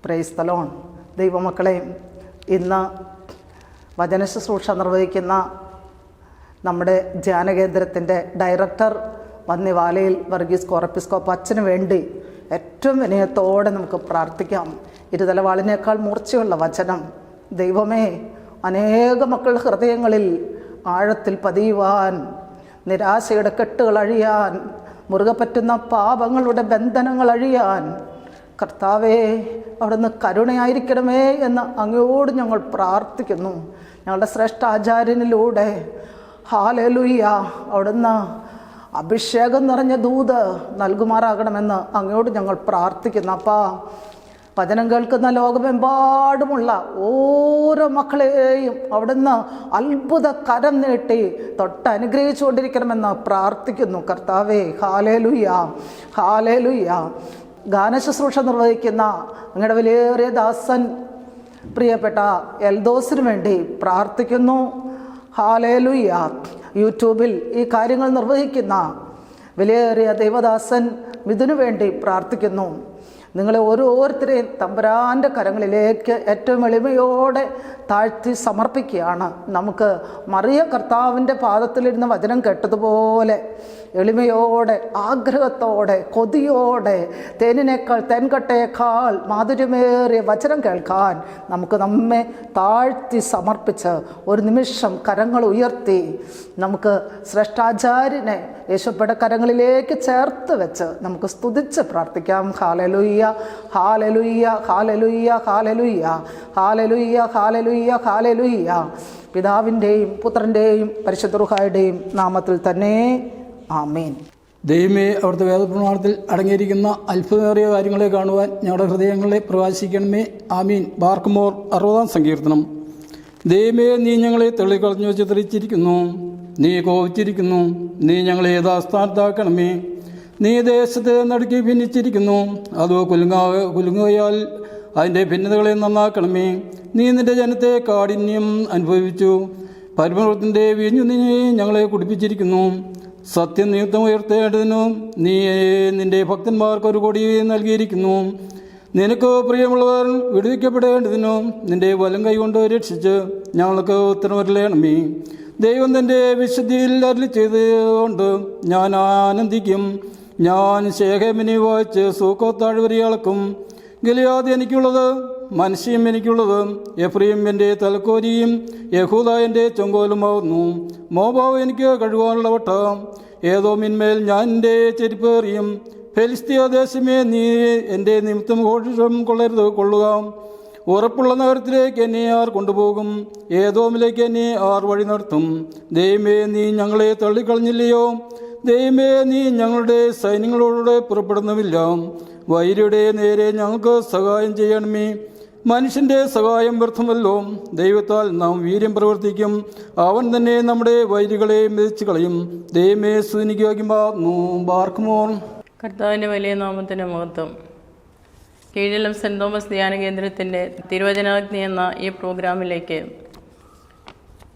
Praise the Lord. ദൈവമക്കളെ, ഇന്ന് വചന ശുശ്രൂഷ നിർവഹിക്കുന്ന നമ്മുടെ ധ്യാനകേന്ദ്രത്തിൻ്റെ ഡയറക്ടർ വന്യവാലയിൽ വർഗീസ് കോറപ്പിസ്കോപ്പ് അച്ഛന് വേണ്ടി ഏറ്റവും വിനയത്തോടെ നമുക്ക് പ്രാർത്ഥിക്കാം. ഇരുതലവാളിനേക്കാൾ മൂർച്ചയുള്ള വചനം. ദൈവമേ, അനേക മക്കളുടെ ഹൃദയങ്ങളിൽ ആഴത്തിൽ പതിയുവാൻ, നിരാശയുടെ കെട്ടുകൾ അഴിയാൻ, മുറുകെ പറ്റുന്ന പാപങ്ങളുടെ ബന്ധനങ്ങൾ അഴിയാൻ കർത്താവേ, അവിടുന്ന് കരുണയായിരിക്കണമേ എന്ന് അങ്ങയോട് ഞങ്ങൾ പ്രാർത്ഥിക്കുന്നു. ഞങ്ങളുടെ ശ്രേഷ്ഠ ആചാര്യനിലൂടെ ഹല്ലേലൂയ അവിടുന്ന് അഭിഷേകം നിറഞ്ഞ ദൂത് നൽകുമാറാകണമെന്ന് അങ്ങയോട് ഞങ്ങൾ പ്രാർത്ഥിക്കുന്നു. അപ്പാ, വചനം കേൾക്കുന്ന ലോകമെമ്പാടുമുള്ള ഓരോ മക്കളെയും അവിടുന്ന് അത്ഭുത കരം നീട്ടി തൊട്ടനുഗ്രഹിച്ചുകൊണ്ടിരിക്കണമെന്ന് പ്രാർത്ഥിക്കുന്നു കർത്താവേ. Hallelujah, hallelujah. ഗാനശുശ്രൂഷ നിർവഹിക്കുന്ന അങ്ങയുടെ വിലയേറിയ ദാസൻ പ്രിയപ്പെട്ട എൽദോസിന് വേണ്ടി പ്രാർത്ഥിക്കുന്നു. ഹല്ലേലൂയ. യൂട്യൂബിൽ ഈ കാര്യങ്ങൾ നിർവഹിക്കുന്ന വിലയേറിയ ദൈവദാസൻ മിഥുനു വേണ്ടി പ്രാർത്ഥിക്കുന്നു. നിങ്ങളെ ഓരോരുത്തരെയും തമ്പുരാൻ്റെ കരങ്ങളിലേക്ക് ഏറ്റവും എളിമയോടെ താഴ്ത്തി സമർപ്പിക്കുകയാണ്. നമുക്ക് മറിയ കർത്താവിൻ്റെ പാദത്തിലിരുന്ന് വചനം കേട്ടതുപോലെ എളിമയോടെ, ആഗ്രഹത്തോടെ, കൊതിയോടെ, തേനിനേക്കാൾ തേൻകട്ടയേക്കാൾ മാധുര്യമേറിയ വചനം കേൾക്കാൻ നമുക്ക് നമ്മെ താഴ്ത്തി സമർപ്പിച്ച് ഒരു നിമിഷം കരങ്ങൾ ഉയർത്തി നമുക്ക് ശ്രേഷ്ഠാചാര്യനെ യേശുപ്പയുടെ കരങ്ങളിലേക്ക് ചേർത്ത് വെച്ച് നമുക്ക് സ്തുതിച്ച് പ്രാർത്ഥിക്കാം. Hallelujah, hallelujah, hallelujah, hallelujah, hallelujah, hallelujah, hallelujah. പിതാവിൻ്റെയും പുത്രൻ്റെയും പരിശുദ്ധ റൂഹായുടെയും നാമത്തിൽ തന്നെ ആമേൻ. ദൈവമേ, അവിടുത്തെ വേദപ്രമാണത്തിൽ അടങ്ങിയിരിക്കുന്ന അത്ഭുതമേറിയ കാര്യങ്ങളെ കാണുവാൻ ഞങ്ങളുടെ ഹൃദയങ്ങളെ പ്രകാശിക്കണമേ. ആമീൻ. ബാർക്കുമോർ 60-ാം സങ്കീർത്തനം. ദൈവമേ, നീ ഞങ്ങളെ തള്ളിക്കളഞ്ഞു ചിത്രിച്ചിരിക്കുന്നു, നീ കോപിച്ചിരിക്കുന്നു, നീ ഞങ്ങളെ യഥാസ്ഥാനത്താക്കണമേ. നീ ദേശത്തെ നടുക്കി ഭിന്നിച്ചിരിക്കുന്നു, അതോ കുലുങ്ങുകയാൽ അതിൻ്റെ ഭിന്നതകളെ നന്നാക്കണമേ. നീ നിന്റെ ജനത്തെ കാഠിന്യം അനുഭവിച്ചു, പരിമളത്തിൻ്റെ വീഞ്ഞു നീ ഞങ്ങളെ കുടിപ്പിച്ചിരിക്കുന്നു. സത്യം നിയുക്തം ഉയർത്തേണ്ടതിനും നീ നിന്റെ ഭക്തന്മാർക്ക് ഒരു കൊടി നൽകിയിരിക്കുന്നു. നിനക്ക് പ്രിയമുള്ളവർ വിടുവിക്കപ്പെടേണ്ടതിനും നിന്റെ വലം കൈകൊണ്ട് രക്ഷിച്ച് ഞങ്ങൾക്ക് ഉത്തരവരലേണമേ. ദൈവം തൻ്റെ വിശുദ്ധിയിൽ അരുളി ചെയ്തുകൊണ്ട് ഞാൻ ആനന്ദിക്കും. ഞാൻ ശേഖേമിനെ വായിച്ച് സൂക്കോത്താഴ്വരെ അളക്കും. ഗിലെയാദ് എനിക്കുള്ളത്, മനശ്ശയും എനിക്കുള്ളത്, എഫ്രയീം എൻ്റെ തലക്കോരിയും യഹൂദ എൻ്റെ ചെങ്കോലുമാവുന്നു. മോവാബ് എനിക്ക് കഴുകാനുള്ള വട്ടം, ഏദോമിന്മേൽ ഞാൻ എൻ്റെ ചെരിപ്പേറിയും. ഫെലിസ്തീയ ദേശമേ, നീ എൻ്റെ നിമിത്തം ഘോഷം കൊള്ളുക. ഉറപ്പുള്ള നഗരത്തിലേക്ക് എന്നെ ആർ കൊണ്ടുപോകും? ഏദോമിലേക്ക് എന്നെ ആർ വഴി നടത്തും? ദൈവമേ, നീ ഞങ്ങളെ തള്ളിക്കളഞ്ഞില്ലയോ? ദൈവമേ, നീ ഞങ്ങളുടെ സൈന്യങ്ങളോടെ പുറപ്പെടുന്നുമില്ല. വൈരിയുടെ നേരെ ഞങ്ങൾക്ക് സഹായം ചെയ്യണമേ. മനുഷ്യൻ്റെ സഹായം വ്യർത്ഥമല്ലോ. ദൈവത്താൽ നാം വീര്യം പ്രവർത്തിക്കും. അവൻ തന്നെ നമ്മുടെ വൈരികളെ മെതിച്ചു കളയും. ദൈവമേ, സുനിക്കുമാകുന്നു. ബാർക്കുമോർ. കർത്താവിൻ്റെ വലിയ നാമത്തിന് മഹത്വം. കീഴിലം സെൻറ് തോമസ് ധ്യാനകേന്ദ്രത്തിൻ്റെ തിരുവചനാഗ്നി എന്ന ഈ പ്രോഗ്രാമിലേക്ക്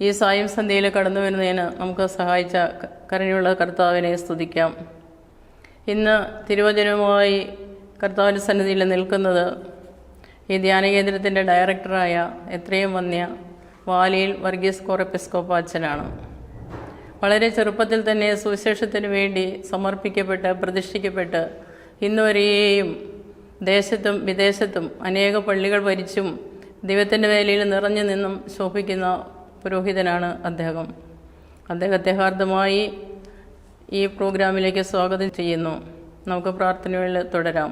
ഈ സായം സന്ധ്യയിൽ കടന്നു വരുന്നതിന് നമുക്ക് സഹായിച്ച കരുണയുള്ള കർത്താവിനെ സ്തുതിക്കാം. ഇന്ന് തിരുവചനവുമായി കർത്താവിൻ്റെ സന്നിധിയിൽ നിൽക്കുന്നത് ഈ ധ്യാനകേന്ദ്രത്തിൻ്റെ ഡയറക്ടറായ എത്രയും വന്യ വാലിയിൽ വർഗീസ് കോറപ്പിസ്കോപ്പ് അച്ഛനാണ്. വളരെ ചെറുപ്പത്തിൽ തന്നെ സുവിശേഷത്തിന് വേണ്ടി സമർപ്പിക്കപ്പെട്ട് പ്രതിഷ്ഠിക്കപ്പെട്ട് ഇന്നുവരെയും ദേശത്തും വിദേശത്തും അനേക പള്ളികൾ ഭരിച്ചും ദൈവത്തിൻ്റെ വേലയിൽ നിറഞ്ഞു നിന്നും ശോഭിക്കുന്ന പുരോഹിതനാണ് അദ്ദേഹം. അദ്ദേഹത്തെ ഹാർദമായി ഈ പ്രോഗ്രാമിലേക്ക് സ്വാഗതം ചെയ്യുന്നു. നമുക്ക് പ്രാർത്ഥനകളിൽ തുടരാം.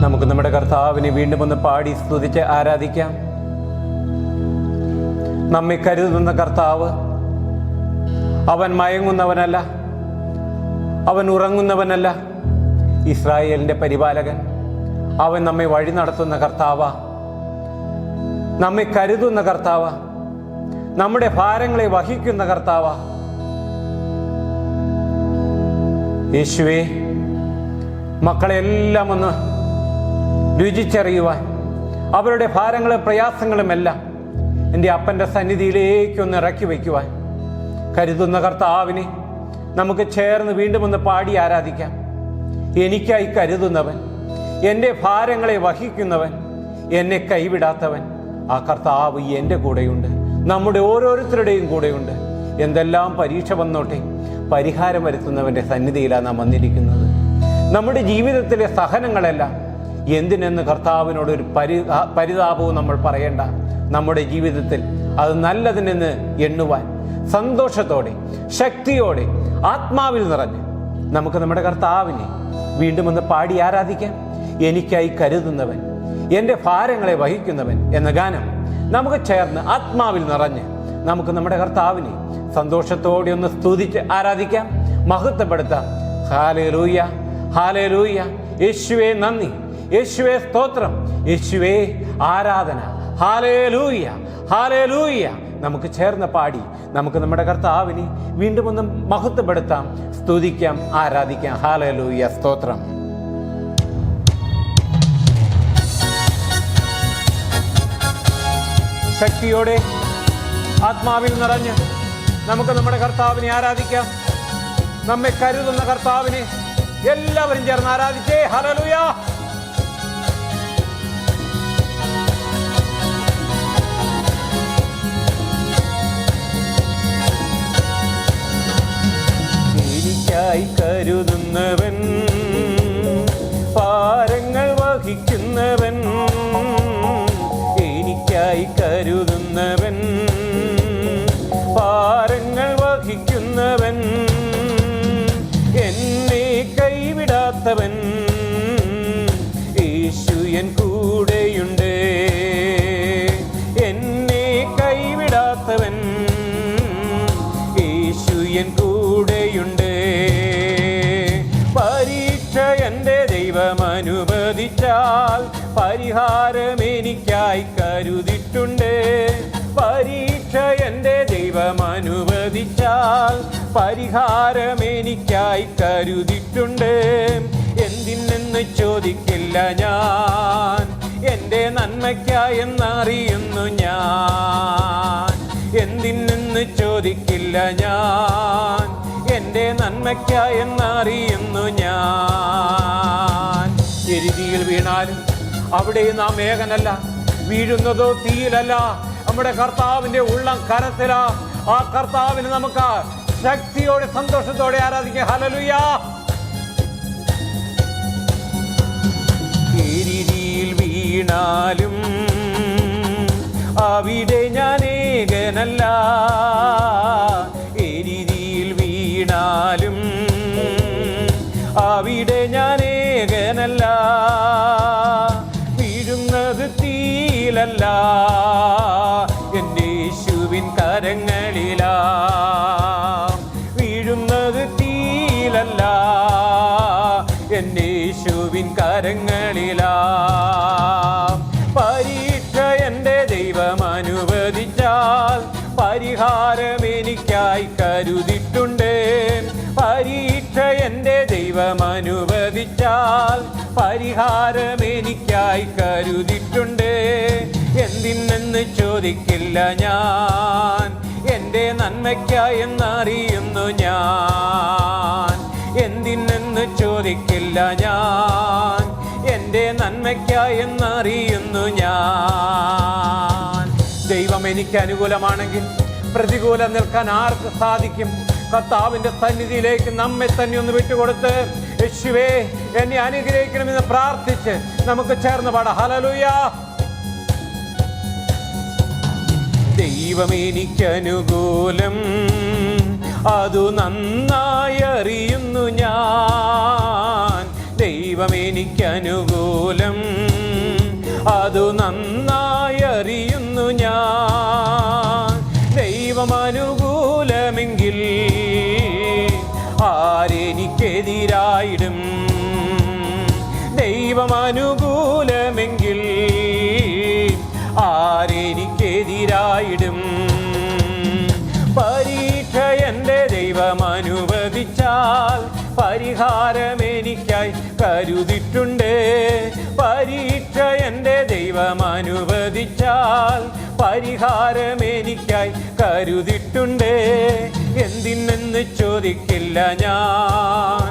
നമുക്ക് നമ്മുടെ കർത്താവിനെ വീണ്ടും ഒന്ന് പാടി സ്തുതിച്ച് ആരാധിക്കാം. നമ്മെ കരുതുന്ന കർത്താവ്, അവൻ മയങ്ങുന്നവനല്ല, അവൻ ഉറങ്ങുന്നവനല്ല. ഇസ്രായേലിൻ്റെ പരിപാലകൻ, അവൻ നമ്മെ വഴി നടത്തുന്ന കർത്താവാ, നമ്മെ കരുതുന്ന കർത്താവാ, നമ്മുടെ ഭാരങ്ങളെ വഹിക്കുന്ന കർത്താവാ. യേശുവേ, മക്കളെല്ലാം ഒന്ന് രുചിച്ചറിയുവാൻ, അവരുടെ ഭാരങ്ങളും പ്രയാസങ്ങളുമെല്ലാം എൻ്റെ അപ്പൻ്റെ സന്നിധിയിലേക്കൊന്ന് ഇറക്കി വയ്ക്കുവാൻ കരുതുന്ന കർത്താവിനെ നമുക്ക് ചേർന്ന് വീണ്ടും ഒന്ന് പാടി ആരാധിക്കാം. എനിക്കായി കരുതുന്നവൻ, എൻ്റെ ഭാരങ്ങളെ വഹിക്കുന്നവൻ, എന്നെ കൈവിടാത്തവൻ, ആ കർത്താവ് എൻ്റെ കൂടെയുണ്ട്, നമ്മുടെ ഓരോരുത്തരുടെയും കൂടെയുണ്ട്. എന്തെല്ലാം പരീക്ഷ വന്നോട്ടെ, പരിഹാരം വരുത്തുന്നവൻ്റെ സന്നിധിയിലാണ് നാം വന്നിരിക്കുന്നത്. നമ്മുടെ ജീവിതത്തിലെ സഹനങ്ങളെല്ലാം എന്തിനെന്ന് കർത്താവിനോടൊരു പരിതാപവും നമ്മൾ പറയേണ്ട. നമ്മുടെ ജീവിതത്തിൽ അത് നല്ലതിനെന്ന് എണ്ണുവാൻ സന്തോഷത്തോടെ, ശക്തിയോടെ, ആത്മാവിൽ നിറഞ്ഞ് നമുക്ക് നമ്മുടെ കർത്താവിനെ വീണ്ടും ഒന്ന് പാടി ആരാധിക്കാം. എനിക്കായി കരുതുന്നവൻ, എൻ്റെ ഭാരങ്ങളെ വഹിക്കുന്നവൻ എന്ന ഗാനം നമുക്ക് ചേർന്ന് ആത്മാവിൽ നിറഞ്ഞ് നമുക്ക് നമ്മുടെ കർത്താവിനെ സന്തോഷത്തോടെ ഒന്ന് സ്തുതിച്ച് ആരാധിക്കാം, മഹത്വപ്പെടുത്താം. Hallelujah, hallelujah. യേശുവേ നന്ദി, യേശുവേ സ്തോത്രം, യേശുവേ ആരാധന. Hallelujah, hallelujah. നമുക്ക് ചേർന്ന് പാടി നമുക്ക് നമ്മുടെ കർത്താവിനെ വീണ്ടും ഒന്ന് മഹത്വപ്പെടുത്താം, സ്തുതിക്കാം, ആരാധിക്കാം. ഹല്ലേലൂയ, സ്തോത്രം. ശക്തിയോടെ ആത്മാവിൽ നിറഞ്ഞ് നമുക്ക് നമ്മുടെ കർത്താവിനെ ആരാധിക്കാം. നമ്മെ കരുതുന്ന കർത്താവിനെ എല്ലാവരും ചേർന്ന് ആരാധിച്ചേ. ഹല്ലേലൂയ. എനിക്കായി കരുതുന്നവൻ, ഭാരങ്ങൾ വഹിക്കുന്നവൻ, എനിക്കായി കരുതുന്നവൻ, ഭാരങ്ങൾ വഹിക്കുന്നവൻ, എന്നെ കൈവിടാത്തവൻ, യേശു എൻ കൂടെയുണ്ട്, എന്നെ കൈവിടാത്തവൻ, യേശു എൻ കൂടെയുണ്ട്. പരീക്ഷ എൻ്റെ ദൈവം അനുവദിച്ചാൽ പരിഹാരം എനിക്കായി കരുതിട്ടുണ്ട്. പരീക്ഷ എൻ്റെ ദൈവം അനുവദിച്ചാൽ പരിഹാരം എനിക്കായി കരുതിട്ടുണ്ട്. എന്തിനെന്ന് ചോദിക്കില്ല ഞാൻ, എൻ്റെ നന്മയ്ക്കായെന്നറിയുന്നു ഞാൻ. എന്തിനെന്ന് ചോദിക്കില്ല ഞാൻ, എൻ്റെ നന്മയ്ക്കായെന്നറിയുന്നു ഞാൻ. എരുതിയിൽ വീണാലും അവിടെ നാം ഏകനല്ല, വീഴുന്നതോ തീയിലല്ല, നമ്മുടെ കർത്താവിന്റെ ഉള്ളം കരത്തിലാ. ആ കർത്താവിന് നമുക്ക് ശക്തിയോടെ സന്തോഷത്തോടെ ആരാധിക്കാം. ഹല്ലേലൂയ. എരുതിയിൽ വീണാലും അവിടെ ഞാൻ ഏകനല്ല, എരുതിയിൽ വീണാലും അവിടെ ഞാൻ ഏകനല്ല, വീഴുന്നത് തീയിലല്ല, എൻ്റെ യേശുവിൻ കരങ്ങളിലാ. വീഴുന്നത് തീയിലല്ല, എൻ്റെ യേശുവിൻ കരങ്ങളിലാ. പരീക്ഷ എൻ്റെ ദൈവം അനുവദിച്ചാൽ പരിഹാരം എനിക്കായി കരുതിട്ടുണ്ട്. പരീക്ഷ എൻ്റെ ദൈവം അനുവദിച്ചാൽ പരിഹാരം എനിക്കായി കരുതിട്ടുണ്ട്. എന്തിനെന്ന് ചോദിക്കില്ല ഞാൻ, എൻ്റെ നന്മയ്ക്കായെന്നറിയുന്നു ഞാൻ. എന്തിനെന്ന് ചോദിക്കില്ല ഞാൻ, എൻ്റെ നന്മയ്ക്കായെന്നറിയുന്നു ഞാൻ. ദൈവം എനിക്ക് അനുകൂലമാണെങ്കിൽ പ്രതികൂലം നിൽക്കാൻ ആർക്ക് സാധിക്കും? കർത്താവിന്റെ സന്നിധിയിലേക്ക് നമ്മെ തന്നെ ഒന്ന് വിട്ടുകൊടുത്ത് യേശുവേ എന്നെ അനുഗ്രഹിക്കണമെന്ന് പ്രാർത്ഥിച്ച് നമുക്ക് ചേർന്ന് പാടാം. ഹല്ലേലൂയ. ദൈവം എനിക്ക് അനുകൂലം, അതു നന്നായി അറിയുന്നു ഞാൻ. ദൈവം എനിക്ക് അനുകൂലം, അതു നന്നായി അറിയുന്നു ഞാൻ. ദൈവം അനുകൂലമെങ്കിൽ ആരെനിക്കെതിരായിടും? ദൈവം അനുകൂലമെങ്കിൽ ആരെനിക്കെതിരായിടും? പരീക്ഷ എൻ്റെ ദൈവം അനുവദിച്ചാൽ പരിഹാരം എനിക്കായി കരുതിട്ടുണ്ട്. പരീക്ഷ എൻ്റെ ദൈവം അനുവദിച്ചാൽ പരിഹാരം എനിക്കായി കരുതിട്ടുണ്ട്. എന്തിനെന്ന് ചോദിക്കില്ല ഞാൻ,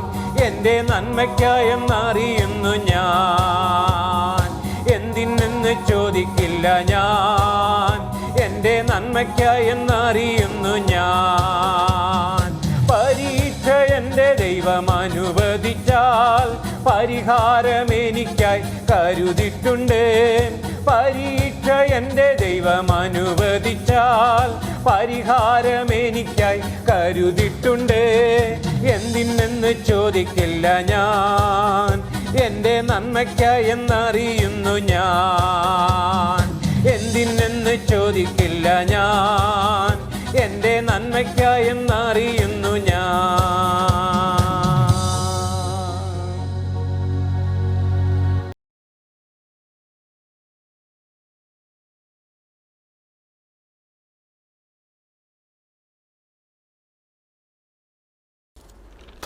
എൻ്റെ നന്മയ്ക്കായെന്നറിയുന്നു ഞാൻ. എന്തിനെന്ന് ചോദിക്കില്ല ഞാൻ, എൻ്റെ നന്മയ്ക്കായെന്നറിയുന്നു ഞാൻ. പരീക്ഷ എൻ്റെ ദൈവം അനുവദിച്ചാൽ പരിഹാരം എനിക്കായി കരുതിയിട്ടുണ്ട്. പരീക്ഷ എൻ്റെ ദൈവം അനുവദിച്ചാൽ പരിഹാരം എനിക്കായി കരുതിയിട്ടുണ്ട്. എന്തിനെന്ന് ചോദിക്കില്ല ഞാൻ, എൻ്റെ നന്മയ്ക്കായെന്നറിയുന്നു ഞാൻ. എന്തിനെന്ന് ചോദിക്കില്ല ഞാൻ, എൻ്റെ നന്മയ്ക്കായെന്നറിയുന്നു ഞാൻ.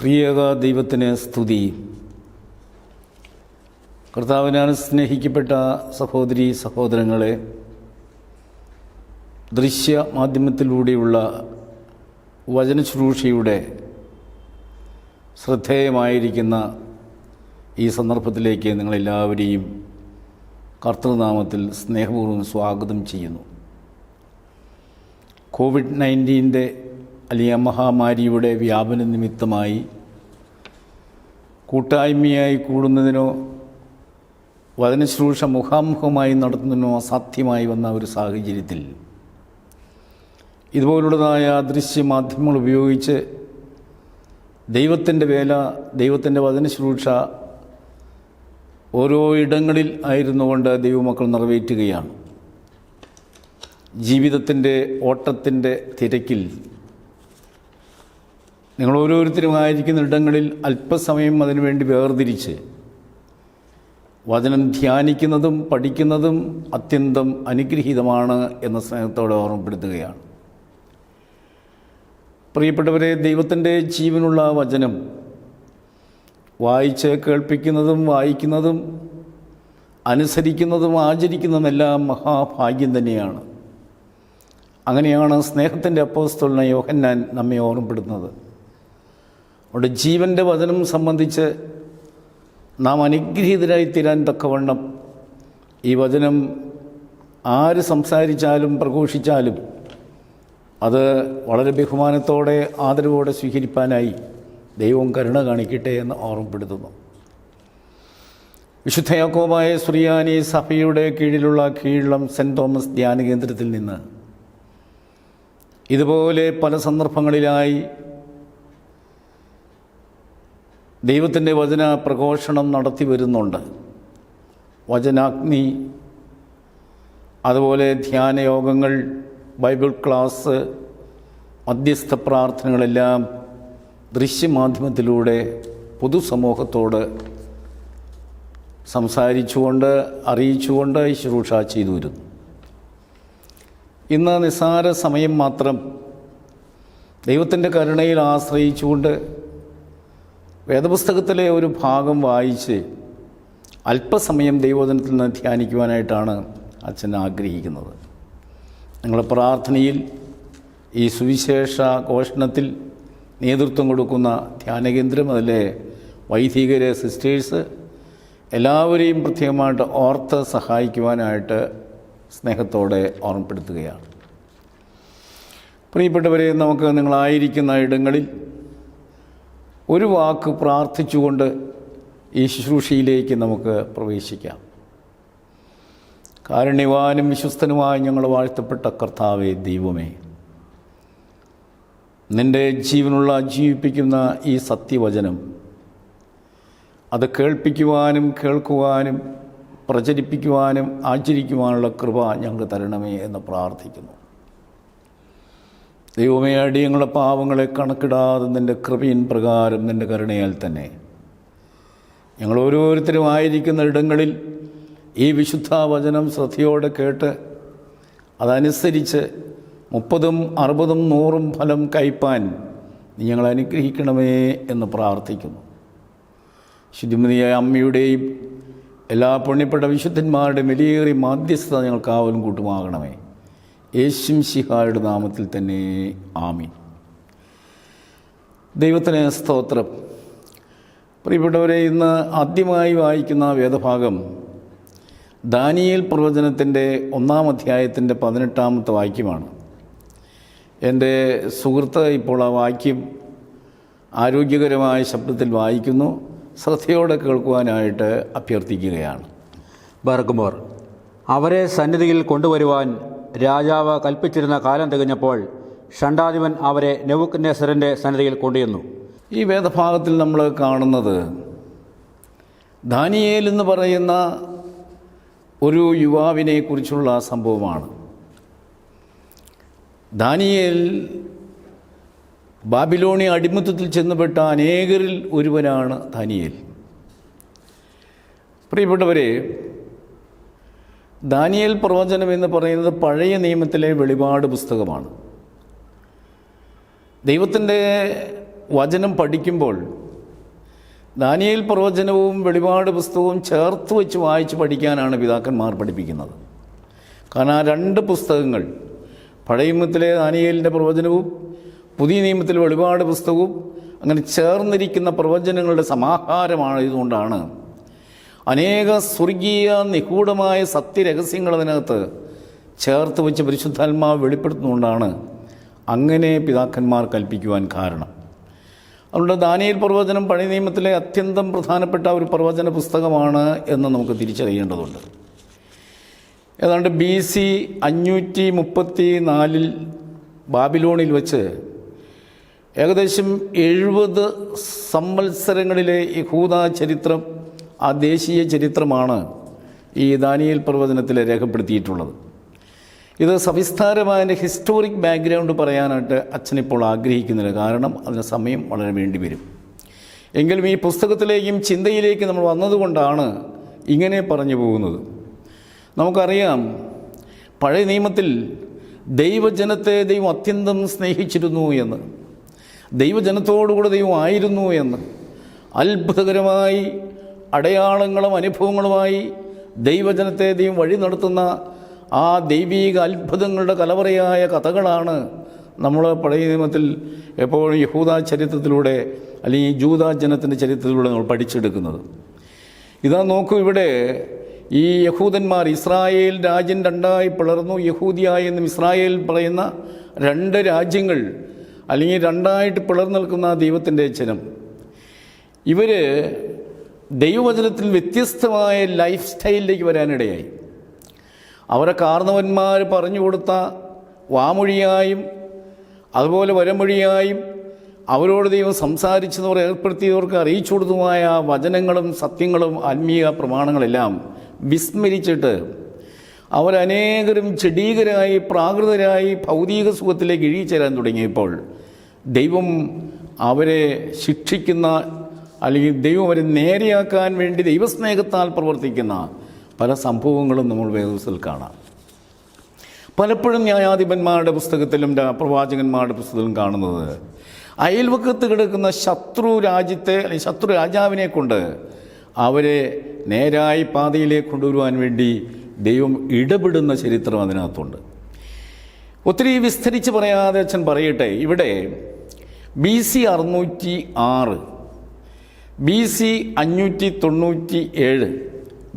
ത്രിയേക ദൈവത്തിന് സ്തുതി. കർത്താവിനാൽ സ്നേഹിക്കപ്പെട്ട സഹോദരീ സഹോദരങ്ങളെ, ദൃശ്യ മാധ്യമത്തിലൂടെയുള്ള വചനശുശ്രൂഷയുടെ ശ്രദ്ധേയമായിരിക്കുന്ന ഈ സന്ദർഭത്തിലേക്ക് നിങ്ങളെല്ലാവരെയും കർത്തൃനാമത്തിൽ സ്നേഹപൂർവ്വം സ്വാഗതം ചെയ്യുന്നു. കോവിഡ്-19 അല്ലെങ്കിൽ മഹാമാരിയുടെ വ്യാപന നിമിത്തമായി കൂട്ടായ്മയായി കൂടുന്നതിനോ വചനശുശ്രൂഷ മുഖാമുഖമായി നടത്തുന്നതിനോ അസാധ്യമായി വന്ന ഒരു സാഹചര്യത്തിൽ ഇതുപോലുള്ളതായ ദൃശ്യമാധ്യമങ്ങൾ ഉപയോഗിച്ച് ദൈവത്തിൻ്റെ വേല, ദൈവത്തിൻ്റെ വചനശുശ്രൂഷ ഓരോ ഇടങ്ങളിൽ ആയിരുന്നുകൊണ്ട് ദൈവമക്കൾ നിറവേറ്റുകയാണ്. ജീവിതത്തിൻ്റെ ഓട്ടത്തിൻ്റെ തിരക്കിൽ നിങ്ങൾ ഓരോരുത്തരുമായിരിക്കുന്ന ഇടങ്ങളിൽ അല്പസമയം അതിനുവേണ്ടി വേർതിരിച്ച് വചനം ധ്യാനിക്കുന്നതും പഠിക്കുന്നതും അത്യന്തം അനുഗ്രഹീതമാണ് എന്ന സ്നേഹത്തോടെ ഓർമ്മപ്പെടുത്തുകയാണ്. പ്രിയപ്പെട്ടവരെ, ദൈവത്തിൻ്റെ ജീവനുള്ള വചനം വായിച്ച് കേൾപ്പിക്കുന്നതും വായിക്കുന്നതും അനുസരിക്കുന്നതും ആചരിക്കുന്നതുമെല്ലാം മഹാഭാഗ്യം തന്നെയാണ്. അങ്ങനെയാണ് സ്നേഹത്തിൻ്റെ അപ്പോസ്തലനായ യോഹന്നാൻ നമ്മെ ഓർമ്മപ്പെടുത്തുന്നത്. അവിടെ ജീവൻ്റെ വചനം സംബന്ധിച്ച് നാം അനുഗ്രഹീതരായി തീരാൻ തക്കവണ്ണം ഈ വചനം ആര് സംസാരിച്ചാലും പ്രഘോഷിച്ചാലും അത് വളരെ ബഹുമാനത്തോടെ ആദരവോടെ സ്വീകരിപ്പാനായി ദൈവം കരുണ കാണിക്കട്ടെ എന്ന് ഓർമ്മപ്പെടുത്തുന്നു. വിശുദ്ധ യാക്കോബായ സുറിയാനി സഭയുടെ കീഴിലുള്ള കീഴളം സെൻറ് തോമസ് ധ്യാന കേന്ദ്രത്തിൽ നിന്ന് ഇതുപോലെ പല സന്ദർഭങ്ങളിലായി ദൈവത്തിൻ്റെ വചന പ്രഘോഷണം നടത്തി വരുന്നുണ്ട്. വചനാഗ്നി, അതുപോലെ ധ്യാനയോഗങ്ങൾ, ബൈബിൾ ക്ലാസ്, മധ്യസ്ഥ പ്രാർത്ഥനകളെല്ലാം ദൃശ്യമാധ്യമത്തിലൂടെ പൊതുസമൂഹത്തോട് സംസാരിച്ചുകൊണ്ട് അറിയിച്ചുകൊണ്ട് ശുശ്രൂഷ ചെയ്തു വരുന്നു. ഇന്ന് നിസ്സാര സമയം മാത്രം ദൈവത്തിൻ്റെ കരുണയിൽ ആശ്രയിച്ചുകൊണ്ട് വേദപുസ്തകത്തിലെ ഒരു ഭാഗം വായിച്ച് അല്പസമയം ദൈവവചനത്തിൽ നിന്ന് ധ്യാനിക്കുവാനായിട്ടാണ് അച്ഛൻ ആഗ്രഹിക്കുന്നത്. നിങ്ങളുടെ പ്രാർത്ഥനയിൽ ഈ സുവിശേഷ ഘോഷണത്തിൽ നേതൃത്വം കൊടുക്കുന്ന ധ്യാനകേന്ദ്രം, അതിലെ വൈദികരെ, സിസ്റ്റേഴ്സ് എല്ലാവരെയും പ്രത്യേകമായിട്ട് ഓർത്ത് സഹായിക്കുവാനായിട്ട് സ്നേഹത്തോടെ ഓർമ്മപ്പെടുത്തുകയാണ്. പ്രിയപ്പെട്ടവരെ, നമുക്ക് നിങ്ങളായിരിക്കുന്ന ഇടങ്ങളിൽ ഒരു വാക്ക് പ്രാർത്ഥിച്ചുകൊണ്ട് ഈ ശുശ്രൂഷയിലേക്ക് നമുക്ക് പ്രവേശിക്കാം. കാരുണ്യവാനും വിശ്വസ്തനുമായി ഞങ്ങൾ വാഴ്ത്തപ്പെട്ട കർത്താവേ, ദൈവമേ, നിൻ്റെ ജീവനുള്ള ജീവിപ്പിക്കുന്ന ഈ സത്യവചനം അത് കേൾപ്പിക്കുവാനും കേൾക്കുവാനും പ്രചരിപ്പിക്കുവാനും ആചരിക്കുവാനുള്ള കൃപ ഞങ്ങൾക്ക് തരണമേ എന്ന് പ്രാർത്ഥിക്കുന്നു. ദൈവമേ, അടിയങ്ങളുടെ പാവങ്ങളെ കണക്കിടാതെ നിൻ്റെ കൃപയിൻ പ്രകാരം നിൻ്റെ കരുണയാൽ തന്നെ ഞങ്ങൾ ഓരോരുത്തരും ആയിരിക്കുന്ന ഇടങ്ങളിൽ ഈ വിശുദ്ധ വചനം ശ്രദ്ധയോടെ കേട്ട് അതനുസരിച്ച് 30, 60, 100 ഫലം കയ്പാൻ നീ ഞങ്ങളെ അനുഗ്രഹിക്കണമേ എന്ന് പ്രാർത്ഥിക്കുന്നു. ശുദ്ധിമതിയായ അമ്മയുടെയും എല്ലാ പുണ്യപ്പെട്ട വിശുദ്ധന്മാരുടെയും വിലയേറിയ മാധ്യസ്ഥത ഞങ്ങൾ കാവലും കൂട്ടുമാകണമേ. യേശുമിശിഹായുടെ നാമത്തിൽ തന്നെ ആമീൻ. ദൈവത്തിന് സ്തോത്രം. പ്രിയപ്പെട്ടവരെ, ഇന്ന് ആദ്യമായി വായിക്കുന്ന വേദഭാഗം ദാനിയേൽ പ്രവചനത്തിൻ്റെ 1-ാം അധ്യായത്തിൻ്റെ 18-ാമത്തെ വാക്യമാണ്. എൻ്റെ സുഹൃത്ത് ഇപ്പോൾ ആ വാക്യം ആരോഗ്യകരമായ ശബ്ദത്തിൽ വായിക്കുന്നു. ശ്രദ്ധയോടെ കേൾക്കുവാനായിട്ട് അഭ്യർത്ഥിക്കുകയാണ്. ബർഗ്മോർ, അവരെ സന്നിധിയിൽ കൊണ്ടുവരുവാൻ രാജാവ് കൽപ്പിച്ചിരുന്ന കാലം തികഞ്ഞപ്പോൾ ഷണ്ഡാധിപൻ അവരെ നെബൂഖദ്നേസറിൻ്റെ സന്നിധിയിൽ കൊണ്ടുവന്നു. ഈ വേദഭാഗത്തിൽ നമ്മൾ കാണുന്നത് ദാനിയേൽ എന്ന് പറയുന്ന ഒരു യുവാവിനെ കുറിച്ചുള്ള സംഭവമാണ്. ദാനിയേൽ ബാബിലോണിയ അടിമത്തത്തിൽ ചെന്നുപെട്ട അനേകരിൽ ഒരുവനാണ് ദാനിയേൽ. പ്രിയപ്പെട്ടവരെ, ദാനിയേൽ പ്രവചനം എന്ന് പറയുന്നത് പഴയ നിയമത്തിലെ വെളിപാട് പുസ്തകമാണ്. ദൈവത്തിൻ്റെ വചനം പഠിക്കുമ്പോൾ ദാനിയേൽ പ്രവചനവും വെളിപാട് പുസ്തകവും ചേർത്ത് വെച്ച് വായിച്ച് പഠിക്കാനാണ് പിതാക്കന്മാർ പഠിപ്പിക്കുന്നത്. കാരണം ആ രണ്ട് പുസ്തകങ്ങൾ, പഴയ നിയമത്തിലെ ദാനിയേലിൻ്റെ പ്രവചനവും പുതിയ നിയമത്തിലെ വെളിപാട് പുസ്തകവും അങ്ങനെ ചേർന്നിരിക്കുന്ന പ്രവചനങ്ങളുടെ സമാഹാരമാണ്. ഇതുകൊണ്ടാണ് അനേക സ്വർഗീയ നിഗൂഢമായ സത്യരഹസ്യങ്ങൾ അതിനകത്ത് ചേർത്ത് വെച്ച് പരിശുദ്ധാത്മാവ് വെളിപ്പെടുത്തുന്നതുകൊണ്ടാണ് അങ്ങനെ പിതാക്കന്മാർ കൽപ്പിക്കുവാൻ കാരണം. അതുകൊണ്ട് ദാനിയേൽ പ്രവചനം പഴയ നിയമത്തിലെ അത്യന്തം പ്രധാനപ്പെട്ട ഒരു പ്രവചന പുസ്തകമാണ് എന്ന് നമുക്ക് തിരിച്ചറിയേണ്ടതുണ്ട്. ഏതാണ്ട് BC 534 ബാബിലോണിൽ വെച്ച് ഏകദേശം 70 സംവത്സരങ്ങളിലെ യഹൂദ ചരിത്രം, ആ ദേശീയ ചരിത്രമാണ് ഈ ദാനിയേൽ പ്രവചനത്തിൽ രേഖപ്പെടുത്തിയിട്ടുള്ളത്. ഇത് സവിസ്താരമായ ഹിസ്റ്റോറിക് ബാക്ക്ഗ്രൗണ്ട് പറയാനായിട്ട് അച്ഛനിപ്പോൾ ആഗ്രഹിക്കുന്നില്ല, കാരണം അതിന് സമയം വളരെ വേണ്ടി വരും. എങ്കിലും ഈ പുസ്തകത്തിലേക്കും ചിന്തയിലേക്കും നമ്മൾ വന്നതുകൊണ്ടാണ് ഇങ്ങനെ പറഞ്ഞു പോകുന്നത്. നമുക്കറിയാം, പഴയ നിയമത്തിൽ ദൈവജനത്തെ ദൈവം അത്യന്തം സ്നേഹിച്ചിരുന്നു എന്ന്, ദൈവജനത്തോടുകൂടെ ദൈവം ആയിരുന്നു എന്ന്, അത്ഭുതകരമായി അടയാളങ്ങളും അനുഭവങ്ങളുമായി ദൈവജനത്തെ ദൈവം വഴി നടത്തുന്ന ആ ദൈവീക അത്ഭുതങ്ങളുടെ കലവറയായ കഥകളാണ് നമ്മൾ പഴയ നിയമത്തിൽ എപ്പോഴും യഹൂദ ചരിത്രത്തിലൂടെ അല്ലെങ്കിൽ ജൂദാ ജനത്തിൻ്റെ ചരിത്രത്തിലൂടെ നമ്മൾ പഠിച്ചെടുക്കുന്നത്. ഇതാ നോക്കൂ, ഇവിടെ ഈ യഹൂദന്മാർ, ഇസ്രായേൽ രാജ്യം രണ്ടായി പിളർന്നു. യഹൂദിയ എന്നും ഇസ്രായേൽ പറയുന്ന രണ്ട് രാജ്യങ്ങൾ, അല്ലെങ്കിൽ രണ്ടായിട്ട് പിളർന്നു നിൽക്കുന്ന ദൈവത്തിൻ്റെ ജനം, ഇവർ ദൈവവചനത്തിൽ വ്യത്യസ്തമായ ലൈഫ് സ്റ്റൈലിലേക്ക് വരാനിടയായി. അവരെ കാർന്നവന്മാർ പറഞ്ഞു കൊടുത്ത വാമൊഴിയായും അതുപോലെ വരമൊഴിയായും അവരോട് ദൈവം സംസാരിച്ചവർ ഏർപ്പെടുത്തിയവർക്ക് അറിയിച്ചു കൊടുത്തതുമായ വചനങ്ങളും സത്യങ്ങളും ആത്മീയ പ്രമാണങ്ങളെല്ലാം വിസ്മരിച്ചിട്ട് അവരനേകരും ചെടീകരായി പ്രാകൃതരായി ഭൗതിക സുഖത്തിലേക്ക് ഇഴിച്ചേരാൻ തുടങ്ങിയപ്പോൾ ദൈവം അവരെ ശിക്ഷിക്കുന്ന, അല്ലെങ്കിൽ ദൈവം അവരെ നേരെയാക്കാൻ വേണ്ടി ദൈവസ്നേഹത്താൽ പ്രവർത്തിക്കുന്ന പല സംഭവങ്ങളും നമ്മൾ വേദപുസ്തകത്തിൽ കാണാം. പലപ്പോഴും ന്യായാധിപന്മാരുടെ പുസ്തകത്തിലും പ്രവാചകന്മാരുടെ പുസ്തകത്തിലും കാണുന്നത് അയൽവക്കത്ത് കിടക്കുന്ന ശത്രു രാജ്യത്തെ അല്ലെങ്കിൽ ശത്രു രാജാവിനെ കൊണ്ട് അവരെ നേരായി പാതയിലേക്ക് കൊണ്ടുവരുവാൻ വേണ്ടി ദൈവം ഇടപെടുന്ന ചരിത്രം അതിനകത്തുണ്ട്. ഒത്തിരി വിസ്തരിച്ച് പറയാതെ അച്ഛൻ പറയട്ടെ, ഇവിടെ BC 606, BC 597,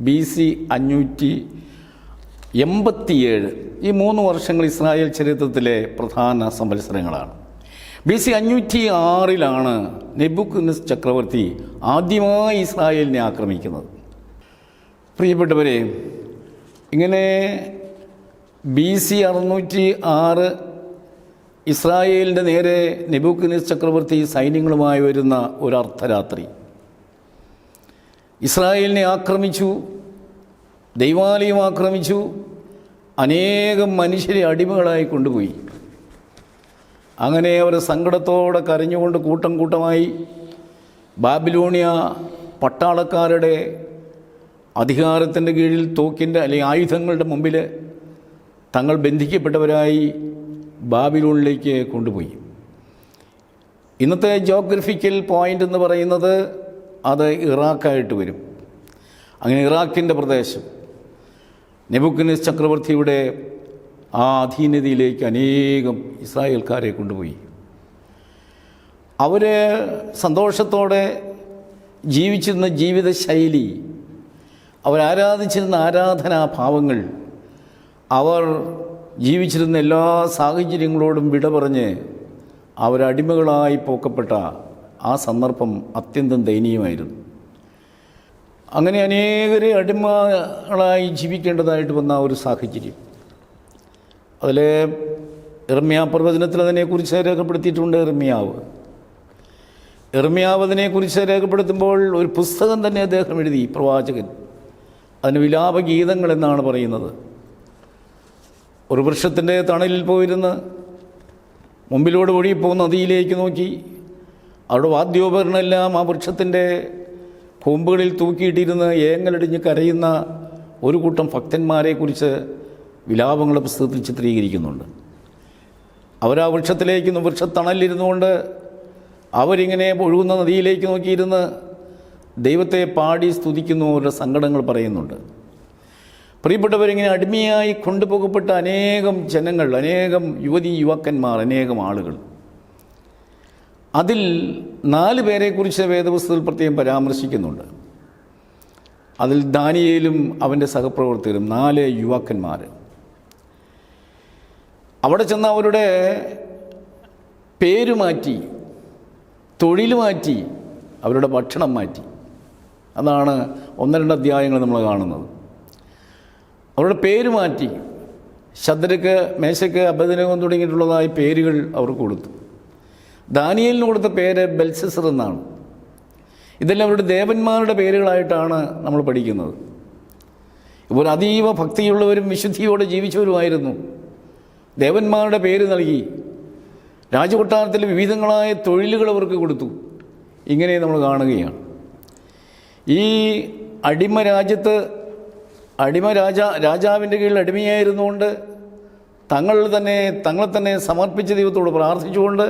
BC 587, ഈ 3 വർഷങ്ങൾ ഇസ്രായേൽ ചരിത്രത്തിലെ പ്രധാന സംവത്സരങ്ങളാണ്. BC 506 നെബൂഖദ്നേസർ ചക്രവർത്തി ആദ്യമായി ഇസ്രായേലിനെ ആക്രമിക്കുന്നത്. പ്രിയപ്പെട്ടവരെ, ഇങ്ങനെ BC 606 ഇസ്രായേലിൻ്റെ നേരെ നെബൂഖദ്നേസർ ചക്രവർത്തി സൈന്യങ്ങളുമായി വരുന്ന ഒരു അർദ്ധരാത്രി ഇസ്രായേലിനെ ആക്രമിച്ചു, ദൈവാലയം ആക്രമിച്ചു, അനേകം മനുഷ്യരെ അടിമകളായി കൊണ്ടുപോയി. അങ്ങനെ അവർ സങ്കടത്തോടെ കരഞ്ഞുകൊണ്ട് കൂട്ടം കൂട്ടമായി ബാബിലോണിയ പട്ടാളക്കാരുടെ അധികാരത്തിൻ്റെ കീഴിൽ തോക്കിൻ്റെ അല്ലെങ്കിൽ ആയുധങ്ങളുടെ മുമ്പിൽ തങ്ങൾ ബന്ധിക്കപ്പെട്ടവരായി ബാബിലോണിലേക്ക് കൊണ്ടുപോയി. ഇന്നത്തെ ജോഗ്രഫിക്കൽ പോയിൻ്റ് എന്ന് പറയുന്നത് അത് ഇറാഖായിട്ട് വരും. അങ്ങനെ ഇറാഖിൻ്റെ പ്രദേശം നെബൂഖദ്നേസർ ചക്രവർത്തിയുടെ ആ അധീനതയിലേക്ക് അനേകം ഇസ്രായേൽക്കാരെ കൊണ്ടുപോയി. അവർ സന്തോഷത്തോടെ ജീവിച്ചിരുന്ന ജീവിതശൈലി, അവരാരാധിച്ചിരുന്ന ആരാധനാഭാവങ്ങൾ, അവർ ജീവിച്ചിരുന്ന എല്ലാ സാഹചര്യങ്ങളോടും വിട പറഞ്ഞ് അവരടിമകളായി പോക്കപ്പെട്ട ആ സന്ദർഭം അത്യന്തം ദയനീയമായിരുന്നു. അങ്ങനെ അനേകരെ അടിമകളായി ജീവിക്കേണ്ടതായിട്ട് വന്ന ഒരു സാഹചര്യം. അതിൽ യിരെമ്യാ പ്രവചനത്തിൽ അതിനെക്കുറിച്ച് രേഖപ്പെടുത്തിയിട്ടുണ്ട്. യിരെമ്യാവ് അതിനെക്കുറിച്ച് രേഖപ്പെടുത്തുമ്പോൾ ഒരു പുസ്തകം തന്നെ അദ്ദേഹം എഴുതി, പ്രവാചകൻ. അതിന് വിലാപഗീതങ്ങൾ എന്നാണ് പറയുന്നത്. ഒരു വൃക്ഷത്തിൻ്റെ തണലിൽ പോയിരുന്ന് മുമ്പിലൂടെ ഒഴുകിപ്പോകുന്ന നദിയിലേക്ക് നോക്കി അവിടെ വാദ്യോപകരണമെല്ലാം ആ വൃക്ഷത്തിൻ്റെ കൊമ്പുകളിൽ തൂക്കിയിട്ടിരുന്ന് ഏങ്ങലടിഞ്ഞ് കരയുന്ന ഒരു കൂട്ടം ഭക്തന്മാരെക്കുറിച്ച് വിലാപങ്ങളുടെ പുസ്തകത്തിൽ ചിത്രീകരിക്കുന്നുണ്ട്. അവരാ വൃക്ഷത്തണലിരുന്നുകൊണ്ട് അവരിങ്ങനെ ഒഴുകുന്ന നദിയിലേക്ക് നോക്കിയിരുന്ന് ദൈവത്തെ പാടി സ്തുതിക്കുന്നു, അവരുടെ സങ്കടങ്ങൾ പറയുന്നുണ്ട്. പ്രിയപ്പെട്ടവരിങ്ങനെ അടിമയായി കൊണ്ടുപോകപ്പെട്ട അനേകം ജനങ്ങൾ, അനേകം യുവക്കന്മാർ, അനേകം ആളുകൾ. അതിൽ 4 പേരെക്കുറിച്ച് വേദപുസ്തകത്തിൽ പ്രത്യേകം പരാമർശിക്കുന്നുണ്ട്. അതിൽ ദാനിയേലും അവൻ്റെ സഹപ്രവർത്തകരും 4 യുവാക്കന്മാർ. അവിടെ ചെന്ന് അവരുടെ പേര് മാറ്റി, തൊഴിൽ മാറ്റി, അവരുടെ ഭക്ഷണം മാറ്റി. അതാണ് 1-2 അധ്യായങ്ങൾ നമ്മൾ കാണുന്നത്. അവരുടെ പേര് മാറ്റി. ശദ്രക്ക്, മേശക്ക്, അബേദ്നെഗോ തുടങ്ങിയിട്ടുള്ളതായ പേരുകൾ അവർക്ക് കൊടുത്തു. ദാനിയേലിന് കൊടുത്ത പേര് ബെൽശസ്സർ എന്നാണ്. ഇതെല്ലാം അവരുടെ ദേവന്മാരുടെ പേരുകളായിട്ടാണ് നമ്മൾ പഠിക്കുന്നത്. ഇപ്പോൾ അതീവ ഭക്തിയുള്ളവരും വിശുദ്ധിയോടെ ജീവിച്ചവരുമായിരുന്നു. ദേവന്മാരുടെ പേര് നൽകി. രാജകൊട്ടാരത്തിൽ വിവിധങ്ങളായ തൊഴിലുകൾ അവർക്ക് കൊടുത്തു. ഇങ്ങനെ നമ്മൾ കാണുകയാണ്. ഈ രാജാവിൻ്റെ കീഴിൽ അടിമയായിരുന്നുകൊണ്ട് തങ്ങളെ തന്നെ സമർപ്പിച്ച ദൈവത്തോട് പ്രാർത്ഥിച്ചുകൊണ്ട്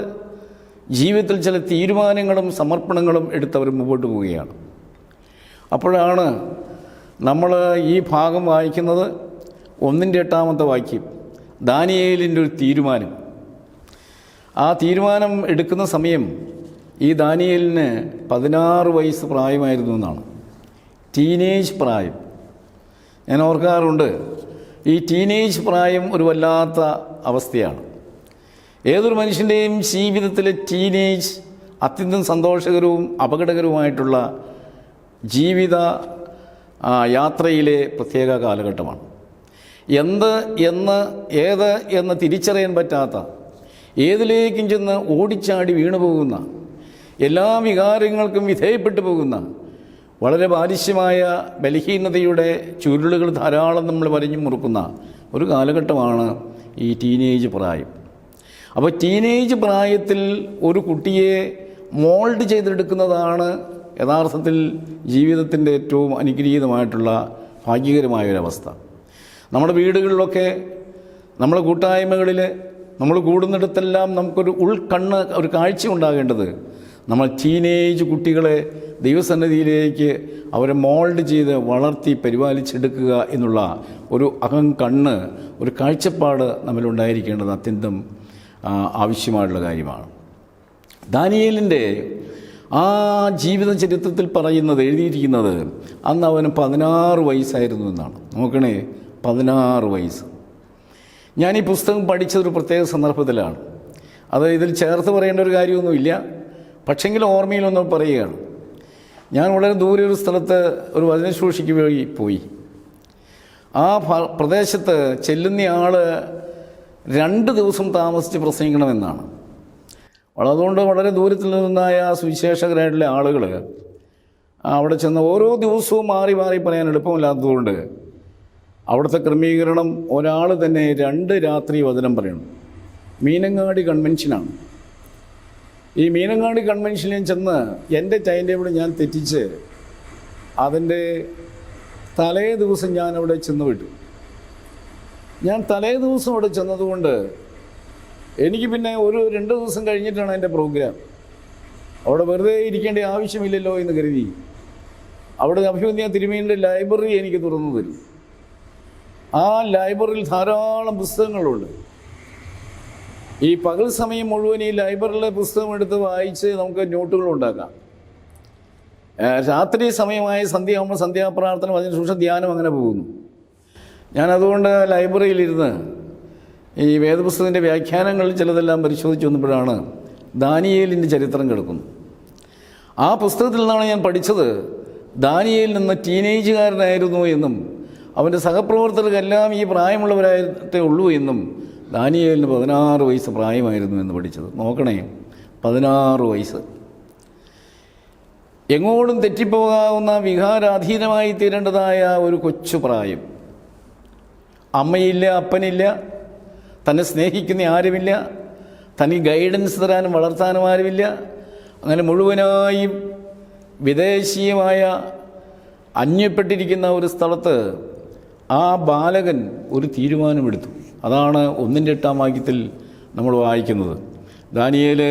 ജീവിതത്തിൽ ചില തീരുമാനങ്ങളും സമർപ്പണങ്ങളും എടുത്തവർ മുമ്പോട്ട് പോവുകയാണ്. അപ്പോഴാണ് നമ്മൾ ഈ ഭാഗം വായിക്കുന്നത്. 1-8 വാക്യം, ദാനിയേലിൻ്റെ ഒരു തീരുമാനം. ആ തീരുമാനം എടുക്കുന്ന സമയം ഈ ദാനിയേലിന് 16 വയസ്സ് പ്രായമായിരുന്നു എന്നാണ്. ടീനേജ് പ്രായം. ഞാൻ ഓർക്കാറുണ്ട്, ഈ ടീനേജ് പ്രായം ഒരു വല്ലാത്ത അവസ്ഥയാണ്. ഏതൊരു മനുഷ്യൻ്റെയും ജീവിതത്തിലെ ടീനേജ് അത്യന്തം സന്തോഷകരവും അപകടകരവുമായിട്ടുള്ള ജീവിത യാത്രയിലെ പ്രത്യേക കാലഘട്ടമാണ്. ഏത് എന്ന് തിരിച്ചറിയാൻ പറ്റാത്ത, ഏതിലേക്കും ചെന്ന് ഓടിച്ചാടി വീണുപോകുന്ന, എല്ലാ വികാരങ്ങൾക്കും വിധേയപ്പെട്ടു പോകുന്ന, വളരെ ബാലിശ്യമായ ബലഹീനതയുടെ ചുരുളുകൾ ധാരാളം നമ്മൾ വരഞ്ഞു മുറുക്കുന്ന ഒരു കാലഘട്ടമാണ് ഈ ടീനേജ് പ്രായം. അപ്പോൾ ടീനേജ് പ്രായത്തിൽ ഒരു കുട്ടിയെ മോൾഡ് ചെയ്തെടുക്കുന്നതാണ് യഥാർത്ഥത്തിൽ ജീവിതത്തിൻ്റെ ഏറ്റവും അനുഗ്രഹീതമായിട്ടുള്ള ഭാഗ്യകരമായൊരവസ്ഥ. നമ്മുടെ വീടുകളിലൊക്കെ, നമ്മുടെ കൂട്ടായ്മകളിൽ, നമ്മൾ കൂടുന്നിടത്തെല്ലാം നമുക്കൊരു ഉൾക്കണ്ണ്, ഒരു കാഴ്ച ഉണ്ടാകേണ്ടത് നമ്മൾ ടീനേജ് കുട്ടികളെ ദൈവസന്നിധിയിലേക്ക് അവരെ മോൾഡ് ചെയ്ത് വളർത്തി പരിപാലിച്ചെടുക്കുക എന്നുള്ള ഒരു കണ്ണ്, ഒരു കാഴ്ചപ്പാട് നമ്മളുണ്ടായിരിക്കേണ്ടത് അത്യന്തം ആവശ്യമായിട്ടുള്ള കാര്യമാണ്. ദാനിയേലിൻ്റെ ആ ജീവിത ചരിത്രത്തിൽ എഴുതിയിരിക്കുന്നത് അന്ന് അവന് 16 വയസ്സായിരുന്നു എന്നാണ്. നോക്കണേ, 16 വയസ്സ്. ഞാൻ ഈ പുസ്തകം പഠിച്ചതൊരു പ്രത്യേക സന്ദർഭത്തിലാണ്. അത് ഇതിൽ ചേർത്ത് പറയേണ്ട ഒരു കാര്യമൊന്നുമില്ല, പക്ഷെങ്കിലും ഓർമ്മയിലൊന്നും പറയുകയാണ്. ഞാൻ വളരെ ദൂരെ ഒരു സ്ഥലത്ത് ഒരു വചനശുശ്രൂഷയ്ക്ക് വേണ്ടി പോയി. ആ പ്രദേശത്ത് ചെല്ലുന്നയാൾ 2 ദിവസം താമസിച്ച് പ്രസംഗിക്കണമെന്നാണ്. അതുകൊണ്ട് വളരെ ദൂരത്തിൽ നിന്നായ സുവിശേഷകരായിട്ടുള്ള ആളുകൾ അവിടെ ചെന്ന് ഓരോ ദിവസവും മാറി മാറി പറയാൻ എളുപ്പമില്ലാത്തതുകൊണ്ട് അവിടുത്തെ ക്രമീകരണം ഒരാൾ തന്നെ 2 രാത്രി വചനം പറയണം. മീനങ്ങാടി കൺവെൻഷനാണ്. ഈ മീനങ്ങാടി കൺവെൻഷനിൽ ചെന്ന് എൻ്റെ ടൈം ടേബിൾ ഞാൻ തെറ്റിച്ച് അതിൻ്റെ തലേ ദിവസം ഞാൻ അവിടെ ചെന്ന് വിട്ടു. ഞാൻ തലേ ദിവസം അവിടെ ചെന്നതുകൊണ്ട് എനിക്ക് പിന്നെ ഒരു 2 ദിവസം കഴിഞ്ഞിട്ടാണ് എൻ്റെ പ്രോഗ്രാം. അവിടെ വെറുതെ ഇരിക്കേണ്ട ആവശ്യമില്ലല്ലോ എന്ന് കരുതി അവിടെ അഭിമന്യ തിരുമേനിയുടെ ലൈബ്രറി എനിക്ക് തുറന്നു തരും. ആ ലൈബ്രറിയിൽ ധാരാളം പുസ്തകങ്ങളുണ്ട്. ഈ പകൽ സമയം മുഴുവൻ ഈ ലൈബ്രറിയിലെ പുസ്തകം എടുത്ത് വായിച്ച് നമുക്ക് നോട്ടുകൾ ഉണ്ടാക്കാം. രാത്രി സമയമായ സന്ധ്യയാകുമ്പോൾ സന്ധ്യാപ്രാർത്ഥന വചനശുശ്രൂഷ ധ്യാനം അങ്ങനെ പോകുന്നു. ഞാനതുകൊണ്ട് ലൈബ്രറിയിലിരുന്ന് ഈ വേദപുസ്തകത്തിൻ്റെ വ്യാഖ്യാനങ്ങളിൽ ചിലതെല്ലാം പരിശോധിച്ച് വന്നപ്പോഴാണ് ദാനിയേലിൻ്റെ ചരിത്രം കിടക്കുന്നു. ആ പുസ്തകത്തിൽ നിന്നാണ് ഞാൻ പഠിച്ചത് ദാനിയേൽ നിന്ന് ടീനേജുകാരനായിരുന്നു എന്നും അവൻ്റെ സഹപ്രവർത്തകർക്കെല്ലാം ഈ പ്രായമുള്ളവരായിട്ടേ ഉള്ളൂ എന്നും ദാനിയേലിന് 16 വയസ്സ് പ്രായമായിരുന്നു എന്ന് പഠിച്ചത്. നോക്കണേ, 16 വയസ്സ്. എങ്ങോട്ടും തെറ്റിപ്പോകാവുന്ന വികാരാധീനമായി തീരേണ്ടതായ ഒരു കൊച്ചു പ്രായം. അമ്മയില്ല, അപ്പനില്ല, തന്നെ സ്നേഹിക്കുന്ന ആരുമില്ല, തനിക്ക് ഗൈഡൻസ് തരാനും വളർത്താനും ആരുമില്ല. അങ്ങനെ മുഴുവനായും വിദേശീയമായ അന്യപ്പെട്ടിരിക്കുന്ന ഒരു സ്ഥലത്ത് ആ ബാലകൻ ഒരു തീരുമാനമെടുത്തു. അതാണ് 1-8 വാക്യത്തിൽ നമ്മൾ വായിക്കുന്നത്. ദാനിയേൽ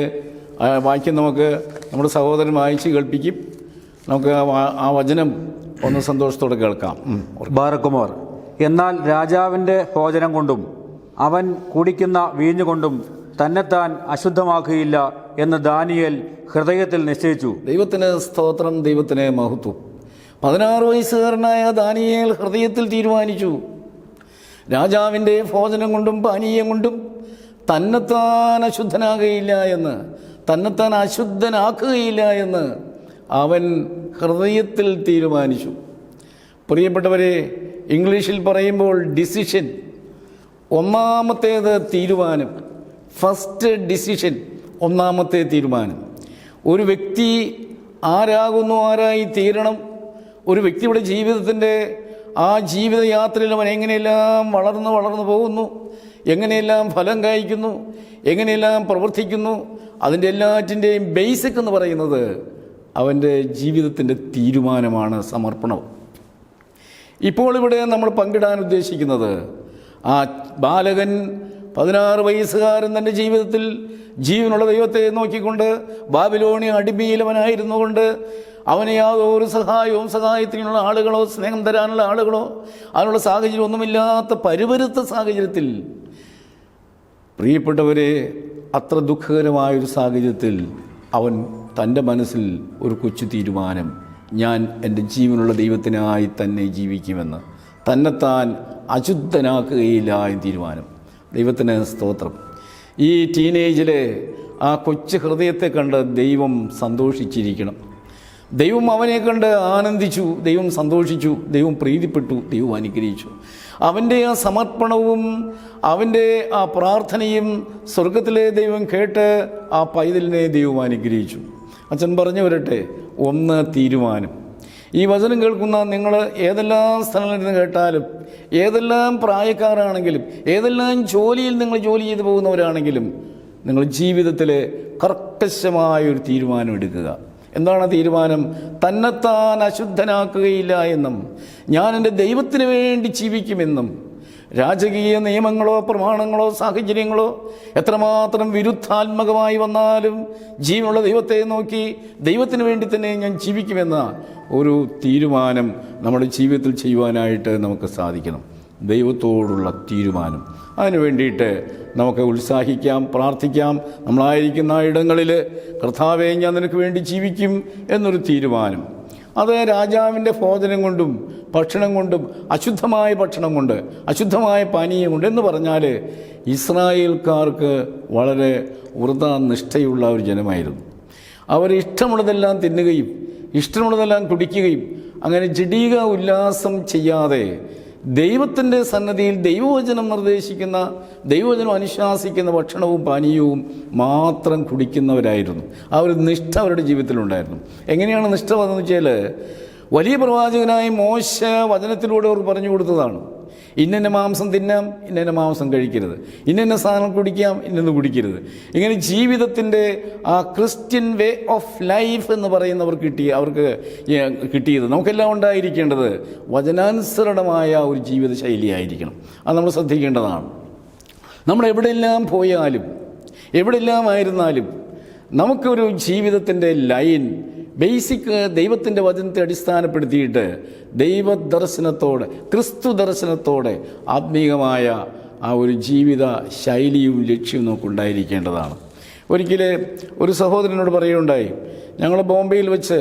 വാക്യം നമുക്ക് നമ്മുടെ സഹോദരൻ വായിച്ച് കേൾപ്പിക്കും. നമുക്ക് ആ വചനം ഒന്ന് സന്തോഷത്തോടെ കേൾക്കാം. ബാറക്കുമോർ, എന്നാൽ രാജാവിൻ്റെ ഭോജനം കൊണ്ടും അവൻ കുടിക്കുന്ന വീഞ്ഞുകൊണ്ടും തന്നെത്താൻ അശുദ്ധമാക്കുകയില്ല എന്ന് ദാനിയേൽ ഹൃദയത്തിൽ നിശ്ചയിച്ചു. ദൈവത്തിന് സ്തോത്രം, ദൈവത്തിന് മഹത്വം. 16 വയസ്സുകാരനായ ദാനിയേൽ ഹൃദയത്തിൽ തീരുമാനിച്ചു, രാജാവിൻ്റെ ഭോജനം കൊണ്ടും പാനീയം കൊണ്ടും തന്നെത്താൻ അശുദ്ധനാകുകയില്ല എന്ന്, തന്നെത്താൻ അശുദ്ധനാക്കുകയില്ല എന്ന് അവൻ ഹൃദയത്തിൽ തീരുമാനിച്ചു. പ്രിയപ്പെട്ടവരെ, ഇംഗ്ലീഷിൽ പറയുമ്പോൾ ഡിസിഷൻ, ഒന്നാമത്തേത് തീരുമാനം, ഫസ്റ്റ് ഡിസിഷൻ, ഒന്നാമത്തെ തീരുമാനം. ഒരു വ്യക്തി ആരാകുന്നു, ആരായി തീരണം, ഒരു വ്യക്തിയുടെ ജീവിതത്തിൻ്റെ ആ ജീവിതയാത്രയിൽ അവൻ എങ്ങനെയെല്ലാം വളർന്നു പോകുന്നു, എങ്ങനെയെല്ലാം ഫലം കായ്ക്കുന്നു, എങ്ങനെയെല്ലാം പ്രവർത്തിക്കുന്നു, അതിൻ്റെ എല്ലാറ്റിൻ്റെയും ബേസിക് എന്ന് പറയുന്നത് അവൻ്റെ ജീവിതത്തിൻ്റെ തീരുമാനമാണ്, സമർപ്പണം. ഇപ്പോൾ ഇവിടെ നമ്മൾ പങ്കിടാൻ ഉദ്ദേശിക്കുന്നത് ആ ബാലകൻ 16 വയസ്സുകാരൻ തൻ്റെ ജീവിതത്തിൽ ജീവനുള്ള ദൈവത്തെ നോക്കിക്കൊണ്ട് ബാബിലോണിയ അടിമയിലവനായിരുന്നു കൊണ്ട് അവനെ യാതൊരു സഹായത്തിനുള്ള ആളുകളോ സ്നേഹം തരാനുള്ള ആളുകളോ അതിനുള്ള സാഹചര്യം ഒന്നുമില്ലാത്ത പരുപരുത്ത സാഹചര്യത്തിൽ, പ്രിയപ്പെട്ടവരെ, അത്ര ദുഃഖകരമായൊരു സാഹചര്യത്തിൽ അവൻ തൻ്റെ മനസ്സിൽ ഒരു കൊച്ചു തീരുമാനം, ഞാൻ എൻ്റെ ജീവനുള്ള ദൈവത്തിനായി തന്നെ ജീവിക്കുമെന്ന്, തന്നെത്താൻ അശുദ്ധനാക്കുകയില്ല എന്ന് തീരുമാനം. ദൈവത്തിന് സ്തോത്രം. ഈ ടീനേജിലെ ആ കൊച്ചു ഹൃദയത്തെ കണ്ട് ദൈവം സന്തോഷിച്ചിരിക്കണം. ദൈവം അവനെ കണ്ട് ആനന്ദിച്ചു, ദൈവം സന്തോഷിച്ചു, ദൈവം പ്രീതിപ്പെട്ടു, ദൈവം അനുഗ്രഹിച്ചു. അവൻ്റെ ആ സമർപ്പണവും അവൻ്റെ ആ പ്രാർത്ഥനയും സ്വർഗത്തിലെ ദൈവം കേട്ട് ആ പൈതലിനെ ദൈവം അനുഗ്രഹിച്ചു. അച്ഛൻ പറഞ്ഞു വരട്ടെ, ഒന്ന് തീരുമാനം. ഈ വചനം കേൾക്കുന്ന നിങ്ങൾ ഏതെല്ലാം സ്ഥലങ്ങളിൽ നിന്ന് കേട്ടാലും, ഏതെല്ലാം പ്രായക്കാരാണെങ്കിലും, ഏതെല്ലാം ജോലിയിൽ നിങ്ങൾ ജോലി ചെയ്തു പോകുന്നവരാണെങ്കിലും, നിങ്ങൾ ജീവിതത്തിൽ കർക്കശമായൊരു തീരുമാനം എടുക്കുക. എന്താണ് തീരുമാനം? തന്നെത്താൻ അശുദ്ധനാക്കുകയില്ല എന്നും ഞാൻ എൻ്റെ ദൈവത്തിന് വേണ്ടി ജീവിക്കുമെന്നും രാജകീയ നിയമങ്ങളോ പ്രമാണങ്ങളോ സാഹചര്യങ്ങളോ എത്രമാത്രം വിരുദ്ധാത്മകമായി വന്നാലും ജീവനുള്ള ദൈവത്തെ നോക്കി ദൈവത്തിന് വേണ്ടി തന്നെ ഞാൻ ജീവിക്കുമെന്ന ഒരു തീരുമാനം നമ്മുടെ ജീവിതത്തിൽ ചെയ്യുവാനായിട്ട് നമുക്ക് സാധിക്കണം. ദൈവത്തോടുള്ള തീരുമാനം. അതിനു വേണ്ടിയിട്ട് നമുക്ക് ഉത്സാഹിക്കാം, പ്രാർത്ഥിക്കാം. നമ്മളായിരിക്കുന്ന ഇടങ്ങളിൽ കർത്താവേ, ഞാൻ നിനക്ക് വേണ്ടി ജീവിക്കും എന്നൊരു തീരുമാനം. അത് രാജാവിൻ്റെ ഭോജനം കൊണ്ടും ഭക്ഷണം കൊണ്ടും, അശുദ്ധമായ ഭക്ഷണം കൊണ്ട്, അശുദ്ധമായ പാനീയം കൊണ്ട് എന്ന് പറഞ്ഞാൽ ഇസ്രായേൽക്കാർക്ക് വളരെ വ്രതനിഷ്ഠയുള്ള ഒരു ജനമായിരുന്നു. അവർ ഇഷ്ടമുള്ളതെല്ലാം തിന്നുകയും ഇഷ്ടമുള്ളതെല്ലാം കുടിക്കുകയും അങ്ങനെ ജഡീക ഉല്ലാസം ചെയ്യാതെ ദൈവത്തിൻ്റെ സന്നദ്ധിയിൽ ദൈവവചനം നിർദ്ദേശിക്കുന്ന, ദൈവവചനം അനുശാസിക്കുന്ന ഭക്ഷണവും പാനീയവും മാത്രം കുടിക്കുന്നവരായിരുന്നു. ആ ഒരു നിഷ്ഠ അവരുടെ ജീവിതത്തിലുണ്ടായിരുന്നു. എങ്ങനെയാണ് നിഷ്ഠ വന്നതെന്ന് വെച്ചാൽ, വലിയ പ്രവാചകനായ മോശ വചനത്തിലൂടെ അവർ പറഞ്ഞു കൊടുത്തതാണ്. ഇന്ന മാംസം തിന്നാം, ഇന്ന മാംസം കഴിക്കരുത്, ഇന്ന സാധനം കുടിക്കാം, ഇന്നത് കുടിക്കരുത്. ഇങ്ങനെ ജീവിതത്തിൻ്റെ ആ ക്രിസ്ത്യൻ വേ ഓഫ് ലൈഫ് എന്ന് പറയുന്നവർക്ക് അവർക്ക് കിട്ടിയത്, നമുക്കെല്ലാം ഉണ്ടായിരിക്കേണ്ടത് വചനാനുസരണമായ ഒരു ജീവിത ശൈലിയായിരിക്കണം. അത് നമ്മൾ ശ്രദ്ധിക്കേണ്ടതാണ്. നമ്മൾ എവിടെയെല്ലാം പോയാലും എവിടെയെല്ലാം ആയിരുന്നാലും നമുക്കൊരു ജീവിതത്തിൻ്റെ ലൈൻ ബേസിക് ദൈവത്തിൻ്റെ വചനത്തെ അടിസ്ഥാനപ്പെടുത്തിയിട്ട് ദൈവദർശനത്തോടെ, ക്രിസ്തു ദർശനത്തോടെ ആത്മീകമായ ആ ഒരു ജീവിത ശൈലിയും ലക്ഷ്യവും നമുക്കുണ്ടായിരിക്കേണ്ടതാണ്. ഒരിക്കൽ ഒരു സഹോദരനോട് പറയുകയുണ്ടായി, ഞങ്ങൾ ബോംബെയിൽ വെച്ച്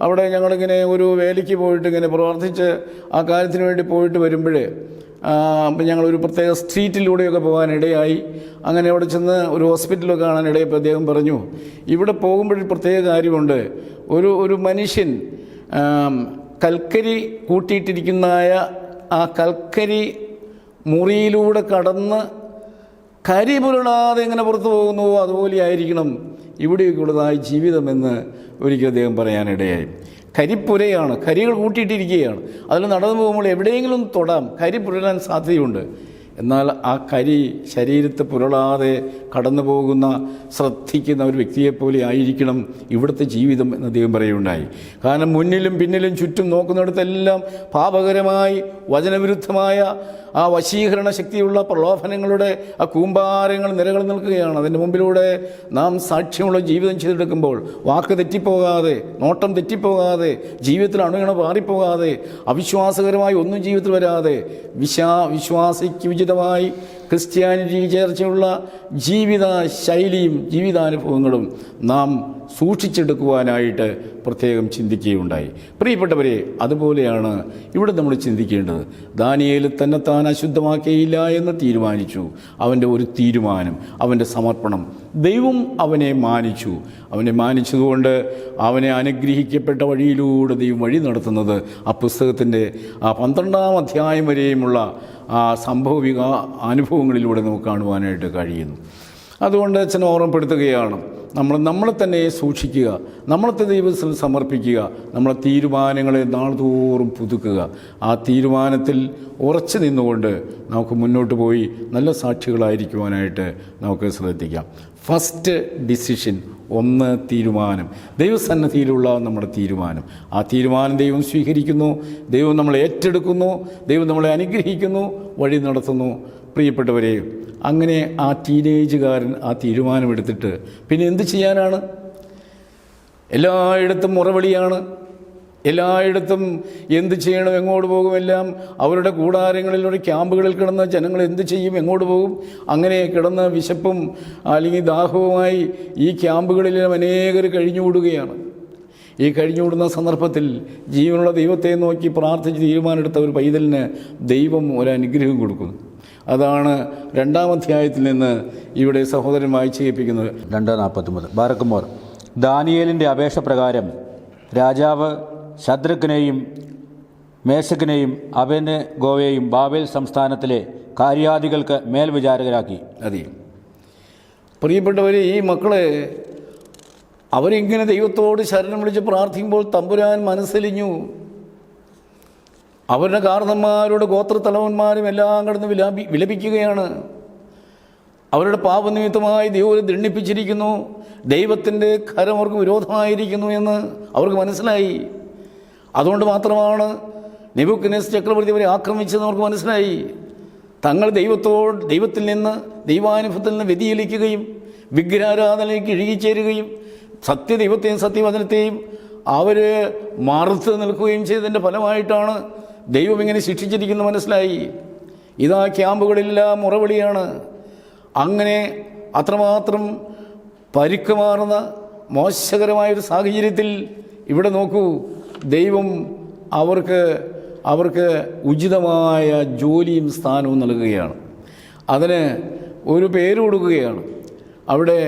അവിടെ ഞങ്ങളിങ്ങനെ ഒരു വേലയ്ക്ക് പോയിട്ട് ഇങ്ങനെ പ്രവർത്തിച്ച് ആ കാര്യത്തിന് വേണ്ടി പോയിട്ട് വരുമ്പോഴേ ഞങ്ങളൊരു പ്രത്യേക സ്ട്രീറ്റിലൂടെയൊക്കെ പോകാനിടയായി. അങ്ങനെ അവിടെ ചെന്ന് ഒരു ഹോസ്പിറ്റലൊക്കെ കാണാനിടയപ്പോൾ അദ്ദേഹം പറഞ്ഞു, ഇവിടെ പോകുമ്പോഴൊരു പ്രത്യേക കാര്യമുണ്ട്. ഒരു മനുഷ്യൻ കൽക്കരി കൂട്ടിയിട്ടിരിക്കുന്നതായ ആ കൽക്കരി മുറിയിലൂടെ കടന്ന് കരി പുരളാതെ എങ്ങനെ പുറത്തു പോകുന്നുവോ അതുപോലെ ആയിരിക്കണം ഇവിടെയൊക്കെയുള്ളതായ ജീവിതമെന്ന് ഒരിക്കൽ അദ്ദേഹം പറയാനിടയായി. കരിപ്പുരയാണ്, കരികൾ കൂട്ടിയിട്ടിരിക്കുകയാണ്. അതിൽ നടന്നു പോകുമ്പോൾ എവിടെയെങ്കിലും തൊടാം, കരി പുരളാൻ സാധ്യതയുണ്ട്. എന്നാൽ ആ കരി ശരീരത്തെ പുരളാതെ കടന്നു പോകുന്ന ശ്രദ്ധിക്കുന്ന ഒരു വ്യക്തിയെപ്പോലെ ആയിരിക്കണം ഇവിടുത്തെ ജീവിതം എന്ന് അദ്ദേഹം പറയുകയുണ്ടായി. കാരണം മുന്നിലും പിന്നിലും ചുറ്റും നോക്കുന്നിടത്തെല്ലാം പാപകരമായി വചനവിരുദ്ധമായ ആ വശീകരണ ശക്തിയുള്ള പ്രലോഭനങ്ങളുടെ ആ കൂമ്പാരങ്ങൾ നിലകൾ നിൽക്കുകയാണ്. അതിൻ്റെ മുമ്പിലൂടെ നാം സാക്ഷ്യമുള്ള ജീവിതം ചെയ്തെടുക്കുമ്പോൾ വാക്ക് തെറ്റിപ്പോകാതെ, നോട്ടം തെറ്റിപ്പോകാതെ, ജീവിതത്തിൽ അണുകണ മാറിപ്പോകാതെ, അവിശ്വാസകരമായി ഒന്നും ജീവിതത്തിൽ വരാതെ വിശ്വാസിക്ക് ഉചിതമായി ക്രിസ്ത്യാനിറ്റി ചേർച്ചയുള്ള ജീവിത ശൈലിയും ജീവിതാനുഭവങ്ങളും നാം സൂക്ഷിച്ചെടുക്കുവാനായിട്ട് പ്രത്യേകം ചിന്തിക്കുകയുണ്ടായി. പ്രിയപ്പെട്ടവരെ, അതുപോലെയാണ് ഇവിടെ നമ്മൾ ചിന്തിക്കേണ്ടത്. ദാനിയേൽ തന്നെത്താൻ അശുദ്ധമാക്കിയില്ല എന്ന് തീരുമാനിച്ചു. അവൻ്റെ ഒരു തീരുമാനം, അവൻ്റെ സമർപ്പണം, ദൈവം അവനെ മാനിച്ചു. അവനെ മാനിച്ചതുകൊണ്ട് അവനെ അനുഗ്രഹിക്കപ്പെട്ട വഴിയിലൂടെ ദൈവം വഴി നടത്തുന്നത് ആ പുസ്തകത്തിൻ്റെ ആ 12-ാം അധ്യായം വരെയുമുള്ള ആ അനുഭവങ്ങളിലൂടെ നമുക്ക് കാണുവാനായിട്ട് കഴിയുന്നു. അതുകൊണ്ട് അച്ഛൻ ഓർമ്മപ്പെടുത്തുകയാണ്, നമ്മളെ തന്നെ സൂക്ഷിക്കുക, നമ്മളത്തെ ദൈവത്തിൽ സമർപ്പിക്കുക, നമ്മളെ തീരുമാനങ്ങളെ നാൾതോറും പുതുക്കുക. ആ തീരുമാനത്തിൽ ഉറച്ചു നിന്നുകൊണ്ട് നമുക്ക് മുന്നോട്ട് പോയി നല്ല സാക്ഷികളായിരിക്കുവാനായിട്ട് നമുക്ക് ശ്രദ്ധിക്കാം. ഫസ്റ്റ് ഡിസിഷൻ, ഒന്ന് തീരുമാനം, ദൈവസന്നിധിയിലുള്ള നമ്മുടെ തീരുമാനം. ആ തീരുമാനം ദൈവം സ്വീകരിക്കുന്നു, ദൈവം നമ്മളെ ഏറ്റെടുക്കുന്നു, ദൈവം നമ്മളെ അനുഗ്രഹിക്കുന്നു, വഴി നടത്തുന്നു. പ്രിയപ്പെട്ടവരെ, അങ്ങനെ ആ ടീനേജുകാരൻ ആ തീരുമാനമെടുത്തിട്ട് പിന്നെ എന്ത് ചെയ്യാനാണ്? എല്ലായിടത്തും മുറവിളിയാണ്, എല്ലായിടത്തും എന്ത് ചെയ്യണം, എങ്ങോട്ട് പോകും, എല്ലാം അവരുടെ കൂടാരങ്ങളിലൂടെ ക്യാമ്പുകളിൽ കിടന്ന് ജനങ്ങൾ എന്ത് ചെയ്യും, എങ്ങോട്ട് പോകും, അങ്ങനെ കിടന്ന് വിശപ്പും അല്ലെങ്കിൽ ദാഹവുമായി ഈ ക്യാമ്പുകളിലും അനേകർ കഴിഞ്ഞുകൂടുകയാണ്. ഈ കഴിഞ്ഞുകൂടുന്ന സന്ദർഭത്തിൽ ജീവനുള്ള ദൈവത്തെ നോക്കി പ്രാർത്ഥിച്ച് തീരുമാനമെടുത്ത ഒരു പൈതലിന് ദൈവം ഒരു അനുഗ്രഹം കൊടുക്കുന്നു. അതാണ് 2-ാം അധ്യായത്തിൽ നിന്ന് ഇവിടെ സഹോദരൻ വായിച്ച് കേൾപ്പിക്കുന്നത്. 2:49 ബാരക്കുമോർ, ദാനിയേലിൻ്റെ അപേക്ഷ പ്രകാരം രാജാവ് ശദ്രക്കിനെയും മേശക്കിനെയും അബേദ്നെഗോയെയും ബാബേൽ സംസ്ഥാനത്തിലെ കാര്യാദികൾക്ക് മേൽവിചാരകരാക്കി. അതെ, പ്രിയപ്പെട്ടവരെ, ഈ മക്കളെ അവരിങ്ങനെ ദൈവത്തോട് ശരണം വിളിച്ച് പ്രാർത്ഥിക്കുമ്പോൾ തമ്പുരാൻ മനസ്സലിഞ്ഞു. അവരുടെ കാർന്നന്മാരുടെ ഗോത്രത്തലവന്മാരും എല്ലാം കിടന്ന് വിലപിക്കുകയാണ്. അവരുടെ പാപനിമിത്തമായി ദൈവം ദണ്ഡിപ്പിച്ചിരിക്കുന്നു, ദൈവത്തിൻ്റെ കരം അവർക്ക് വിരോധമായിരിക്കുന്നു എന്ന് അവർക്ക് മനസ്സിലായി. അതുകൊണ്ട് മാത്രമാണ് നെബൂഖദ്നേസർ ചക്രവർത്തി അവരെ ആക്രമിച്ചതെന്ന് അവർക്ക് മനസ്സിലായി. തങ്ങൾ ദൈവത്തിൽ നിന്ന്, ദൈവാനുഭവത്തിൽ നിന്ന് വ്യതിചലിക്കുകയും വിഗ്രഹാരാധനയിലേക്ക് ഇഴുകിച്ചേരുകയും സത്യദൈവത്തെയും സത്യവചനത്തെയും അവർ മറുത്ത് നിൽക്കുകയും ചെയ്തതിൻ്റെ ഫലമായിട്ടാണ് ദൈവം ഇങ്ങനെ ശിക്ഷിച്ചിരിക്കുന്നത് മനസ്സിലായി. ഇതാ ക്യാമ്പുകളെല്ലാം മുറവിളിയാണ്. അങ്ങനെ അത്രമാത്രം പരുക്കമാർന്ന മോശകരമായൊരു സാഹചര്യത്തിൽ ഇവിടെ നോക്കൂ, ദൈവം അവർക്ക് ഉചിതമായ ജോലിയും സ്ഥാനവും നൽകുകയാണ്. അതിന് ഒരു പേര് കൊടുക്കുകയാണ്. അവിടെ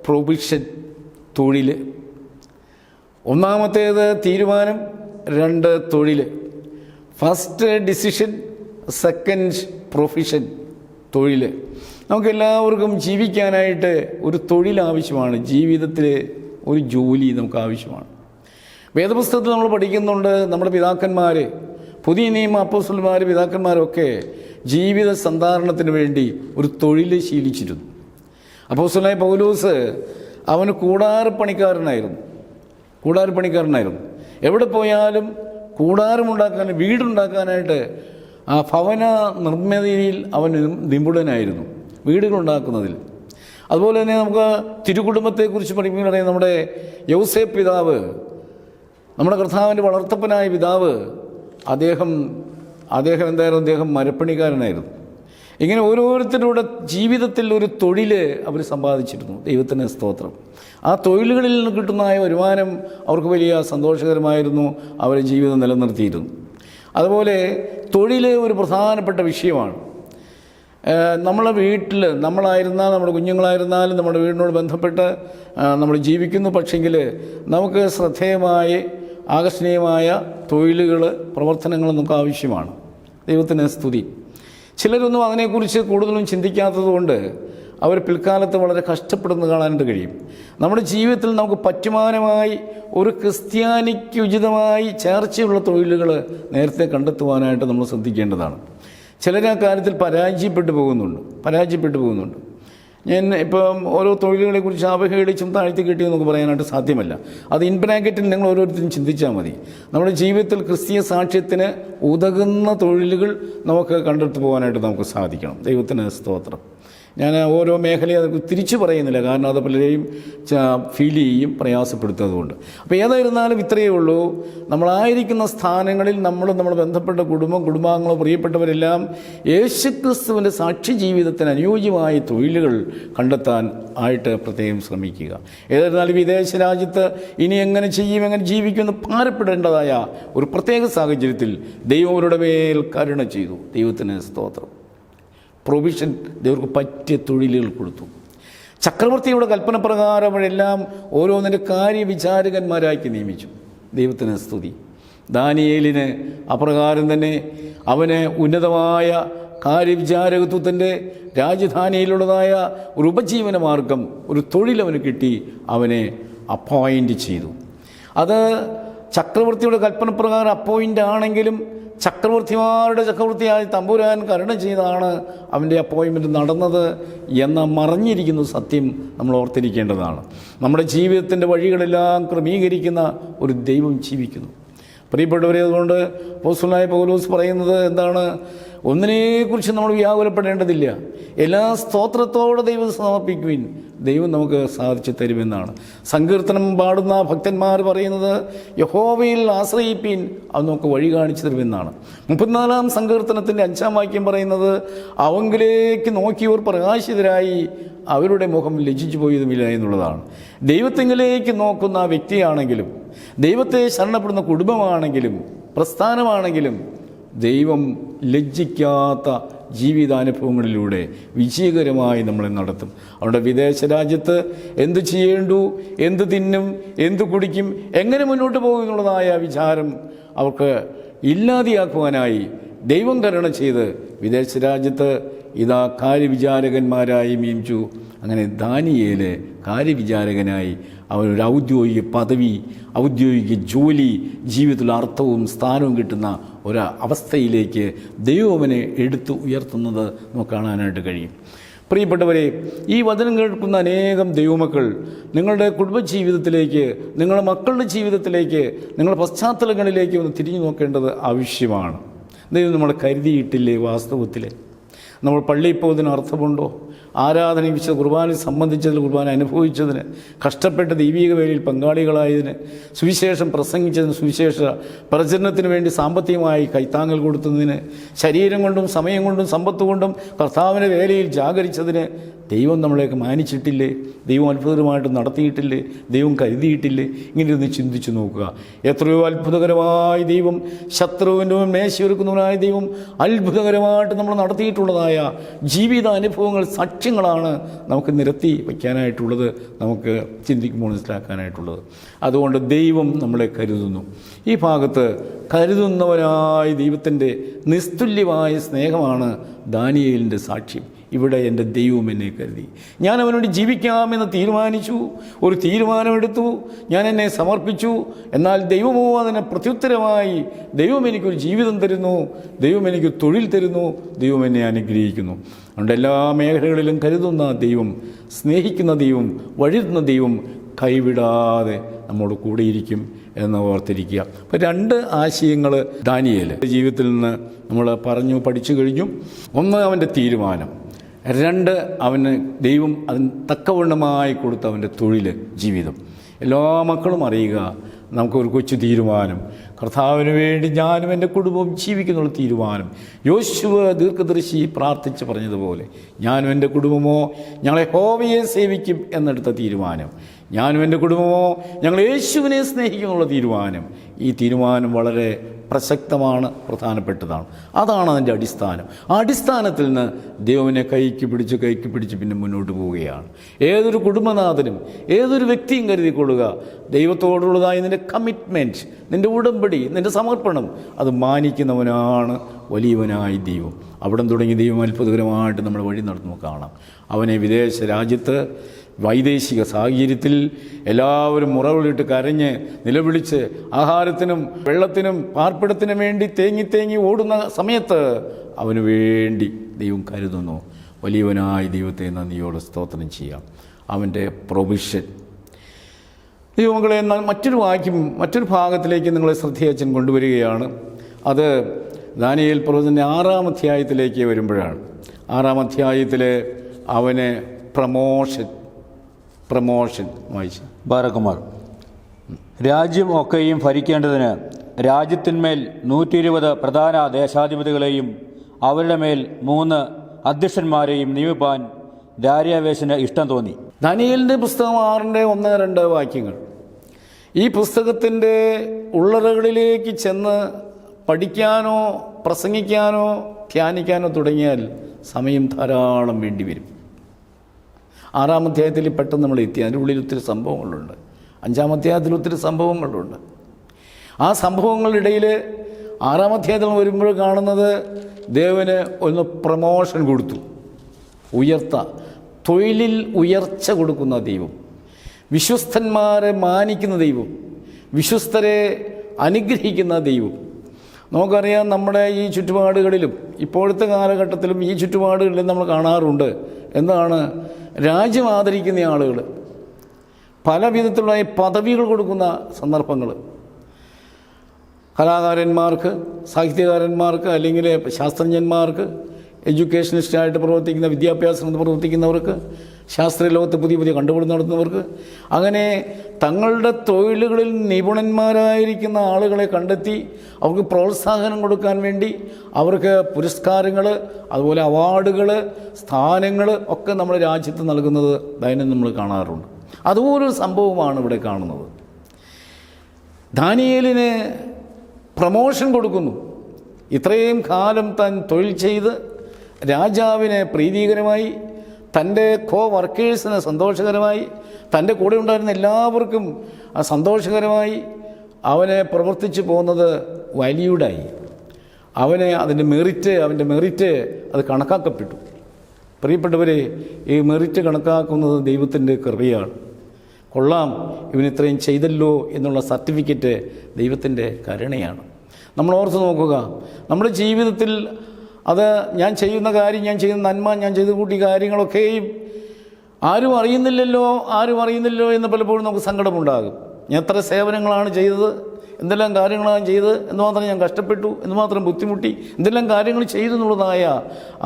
പ്രൊവിഷൻ, തൊഴിൽ. ഒന്നാമത്തേത് തീരുമാനം, 2 തൊഴിൽ. ഫസ്റ്റ് ഡിസിഷൻ, സെക്കൻഡ് പ്രൊഫഷൻ, തൊഴിൽ. നമുക്കെല്ലാവർക്കും ജീവിക്കാനായിട്ട് ഒരു തൊഴിൽ ആവശ്യമാണ്. ജീവിതത്തിൽ ഒരു ജോലി നമുക്ക് ആവശ്യമാണ്. വേദപുസ്തകത്തിൽ നമ്മൾ പഠിക്കുന്നുണ്ട്, നമ്മുടെ പിതാക്കന്മാർ, പുതിയ നിയമ അപ്പോസ്തലന്മാർ, പിതാക്കന്മാരൊക്കെ ജീവിത സന്ധാരണത്തിന് വേണ്ടി ഒരു തൊഴിൽ ശീലിച്ചിരുന്നു. അപ്പോസ്തലനായ പൗലോസ് അവന് കൂടാരപ്പണിക്കാരനായിരുന്നു. എവിടെ പോയാലും കൂടാരമുണ്ടാക്കാൻ, വീടുണ്ടാക്കാനായിട്ട് ആ ഭവന നിർമ്മിതിയിൽ അവൻ നിപുണനായിരുന്നു, വീടുകളുണ്ടാക്കുന്നതിൽ. അതുപോലെ തന്നെ നമുക്ക് തിരുകുടുംബത്തെക്കുറിച്ച് പഠിപ്പിക്കുകയാണെങ്കിൽ നമ്മുടെ യൗസേപ്പ് പിതാവ്, നമ്മുടെ കർത്താവിൻ്റെ വളർത്തപ്പനായ പിതാവ്, അദ്ദേഹം എന്തായിരുന്നു? അദ്ദേഹം മരപ്പണിക്കാരനായിരുന്നു. ഇങ്ങനെ ഓരോരുത്തരുടെ ജീവിതത്തിൽ ഒരു തൊഴിൽ അവർ സമ്പാദിച്ചിരുന്നു. ദൈവത്തിന് സ്തോത്രം. ആ തൊഴിലുകളിൽ നിന്ന് കിട്ടുന്നതായ വരുമാനം അവർക്ക് വലിയ സന്തോഷകരമായിരുന്നു. അവരെ ജീവിതം നിലനിർത്തിയിരുന്നു. അതുപോലെ തൊഴിൽ ഒരു പ്രധാനപ്പെട്ട വിഷയമാണ്. നമ്മളെ വീട്ടിൽ നമ്മളായിരുന്നാൽ, നമ്മുടെ കുഞ്ഞുങ്ങളായിരുന്നാലും നമ്മുടെ വീടിനോട് ബന്ധപ്പെട്ട് നമ്മൾ ജീവിക്കുന്നു. പക്ഷെങ്കിൽ നമുക്ക് ശ്രദ്ധേയമായ ആകർഷണീയമായ തൊഴിലുകൾ, പ്രവർത്തനങ്ങൾ നമുക്ക് ആവശ്യമാണ്. ദൈവത്തിന് സ്തുതി. ചിലരൊന്നും അതിനെക്കുറിച്ച് കൂടുതലും ചിന്തിക്കാത്തത് കൊണ്ട് അവർ പിൽക്കാലത്ത് വളരെ കഷ്ടപ്പെടുന്നത് കാണാനായിട്ട് കഴിയും. നമ്മുടെ ജീവിതത്തിൽ നമുക്ക് പറ്റുമാനമായി ഒരു ക്രിസ്ത്യാനിക്ക് ഉചിതമായി ചേർച്ചയുള്ള തൊഴിലുകൾ നേരത്തെ കണ്ടെത്തുവാനായിട്ട് നമ്മൾ ശ്രദ്ധിക്കേണ്ടതാണ്. ചിലർ ആ കാര്യത്തിൽ പരാജയപ്പെട്ടു പോകുന്നുണ്ട്. ഞാൻ ഇപ്പം ഓരോ തൊഴിലുകളെക്കുറിച്ച് അവഹേളിച്ചും താഴ്ത്തി കിട്ടിയും നമുക്ക് പറയാനായിട്ട് സാധ്യമല്ല. അത് ഇൻ ബ്രാക്കറ്റിൽ നിങ്ങൾ ഓരോരുത്തരും ചിന്തിച്ചാൽ മതി. നമ്മുടെ ജീവിതത്തിൽ ക്രിസ്തീയ സാക്ഷ്യത്തിന് ഉതകുന്ന തൊഴിലുകൾ നമുക്ക് കണ്ടെടുത്തു പോകാനായിട്ട് നമുക്ക് സാധിക്കണം. ദൈവത്തിന് സ്തോത്രം. ഞാൻ ഓരോ മേഖലയും അത് തിരിച്ചു പറയുന്നില്ല, കാരണം അത് പലരെയും ഫീൽ ചെയ്യും, പ്രയാസപ്പെടുത്തുന്നതുകൊണ്ട്. അപ്പോൾ ഏതായിരുന്നാലും ഇത്രയേ ഉള്ളൂ. നമ്മളായിരിക്കുന്ന സ്ഥാനങ്ങളിൽ നമ്മൾ ബന്ധപ്പെട്ട കുടുംബാംഗങ്ങളോ പ്രിയപ്പെട്ടവരെല്ലാം യേശുക്രിസ്തുവിൻ്റെ സാക്ഷി ജീവിതത്തിന് അനുയോജ്യമായ തൊഴിലുകൾ കണ്ടെത്താൻ ആയിട്ട് പ്രത്യേകം ശ്രമിക്കുക. ഏതായിരുന്നാലും വിദേശ രാജ്യത്ത് ഇനി എങ്ങനെ ജീവിക്കുമെന്ന് ഭാരപ്പെടേണ്ടതായ ഒരു പ്രത്യേക സാഹചര്യത്തിൽ ദൈവം അവരുടെ മേൽ കരുണ ചെയ്തു. ദൈവത്തിന് സ്തോത്രം. പ്രൊവിഷൻ ദൈവർക്ക് പറ്റിയ തൊഴിലുകൾ കൊടുത്തു. ചക്രവർത്തിയുടെ കൽപ്പന പ്രകാരം അവരെല്ലാം ഓരോന്നിൻ്റെ കാര്യവിചാരകന്മാരാക്കി നിയമിച്ചു. ദൈവത്തിന് സ്തുതി. ദാനിയേലിന് അപ്രകാരം തന്നെ അവന് ഉന്നതമായ കാര്യവിചാരകത്വത്തിൻ്റെ രാജധാനിയിലുള്ളതായ ഒരു ഉപജീവന മാർഗം, ഒരു തൊഴിലവന് കിട്ടി. അവനെ അപ്പോയിൻ്റ് ചെയ്തു. അത് ചക്രവർത്തിയുടെ കൽപ്പന പ്രകാരം അപ്പോയിൻ്റ് ആണെങ്കിലും ചക്രവർത്തിമാരുടെ ചക്രവർത്തിയായ തമ്പുരാൻ കരുണ ചെയ്താണ് അവൻ്റെ അപ്പോയിൻമെൻറ്റ് നടന്നത് എന്ന മറഞ്ഞിരിക്കുന്ന സത്യം നമ്മൾ ഓർത്തിരിക്കേണ്ടതാണ്. നമ്മുടെ ജീവിതത്തിൻ്റെ വഴികളെല്ലാം ക്രമീകരിക്കുന്ന ഒരു ദൈവം ജീവിക്കുന്നു. പ്രിയപ്പെട്ടവരെ, അതുകൊണ്ട് അപ്പോസ്തലനായ പൗലോസ് പറയുന്നത് എന്താണ്? ഒന്നിനെക്കുറിച്ച് നമ്മൾ വ്യാകുലപ്പെടേണ്ടതില്ല. എല്ലാ സ്തോത്രത്തോടെ ദൈവം സമർപ്പിക്കുവിൻ, ദൈവം നമുക്ക് സാധിച്ചു തരുമെന്നാണ്. സങ്കീർത്തനം പാടുന്ന ഭക്തന്മാർ പറയുന്നത് യഹോവയിൽ ആശ്രയിപ്പീൻ, അത് നമുക്ക് വഴി കാണിച്ചു തരുമെന്നാണ്. 34-ാം സങ്കീർത്തനത്തിൻ്റെ 5-ാം വാക്യം പറയുന്നത് അവങ്കിലേക്ക് നോക്കിയവർ പ്രകാശിതരായി, അവരുടെ മുഖം ലജ്ജിച്ചു പോയതുമില്ല എന്നുള്ളതാണ്. ദൈവത്തിങ്കിലേക്ക് നോക്കുന്ന വ്യക്തിയാണെങ്കിലും, ദൈവത്തെ ശരണപ്പെടുന്ന കുടുംബമാണെങ്കിലും, പ്രസ്ഥാനമാണെങ്കിലും ദൈവം ലജ്ജിക്കാത്ത ജീവിതാനുഭവങ്ങളിലൂടെ വിജയകരമായി നമ്മളെ നടത്തും. അവിടെ വിദേശ രാജ്യത്ത് എന്ത് ചെയ്യേണ്ടു, എന്ത് തിന്നും, എന്ത് കുടിക്കും, എങ്ങനെ മുന്നോട്ട് പോകും എന്നുള്ളതായ വിചാരം അവർക്ക് ഇല്ലാതെയാക്കുവാനായി ദൈവം കരുണ ചെയ്ത് വിദേശ രാജ്യത്ത് ഇതാ കാര്യവിചാരകന്മാരായി നിയമിച്ചു. അങ്ങനെ ദാനിയേല് കാര്യവിചാരകനായി അവനൊരു ഔദ്യോഗിക പദവി, ഔദ്യോഗിക ജോലി, ജീവിതത്തിൽ അർത്ഥവും സ്ഥാനവും കിട്ടുന്ന ഒരു അവസ്ഥയിലേക്ക് ദൈവം അവനെ എടുത്തു ഉയർത്തുന്നത് നമുക്ക് കാണാനായിട്ട് കഴിയും. പ്രിയപ്പെട്ടവരെ, ഈ വചനം കേൾക്കുന്ന അനേകം ദൈവമക്കൾ നിങ്ങളുടെ കുടുംബജീവിതത്തിലേക്ക്, നിങ്ങളുടെ മക്കളുടെ ജീവിതത്തിലേക്ക്, നിങ്ങളുടെ പശ്ചാത്തലങ്ങളിലേക്ക് ഒന്ന് തിരിഞ്ഞു നോക്കേണ്ടത് ആവശ്യമാണ്. ദൈവം നമ്മളെ കരുതിയിട്ടില്ലേ? വാസ്തവത്തിൽ നമ്മൾ പള്ളിയിൽ പോകുന്നതിന് അർത്ഥമുണ്ടോ? ആരാധന വിശുദ്ധ കുർബാന സംബന്ധിച്ചതിൽ, കുർബാന അനുഭവിച്ചതിന്, കഷ്ടപ്പെട്ട് ദൈവിക വേലയിൽ പങ്കാളികളായതിന്, സുവിശേഷം പ്രസംഗിച്ചതിന്, സുവിശേഷ പ്രചരണത്തിന് വേണ്ടി സാമ്പത്തികമായി കൈത്താങ്ങൽ കൊടുത്തതിന്, ശരീരം കൊണ്ടും സമയം കൊണ്ടും സമ്പത്ത് കൊണ്ടും കർത്താവിൻ്റെ വേലയിൽ ജാഗരിച്ചതിന് ദൈവം നമ്മളെയൊക്കെ മാനിച്ചിട്ടില്ലേ? ദൈവം അത്ഭുതമായിട്ട് നടത്തിയിട്ടില്ലേ? ദൈവം കരുതിയിട്ടില്ലേ? ഇങ്ങനെ ഒന്ന് ചിന്തിച്ചു നോക്കുക. എത്രയോ അത്ഭുതകരമായി ദൈവം, ശത്രുവിൻ്റെ മേശയൊരുക്കുന്നവനായ ദൈവം അത്ഭുതകരമായിട്ട് നമ്മൾ നടത്തിയിട്ടുള്ളതായ ജീവിതാനുഭവങ്ങൾ, സാക്ഷ്യങ്ങളാണ് നമുക്ക് നിരത്തി വയ്ക്കാനായിട്ടുള്ളത്, നമുക്ക് ചിന്തിക്കുമ്പോൾ മനസ്സിലാക്കാനായിട്ടുള്ളത്. അതുകൊണ്ട് ദൈവം നമ്മളെ കരുതുന്നു. ഈ ഭാഗത്ത് കരുതുന്നവനായ ദൈവത്തിൻ്റെ നിസ്തുല്യമായ സ്നേഹമാണ് ദാനിയേലിൻ്റെ സാക്ഷ്യം. ഇവിടെ എൻ്റെ ദൈവം എന്നെ കരുതി, ഞാൻ അവനോട് ജീവിക്കാമെന്ന് തീരുമാനിച്ചു, ഒരു തീരുമാനമെടുത്തു, ഞാൻ എന്നെ സമർപ്പിച്ചു. എന്നാൽ ദൈവമോ അതിന് പ്രത്യുത്തരമായി ദൈവം എനിക്കൊരു ജീവിതം തരുന്നു, ദൈവം എനിക്ക് തൊഴിൽ തരുന്നു, ദൈവം എന്നെ അനുഗ്രഹിക്കുന്നു. അതുകൊണ്ട് എല്ലാ മേഖലകളിലും കരുതുന്ന ദൈവം, സ്നേഹിക്കുന്ന ദൈവം, വഴിയുന്ന ദൈവം കൈവിടാതെ നമ്മോട് കൂടെയിരിക്കും എന്ന് ഓർത്തിരിക്കുക. അപ്പോൾ 2 ആശയങ്ങൾ ദാനിയേൽ ജീവിതത്തിൽ നിന്ന് നമ്മൾ പഠിച്ചു കഴിഞ്ഞു. ഒന്ന്, അവൻ്റെ തീരുമാനം. 2, അവന് ദൈവം അതിന് തക്കവണ്ണമായി കൊടുത്ത അവൻ്റെ തൊഴിൽ, ജീവിതം. എല്ലാ മക്കളും അറിയുക, നമുക്കൊരു കൊച്ചു തീരുമാനം, കർത്താവിന് വേണ്ടി ഞാനും എൻ്റെ കുടുംബവും ജീവിക്കുന്നുള്ള തീരുമാനം. യോശുവ ദീർഘദർശി പ്രാർത്ഥിച്ച് പറഞ്ഞതുപോലെ ഞാനും എൻ്റെ കുടുംബമോ ഞങ്ങളെ യഹോവയെ സേവിക്കും എന്നെടുത്ത തീരുമാനം, ഞാനും എൻ്റെ കുടുംബമോ ഞങ്ങൾ യേശുവിനെ സ്നേഹിക്കുന്നുള്ള തീരുമാനം. ഈ തീരുമാനം വളരെ പ്രസക്തമാണ്, പ്രധാനപ്പെട്ടതാണ്. അതാണ് അതിൻ്റെ അടിസ്ഥാനം. ആ അടിസ്ഥാനത്തിൽ നിന്ന് ദൈവനെ കൈക്ക് പിടിച്ച് പിന്നെ മുന്നോട്ട് പോവുകയാണ്. ഏതൊരു കുടുംബനാഥനും ഏതൊരു വ്യക്തിയും കരുതിക്കൊള്ളുക, ദൈവത്തോടുള്ളതായി നിൻ്റെ കമ്മിറ്റ്മെൻറ്റ്, നിൻ്റെ ഉടമ്പടി, നിൻ്റെ സമർപ്പണം, അത് മാനിക്കുന്നവനാണ് വലിയവനായി ദൈവം. അവിടം തുടങ്ങി ദൈവം അത്ഭുതകരമായിട്ട് നമ്മൾ വഴി നടത്തുമ്പോൾ കാണാം. അവനെ വിദേശ രാജ്യത്ത് വൈദേശിക സാഹചര്യത്തിൽ എല്ലാവരും മുറവിളിട്ട് കരഞ്ഞ് നിലവിളിച്ച് ആഹാരത്തിനും വെള്ളത്തിനും പാർപ്പിടത്തിനും വേണ്ടി തേങ്ങി ഓടുന്ന സമയത്ത് അവന് വേണ്ടി ദൈവം കരുതുന്നു. വലിയവനായി ദൈവത്തെ നന്ദിയോടെ സ്തോത്രം ചെയ്യാം. അവൻ്റെ പ്രൊവിഷൻ. ദൈവങ്ങളെ എന്നാൽ മറ്റൊരു ഭാഗത്തിലേക്ക് നിങ്ങളെ ശ്രദ്ധയച്ചൻ കൊണ്ടുവരികയാണ്. അത് ദാനിയേൽ പ്രവചനത്തിൻ്റെ 6-ാം അധ്യായത്തിലേക്ക് വരുമ്പോഴാണ്. 6-ാം അധ്യായത്തിലെ അവന് പ്രമോഷൻ വായിച്ചു. ബാരക്കുമാർ, രാജ്യം ഒക്കെയും ഭരിക്കേണ്ടതിന് രാജ്യത്തിന്മേൽ 120 പ്രധാന ദേശാധിപതികളെയും അവരുടെ മേൽ 3 അധ്യക്ഷന്മാരെയും നിയമിപ്പാൻ ദാര്യാവേശന് ഇഷ്ടം തോന്നി. ദാനിയേലിൻ്റെ പുസ്തകം 6-ന്റെ 1-2 വാക്യങ്ങൾ. ഈ പുസ്തകത്തിൻ്റെ ഉള്ളറകളിലേക്ക് ചെന്ന് പഠിക്കാനോ പ്രസംഗിക്കാനോ ധ്യാനിക്കാനോ തുടങ്ങിയാൽ സമയം ധാരാളം വേണ്ടിവരും. 6-ാം അധ്യായത്തിൽ പെട്ടെന്ന് നമ്മൾ എത്തി. അതിൻ്റെ ഉള്ളിൽ ഒത്തിരി സംഭവങ്ങളുണ്ട്. 5-ാം അധ്യായത്തിൽ ഒത്തിരി സംഭവങ്ങളുണ്ട്. ആ സംഭവങ്ങളുടെ ഇടയിൽ 6-ാം അധ്യായത്തിൽ വരുമ്പോൾ കാണുന്നത് ദേവന് ഒന്ന് പ്രമോഷൻ കൊടുത്തു, തൊഴിലിൽ ഉയർച്ച കൊടുക്കുന്ന ദൈവം, വിശ്വസ്തന്മാരെ മാനിക്കുന്ന ദൈവം, വിശ്വസ്തരെ അനുഗ്രഹിക്കുന്ന ദൈവം. നമുക്കറിയാം, നമ്മുടെ ഈ ചുറ്റുപാടുകളിലും ഇപ്പോഴത്തെ കാലഘട്ടത്തിലും ഈ ചുറ്റുപാടുകളിലും നമ്മൾ കാണാറുണ്ട്. എന്താണ്? രാജ്യം ആദരിക്കുന്ന ആളുകൾ, പല വിധത്തിലുള്ള പദവികൾ കൊടുക്കുന്ന സന്ദർഭങ്ങൾ. കലാകാരന്മാർക്ക്, സാഹിത്യകാരന്മാർക്ക്, അല്ലെങ്കിൽ ശാസ്ത്രജ്ഞന്മാർക്ക്, എഡ്യൂക്കേഷനിസ്റ്റായിട്ട് പ്രവർത്തിക്കുന്ന, വിദ്യാഭ്യാസം പ്രവർത്തിക്കുന്നവർക്ക്, ശാസ്ത്രീയ ലോകത്ത് പുതിയ കണ്ടുപിടുത്തം നടത്തുന്നവർക്ക്, അങ്ങനെ തങ്ങളുടെ തൊഴിലുകളിൽ നിപുണന്മാരായിരിക്കുന്ന ആളുകളെ കണ്ടെത്തി അവർക്ക് പ്രോത്സാഹനം കൊടുക്കാൻ വേണ്ടി അവർക്ക് പുരസ്കാരങ്ങൾ, അതുപോലെ അവാർഡുകൾ, സ്ഥാനങ്ങൾ ഒക്കെ നമ്മുടെ രാജ്യത്ത് നൽകുന്നത് ദൈനംദിനം നമ്മൾ കാണാറുണ്ട്. അതുപോലൊരു സംഭവമാണ് ഇവിടെ കാണുന്നത്. ദാനിയേലിന് പ്രമോഷൻ കൊടുക്കുന്നു. ഇത്രയും കാലം താൻ തൊഴിൽ ചെയ്ത് രാജാവിന് പ്രീതികരമായി, തൻ്റെ വർക്കേഴ്സിന് സന്തോഷകരമായി, തൻ്റെ കൂടെ ഉണ്ടായിരുന്ന എല്ലാവർക്കും സന്തോഷകരമായി അവനെ പ്രവർത്തിച്ചു പോകുന്നത് വാല്യൂഡായി. അവൻ്റെ മെറിറ്റ് അത് കണക്കാക്കപ്പെട്ടു. പ്രിയപ്പെട്ടവരെ, ഈ മെറിറ്റ് കണക്കാക്കുന്നത് ദൈവത്തിൻ്റെ കൃപയാണ്. കൊള്ളാം, ഇവനിത്രയും ചെയ്തല്ലോ എന്നുള്ള സർട്ടിഫിക്കറ്റ് ദൈവത്തിൻ്റെ കരുണയാണ്. നമ്മൾ ഓർത്ത് നോക്കുക, നമ്മുടെ ജീവിതത്തിൽ അത് ഞാൻ ചെയ്യുന്ന കാര്യം, ഞാൻ ചെയ്യുന്ന നന്മ, ഞാൻ ചെയ്തു കൂട്ടിയ കാര്യങ്ങളൊക്കെയും ആരും അറിയുന്നില്ലല്ലോ എന്ന് പലപ്പോഴും നമുക്ക് സങ്കടമുണ്ടാകും. ഞാൻ എത്ര സേവനങ്ങളാണ് ചെയ്തത്, എന്തെല്ലാം കാര്യങ്ങളാണ് ചെയ്തത്, എന്തുമാത്രം ഞാൻ കഷ്ടപ്പെട്ടു, എന്തുമാത്രം ബുദ്ധിമുട്ടി, എന്തെല്ലാം കാര്യങ്ങൾ ചെയ്തു എന്നുള്ളതായ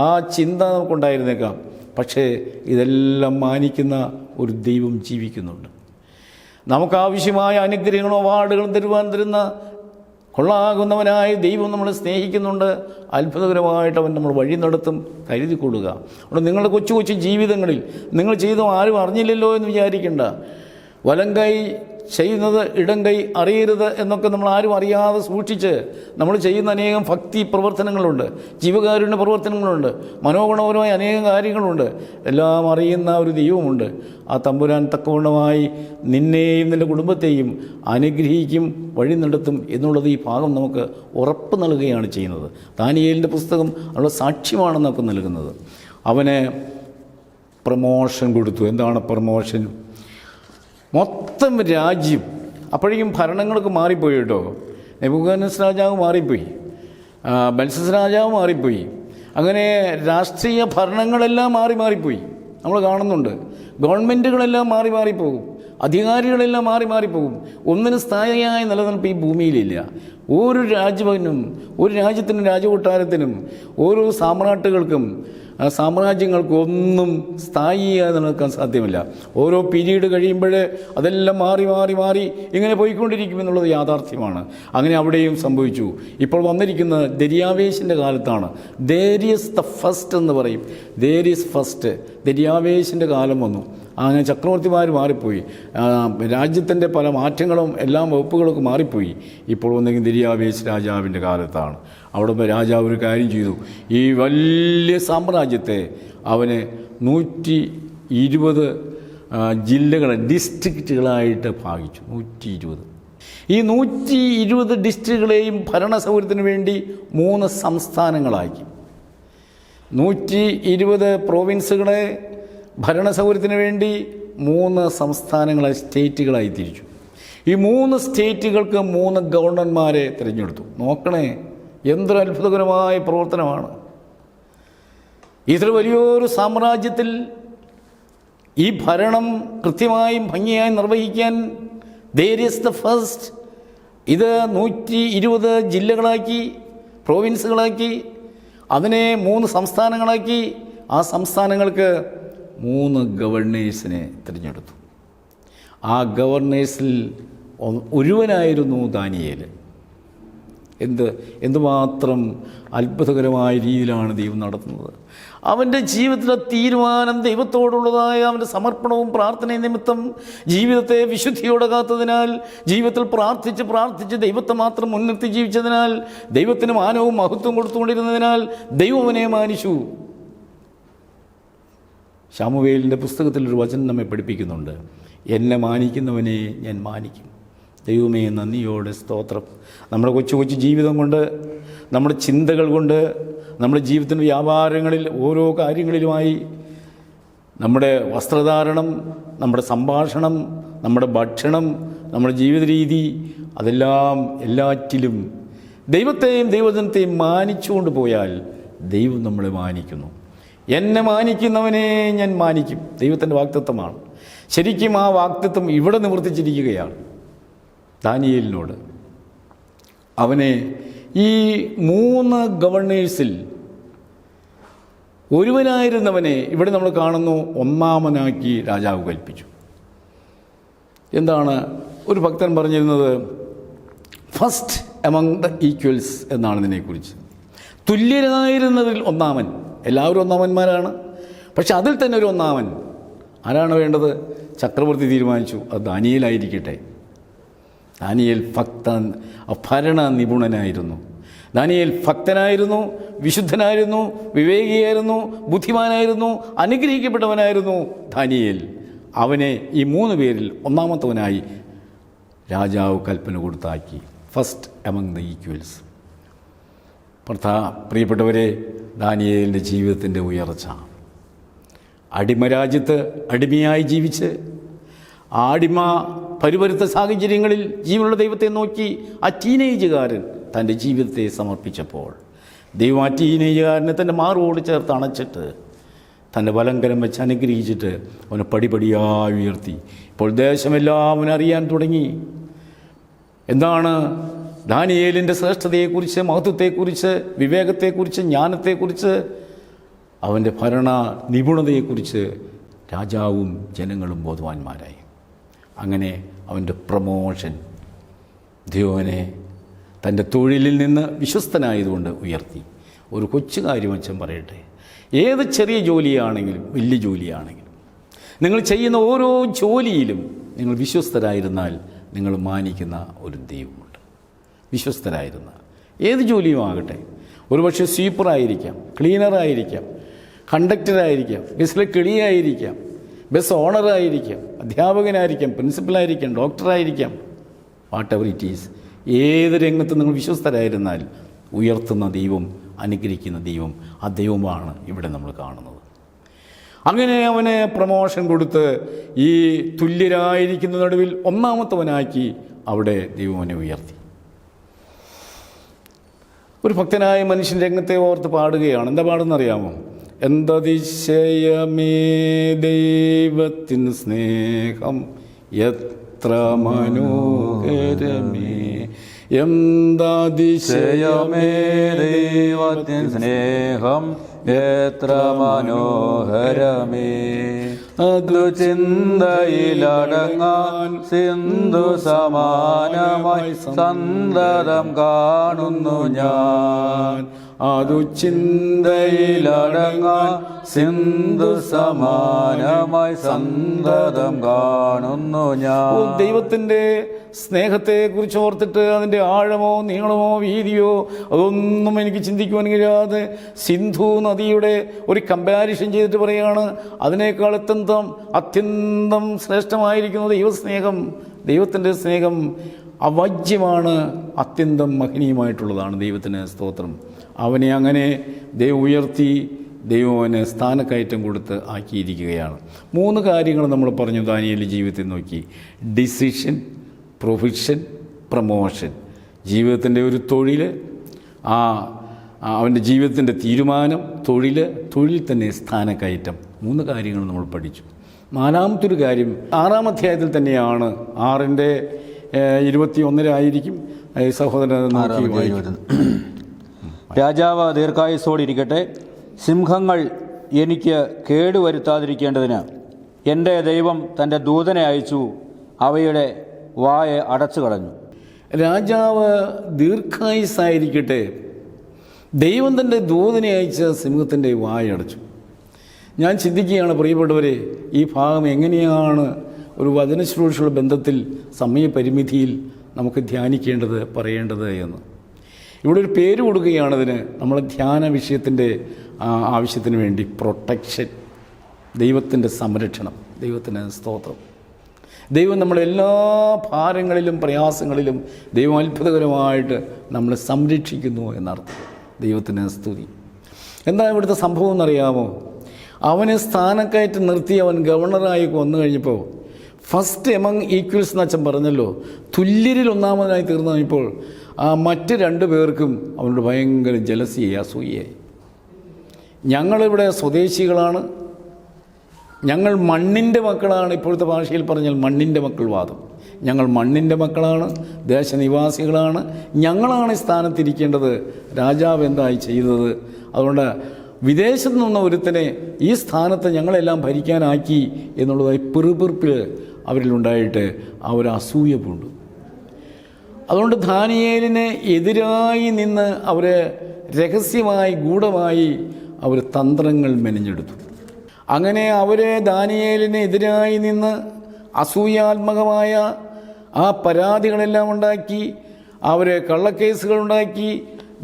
ആ ചിന്ത നമുക്കുണ്ടായിരുന്നേക്കാം. പക്ഷേ ഇതെല്ലാം മാനിക്കുന്ന ഒരു ദൈവം ജീവിക്കുന്നുണ്ട്. നമുക്കാവശ്യമായ അനുഗ്രഹങ്ങളും അവാർഡുകളും തരുന്ന കൊള്ളാകുന്നവനായ ദൈവം നമ്മളെ സ്നേഹിക്കുന്നുണ്ട്. അത്ഭുതകരമായിട്ട് അവൻ നമ്മൾ വഴി നടത്തും, കരുതിക്കൊള്ളുക. അവിടെ നിങ്ങളുടെ കൊച്ചു ജീവിതങ്ങളിൽ നിങ്ങൾ ചെയ്തും ആരും അറിഞ്ഞില്ലല്ലോ എന്ന് വിചാരിക്കേണ്ട. വലം കൈ ചെയ്യുന്നത് ഇടം കൈ അറിയരുത് എന്നൊക്കെ നമ്മൾ ആരും അറിയാതെ സൂക്ഷിച്ച് നമ്മൾ ചെയ്യുന്ന അനേകം ഭക്തി പ്രവർത്തനങ്ങളുണ്ട്, ജീവകാരുണ്യ പ്രവർത്തനങ്ങളുണ്ട്, മനോഗുണപരമായ അനേകം കാര്യങ്ങളുണ്ട്. എല്ലാം അറിയുന്ന ഒരു ദൈവമുണ്ട്. ആ തമ്പുരാൻ തക്കവണ്ണമായി നിന്നെയും നിൻ്റെ കുടുംബത്തെയും അനുഗ്രഹിക്കും, വഴി നടത്തും എന്നുള്ളത് ഈ ഭാഗം നമുക്ക് ഉറപ്പ് നൽകുകയാണ് ചെയ്യുന്നത്. ദാനിയേലിൻ്റെ പുസ്തകം അവരുടെ സാക്ഷ്യമാണ് നമുക്ക് നൽകുന്നത്. അവന് പ്രമോഷൻ കൊടുത്തു. എന്താണ് പ്രമോഷൻ? മൊത്തം രാജ്യം, അപ്പോഴേക്കും ഭരണങ്ങളൊക്കെ മാറിപ്പോയി കേട്ടോ. നെബൂഖദ്നേസർ രാജാവ് മാറിപ്പോയി, ബൽശസ്സർ രാജാവ് മാറിപ്പോയി, അങ്ങനെ രാഷ്ട്രീയ ഭരണങ്ങളെല്ലാം മാറിപ്പോയി. നമ്മൾ കാണുന്നുണ്ട്. ഗവൺമെൻറ്റുകളെല്ലാം മാറിപ്പോകും. അധികാരികളെല്ലാം മാറി മാറിപ്പോകും. ഒന്നിനും സ്ഥായിയായ നിലനിൽപ്പ് ഈ ഭൂമിയിലില്ല. ഒരു രാജ്യത്തിനും, ഒരു രാജ്യത്തിനും, രാജകൊട്ടാരത്തിനും, ഓരോ സാമ്രാട്ടുകൾക്കും, സാമ്രാജ്യങ്ങൾക്കും ഒന്നും സ്ഥായിയായി നിലനിൽക്കാൻ സാധ്യമല്ല. ഓരോ പീരീഡ് കഴിയുമ്പോൾ അതെല്ലാം മാറി മാറി മാറി ഇങ്ങനെ പോയിക്കൊണ്ടിരിക്കുമെന്നുള്ളത് യാഥാർത്ഥ്യമാണ്. അങ്ങനെ അവിടെയും സംഭവിച്ചു. ഇപ്പോൾ വന്നിരിക്കുന്നത് ദരിയാവേശിൻ്റെ കാലത്താണ്. ദേരിയസ് ദ ഫസ്റ്റ് എന്ന് പറയും. ദേരിയസ് ഫസ്റ്റ്, ദരിയാവേശിൻ്റെ കാലം വന്നു. അങ്ങനെ ചക്രവർത്തിമാർ മാറിപ്പോയി. രാജ്യത്തിൻ്റെ പല മാറ്റങ്ങളും എല്ലാ വകുപ്പുകളൊക്കെ മാറിപ്പോയി. ഇപ്പോൾ വന്നെങ്കിൽ ദരിയാവേശ് രാജാവിൻ്റെ കാലത്താണ്. അവിടെ രാജാവ് ഒരു കാര്യം ചെയ്തു. ഈ വലിയ സാമ്രാജ്യത്തെ അവന് 120 ജില്ലകളെ, ഡിസ്ട്രിക്റ്റുകളായിട്ട് ഭാഗിച്ചു. 120. ഈ 120 ഡിസ്ട്രിക്റ്റുകളെയും ഭരണസൗകര്യത്തിന് വേണ്ടി 3 സംസ്ഥാനങ്ങളാക്കി. 120 പ്രോവിൻസുകളെ ഭരണസൗകര്യത്തിന് വേണ്ടി 3 സംസ്ഥാനങ്ങളായി, സ്റ്റേറ്റുകളായി തിരിച്ചു. ഈ 3 സ്റ്റേറ്റുകൾക്ക് 3 ഗവർണർമാരെ തിരഞ്ഞെടുത്തു. നോക്കണേ, എന്തൊരു അത്ഭുതകരമായ പ്രവർത്തനമാണ്. ഇത്ര വലിയൊരു സാമ്രാജ്യത്തിൽ ഈ ഭരണം കൃത്യമായും ഭംഗിയായി നിർവഹിക്കാൻ ദേരിയസ് ദ ഫസ്റ്റ് ഇത് 120 ജില്ലകളാക്കി, പ്രോവിൻസുകളാക്കി, അതിനെ 3 സംസ്ഥാനങ്ങളാക്കി. ആ സംസ്ഥാനങ്ങൾക്ക് 3 ഗവർണേഴ്സിനെ തിരഞ്ഞെടുത്തു. ആ ഗവർണേഴ്സിൽ ഒരുവനായിരുന്നു ദാനിയേൽ. എന്തുമാത്രം അത്ഭുതകരമായ രീതിയിലാണ് ദൈവം നടത്തുന്നത്. അവൻ്റെ ജീവിതത്തിലെ തീരുമാനം, ദൈവത്തോടുള്ളതായ അവൻ്റെ സമർപ്പണവും പ്രാർത്ഥനയും നിമിത്തം ജീവിതത്തെ വിശുദ്ധിയോടെ കാത്തതിനാൽ, ജീവിതത്തിൽ പ്രാർത്ഥിച്ച് ദൈവത്തെ മാത്രം മുൻനിർത്തി ജീവിച്ചതിനാൽ, ദൈവത്തിന് മാനവും മഹത്വം കൊടുത്തുകൊണ്ടിരുന്നതിനാൽ ദൈവം അവനെ മാനിച്ചു. ശമൂവേലിൻ്റെ പുസ്തകത്തിലൊരു വചനം നമ്മെ പഠിപ്പിക്കുന്നുണ്ട്. എന്നെ മാനിക്കുന്നവനെ ഞാൻ മാനിക്കും. ദൈവമേ, നന്ദിയോടെ സ്തോത്രം. നമ്മുടെ കൊച്ചു കൊച്ചു ജീവിതം കൊണ്ട്, നമ്മുടെ ചിന്തകൾ കൊണ്ട്, നമ്മുടെ ജീവിതത്തിൻ്റെ വ്യാപാരങ്ങളിൽ ഓരോ കാര്യങ്ങളിലുമായി, നമ്മുടെ വസ്ത്രധാരണം, നമ്മുടെ സംഭാഷണം, നമ്മുടെ ഭക്ഷണം, നമ്മുടെ ജീവിത രീതി, അതെല്ലാം എല്ലാറ്റിലും ദൈവത്തെയും ദൈവജനത്തെയും മാനിച്ചുകൊണ്ട് പോയാൽ ദൈവം നമ്മളെ മാനിക്കുന്നു. എന്നെ മാനിക്കുന്നവനെ ഞാൻ മാനിക്കും. ദൈവത്തിൻ്റെ വാഗ്ദത്തമാണ്. ശരിക്കും ആ വാഗ്ദത്തം ഇവിടെ നിവർത്തിച്ചിരിക്കുകയാണ് ദാനിയേലിനോട്. അവനെ ഈ 3 ഗവർണേഴ്സിൽ ഒരുവനായിരുന്നവനെ ഇവിടെ നമ്മൾ കാണുന്നു, ഒന്നാമനാക്കി രാജാവ് കൽപ്പിച്ചു. എന്താണ് ഒരു ഭക്തൻ പറഞ്ഞിരുന്നത്? ഫസ്റ്റ് എമംഗ് ദ ഈക്വൽസ് എന്നാണ് ഇതിനെക്കുറിച്ച്. തുല്യരായിരുന്നതിൽ ഒന്നാമൻ. എല്ലാവരും ഒന്നാമന്മാരാണ്, പക്ഷെ അതിൽ തന്നെ ഒരു ഒന്നാമൻ. ആരാണ് വേണ്ടത്? ചക്രവർത്തി തീരുമാനിച്ചു, അത് ദാനിയേലായിരിക്കട്ടെ. ദാനിയേൽ ഭരണ നിപുണനായിരുന്നു. Daniel ഭക്തനായിരുന്നു, വിശുദ്ധനായിരുന്നു, വിവേകിയായിരുന്നു, ബുദ്ധിമാനായിരുന്നു, അനുഗ്രഹിക്കപ്പെട്ടവനായിരുന്നു Daniel. അവനെ ഈ 3 പേരിൽ ഒന്നാമത്തവനായി രാജാവ് കൽപ്പന കൊടുത്താക്കി. First among the equals. പ്രിയപ്പെട്ടവരെ, ദാനിയേലിൻ്റെ ജീവിതത്തിൻ്റെ ഉയർച്ച, അടിമരാജ്യത്ത് അടിമയായി ജീവിച്ച് അടിമ പരിവരുത്ത സാഹചര്യങ്ങളിൽ ജീവനുള്ള ദൈവത്തെ നോക്കി ആ ടീനേജുകാരൻ തൻ്റെ ജീവിതത്തെ സമർപ്പിച്ചപ്പോൾ ദൈവം ആ ടീനേജുകാരനെ തൻ്റെ മാറോട് ചേർത്ത് അണച്ചിട്ട് തൻ്റെ വലങ്കരം വെച്ച് അനുഗ്രഹിച്ചിട്ട് അവനെ പടിപടിയായി ഉയർത്തി. ഇപ്പോൾ ദേശമെല്ലാം അവനറിയാൻ തുടങ്ങി. എന്താണ് ദാനിയേലിൻ്റെ ശ്രേഷ്ഠതയെക്കുറിച്ച്, മഹത്വത്തെക്കുറിച്ച്, വിവേകത്തെക്കുറിച്ച്, ജ്ഞാനത്തെക്കുറിച്ച്, അവൻ്റെ ഭരണ നിപുണതയെക്കുറിച്ച് രാജാവും ജനങ്ങളും ബോധവാന്മാരായി. അങ്ങനെ അവൻ്റെ പ്രമോഷൻ ദൈവനെ തൻ്റെ തൊഴിലിൽ നിന്ന് വിശ്വസ്തനായതുകൊണ്ട് ഉയർത്തി. ഒരു കൊച്ചു കാര്യം അച്ഛൻ പറയട്ടെ, ഏത് ചെറിയ ജോലിയാണെങ്കിലും വലിയ ജോലിയാണെങ്കിലും നിങ്ങൾ ചെയ്യുന്ന ഓരോ ജോലിയിലും നിങ്ങൾ വിശ്വസ്തരായിരുന്നാൽ നിങ്ങൾ മാനിക്കുന്ന ഒരു ദൈവമുണ്ട്. വിശ്വസ്തരായിരുന്ന ഏത് ജോലിയും ആകട്ടെ, ഒരുപക്ഷെ സ്വീപ്പറായിരിക്കാം, ക്ലീനറായിരിക്കാം, കണ്ടക്ടറായിരിക്കാം, ബസ്സിലെ കിളിയായിരിക്കാം, ബസ് ഓണറായിരിക്കാം, അധ്യാപകനായിരിക്കാം, പ്രിൻസിപ്പലായിരിക്കാം, ഡോക്ടറായിരിക്കാം, വാട്ട് എവർ ഇറ്റ് ഈസ്, ഏത് രംഗത്ത് നിങ്ങൾ വിശ്വസ്തരായിരുന്നാൽ ഉയർത്തുന്ന ദൈവം, അനുഗ്രഹിക്കുന്ന ദൈവം, ആ ദൈവമാണ് ഇവിടെ നമ്മൾ കാണുന്നത്. അങ്ങനെ അവന് പ്രമോഷൻ കൊടുത്ത് ഈ തുല്യരായിരിക്കുന്ന നടുവിൽ ഒന്നാമത്തവനാക്കി അവിടെ ദൈവം അവനെ ഉയർത്തി. ഒരു ഭക്തനായ മനുഷ്യൻ രംഗത്തെ ഓർത്ത് പാടുകയാണ്. എന്താ പാടുന്നറിയാമോ? എന്തതിശയമേ ദൈവത്തിന് സ്നേഹം എത്ര മനോഹരമേ, എന്താതിശയമേ ദൈവത്തിൻ സ്നേഹം എത്ര മനോഹരമേ. അതു ചിന്തയിലടങ്ങാൻ സിന്ധു സമാനമായി സന്തതം കാണുന്നു ഞാൻ. അതു ചിന്തയിലടങ്ങാൻ സിന്ധു സമാനമായി സന്തതം കാണുന്നു ഞാൻ. ദൈവത്തിൻ്റെ സ്നേഹത്തെ കുറിച്ച് ഓർത്തിട്ട് അതിൻ്റെ ആഴമോ നീളമോ വീതിയോ അതൊന്നും എനിക്ക് ചിന്തിക്കുവാൻ കഴിയാതെ സിന്ധു നദിയുടെ ഒരു കമ്പാരിഷൻ ചെയ്തിട്ട് പറയുകയാണ്, അതിനേക്കാൾ അത്യന്തം ശ്രേഷ്ഠമായിരിക്കുന്ന ദൈവസ്നേഹം, ദൈവത്തിൻ്റെ സ്നേഹം അവാജ്യമാണ്, അത്യന്തം മഹനീയമായിട്ടുള്ളതാണ്. ദൈവത്തിന് സ്തോത്രം. അവനെ അങ്ങനെ ദൈവം ഉയർത്തി, ദൈവം അവന് സ്ഥാനക്കയറ്റം കൊടുത്ത് ആക്കിയിരിക്കുകയാണ്. 3 കാര്യങ്ങൾ നമ്മൾ പറഞ്ഞു ദാനിയേലിൻ്റെ ജീവിതത്തിൽ നോക്കി. Decision, provision, promotion. ജീവിതത്തിൻ്റെ ഒരു തൊഴിൽ, അവൻ്റെ ജീവിതത്തിൻ്റെ തീരുമാനം, തൊഴിൽ തന്നെ സ്ഥാനക്കയറ്റം. 3 കാര്യങ്ങൾ നമ്മൾ പഠിച്ചു. 4-മത്തൊരു കാര്യം 6-ാം അധ്യായത്തിൽ തന്നെയാണ്. 6:21 സഹോദരൻ നോക്കി. രാജാവ് ദീർഘായുസ്സോടിരിക്കട്ടെ. സിംഹങ്ങൾ എനിക്ക് കേടുവരുത്താതിരിക്കേണ്ടതിന് എൻ്റെ ദൈവം തൻ്റെ ദൂതനെ അയച്ചു, അവയുടെ വായ അടച്ചു കളഞ്ഞു. രാജാവ് ദീർഘായുസ്സായിരിക്കട്ടെ. ദൈവം തൻ്റെ ദൂതനെ അയച്ച് സിംഹത്തിൻ്റെ വായ അടച്ചു. ഞാൻ ചിന്തിക്കുകയാണ്, പ്രിയപ്പെട്ടവരെ, ഈ ഭാഗം എങ്ങനെയാണ് ഒരു വചനശ്രൂഷയുള്ള ബന്ധത്തിൽ സമയപരിമിതിയിൽ നമുക്ക് ധ്യാനിക്കേണ്ടത്, പറയേണ്ടത് എന്ന്. ഇവിടെ ഒരു പേര് കൊടുക്കുകയാണതിന്, നമ്മളെ ധ്യാന വിഷയത്തിൻ്റെ ആവശ്യത്തിന് വേണ്ടി. പ്രൊട്ടക്ഷൻ, ദൈവത്തിൻ്റെ സംരക്ഷണം. ദൈവത്തിന് സ്തോത്രം. ദൈവം നമ്മളെല്ലാ ഭാരങ്ങളിലും പ്രയാസങ്ങളിലും ദൈവം അത്ഭുതകരമായിട്ട് നമ്മളെ സംരക്ഷിക്കുന്നു എന്നർത്ഥം. ദൈവത്തിന് സ്തുതി. എന്താ ഇവിടുത്തെ സംഭവം എന്നറിയാമോ? അവനെ സ്ഥാനക്കയറ്റം നിർത്തി അവൻ ഗവർണറായി വന്നു കഴിഞ്ഞപ്പോൾ ഫസ്റ്റ് എമംഗ് ഈക്വൽസ് എന്ന് അച്ഛൻ പറഞ്ഞല്ലോ, തുല്യരിൽ ഒന്നാമതായി തീർന്നു കഴിഞ്ഞപ്പോൾ മറ്റ് 2 പേർക്കും അവനോട് ഭയങ്കര ജലസിയായി, അസൂയയായി. ഞങ്ങളിവിടെ സ്വദേശികളാണ്, ഞങ്ങൾ മണ്ണിൻ്റെ മക്കളാണ്. ഇപ്പോഴത്തെ ഭാഷയിൽ പറഞ്ഞാൽ മണ്ണിൻ്റെ മക്കൾ വാദം. ഞങ്ങൾ മണ്ണിൻ്റെ മക്കളാണ്, ദേശനിവാസികളാണ്, ഞങ്ങളാണ് ഈ സ്ഥാനത്തിരിക്കേണ്ടത്. രാജാവ് എന്തായി ചെയ്തത്? അതുകൊണ്ട് വിദേശത്ത് നിന്ന ഒരുത്തനെ ഈ സ്ഥാനത്ത് ഞങ്ങളെല്ലാം ഭരിക്കാനാക്കി എന്നുള്ളതായി പിറുപിറുപ്പിൽ അവരിലുണ്ടായിട്ട് അവർ അസൂയ പൂണ്ടു. അതുകൊണ്ട് ദാനിയേലിന് എതിരായി നിന്ന് അവർ രഹസ്യമായി ഗൂഢമായി അവർ തന്ത്രങ്ങൾ മെനഞ്ഞെടുത്തു. അങ്ങനെ അവർ ദാനിയേലിന് എതിരായി നിന്ന് അസൂയാത്മകമായ ആ പരാതികളെല്ലാം ഉണ്ടാക്കി, അവർ കള്ളക്കേസുകളുണ്ടാക്കി,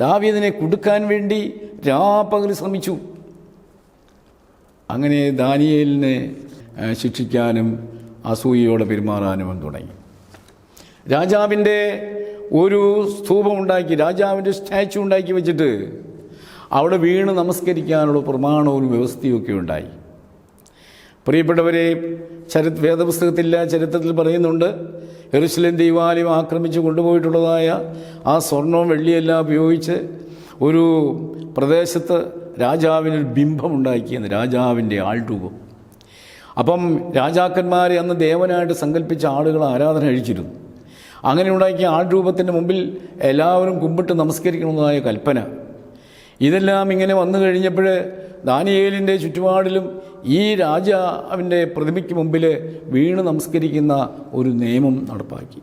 ദാവീദിനെ കുടുക്കാൻ വേണ്ടി രാപ്പകൽ ശ്രമിച്ചു. അങ്ങനെ ദാനിയേലിനെ ശിക്ഷിക്കാനും അസൂയയോടെ പെരുമാറാനും തുടങ്ങി. രാജാവിൻ്റെ ഒരു സ്തൂപമുണ്ടാക്കി, രാജാവിൻ്റെ സ്റ്റാച്ചു ഉണ്ടാക്കി വെച്ചിട്ട് അവിടെ വീണ് നമസ്കരിക്കാനുള്ള പ്രമാണവും വ്യവസ്ഥയൊക്കെ ഉണ്ടായി. പ്രിയപ്പെട്ടവരെ, വേദപുസ്തകത്തില്ല, ചരിത്രത്തിൽ പറയുന്നുണ്ട്, യെരുശലേം ദൈവാലയം ആക്രമിച്ച് കൊണ്ടുപോയിട്ടുള്ളതായ ആ സ്വർണവും വെള്ളിയെല്ലാം ഉപയോഗിച്ച് ഒരു പ്രദേശത്ത് രാജാവിനൊരു ബിംബമുണ്ടാക്കിയെന്ന്, രാജാവിൻ്റെ ആൾരൂപം. അപ്പം രാജാക്കന്മാരെ അന്ന് ദേവനായിട്ട് സങ്കല്പിച്ച ആളുകൾ ആരാധന കഴിച്ചിരുന്നു. അങ്ങനെ ഉണ്ടാക്കിയ ആൾരൂപത്തിൻ്റെ മുമ്പിൽ എല്ലാവരും കുമ്പിട്ട് നമസ്കരിക്കണമെന്നതായ കൽപ്പന. ഇതെല്ലാം ഇങ്ങനെ വന്നു കഴിഞ്ഞപ്പോൾ ദാനിയേലിൻ്റെ ചുറ്റുപാടിലും ഈ രാജാവിൻ്റെ പ്രതിമയ്ക്ക് മുമ്പിൽ വീണ് നമസ്കരിക്കുന്ന ഒരു നിയമം നടപ്പാക്കി.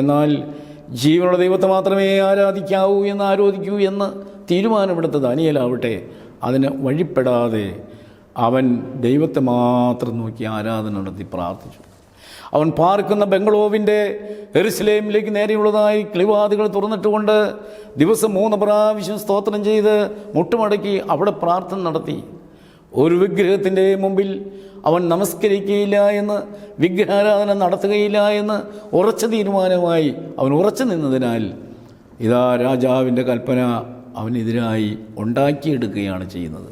എന്നാൽ ജീവനുള്ള ദൈവത്തെ മാത്രമേ ആരാധിക്കാവൂ എന്ന് ആരോധിക്കൂ എന്ന് തീരുമാനമെടുത്ത ദാനിയേലാവട്ടെ അതിന് വഴിപ്പെടാതെ അവൻ ദൈവത്തെ മാത്രം നോക്കി ആരാധന നടത്തി പ്രാർത്ഥിച്ചു. അവൻ പാർക്കുന്ന ബംഗ്ലോവിൻ്റെ യെരുശലേമിലേക്ക് നേരെയുള്ളതായി കിളിവാതികൾ തുറന്നിട്ടുകൊണ്ട് ദിവസം 3 പ്രാവശ്യം സ്തോത്രം ചെയ്ത് മുട്ടുമടക്കി അവിടെ പ്രാർത്ഥന നടത്തി. ഒരു വിഗ്രഹത്തിൻ്റെ മുമ്പിൽ അവൻ നമസ്കരിക്കുകയില്ല എന്ന്, വിഗ്രഹാരാധന നടത്തുകയില്ല എന്ന് ഉറച്ച തീരുമാനമായി അവൻ ഉറച്ചു നിന്നതിനാൽ ഇതാ രാജാവിൻ്റെ കൽപ്പന അവനെതിരായി ഉണ്ടാക്കിയെടുക്കുകയാണ് ചെയ്യുന്നത്.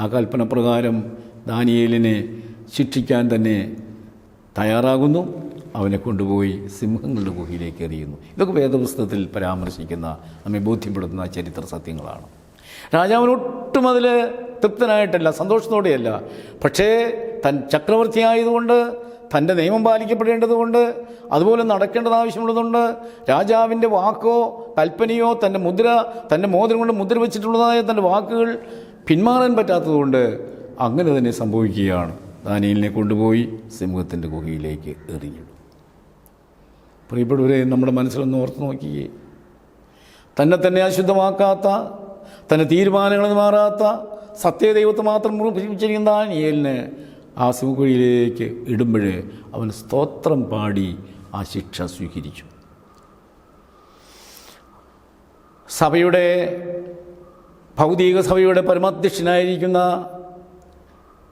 ആ കൽപ്പന പ്രകാരം ദാനിയേലിനെ ശിക്ഷിക്കാൻ തന്നെ തയ്യാറാകുന്നു. അവനെ കൊണ്ടുപോയി സിംഹങ്ങളുടെ ഗുഹയിലേക്ക് എറിയുന്നു. ഇതൊക്കെ വേദപുസ്തകത്തിൽ പരാമർശിക്കുന്ന, നമ്മെ ബോധ്യപ്പെടുത്തുന്ന ചരിത്ര സത്യങ്ങളാണ്. രാജാവിന് ഒട്ടും അതിൽ തൃപ്തനായിട്ടല്ല, സന്തോഷത്തോടെയല്ല. പക്ഷേ തൻ ചക്രവർത്തിയായതുകൊണ്ട് തൻ്റെ നിയമം പാലിക്കപ്പെടേണ്ടതുകൊണ്ട്, അതുപോലെ നടക്കേണ്ടത് ആവശ്യമുള്ളതുകൊണ്ട്, രാജാവിൻ്റെ വാക്കോ കൽപ്പനയോ തൻ്റെ മോതിരം കൊണ്ട് മുദ്ര വെച്ചിട്ടുള്ളതായ തൻ്റെ വാക്കുകൾ പിന്മാറാൻ പറ്റാത്തതുകൊണ്ട് അങ്ങനെ തന്നെ സംഭവിക്കുകയാണ്. ദാനിയേലിനെ കൊണ്ടുപോയി സിംഹത്തിൻ്റെ ഗുഹയിലേക്ക് എറിഞ്ഞു. പ്രിയപ്പെട്ടവരെ, നമ്മുടെ മനസ്സിലൊന്ന് ഓർത്ത് നോക്കിയേ. തന്നെ അശുദ്ധമാക്കാത്ത, തൻ്റെ തീരുമാനങ്ങളിൽ മാറാത്ത സത്യദൈവത്തെ മാത്രം മുറിപ്പിച്ചിരിക്കുന്ന ദാനിയേലിനെ ആ സിംഹക്കുഴിയിലേക്ക് ഇടുമ്പോൾ അവൻ സ്തോത്രം പാടി ആ ശിക്ഷ സ്വീകരിച്ചു. സഭയുടെ ഭൗതിക സഭയുടെ പരമാധ്യക്ഷനായിരിക്കുന്ന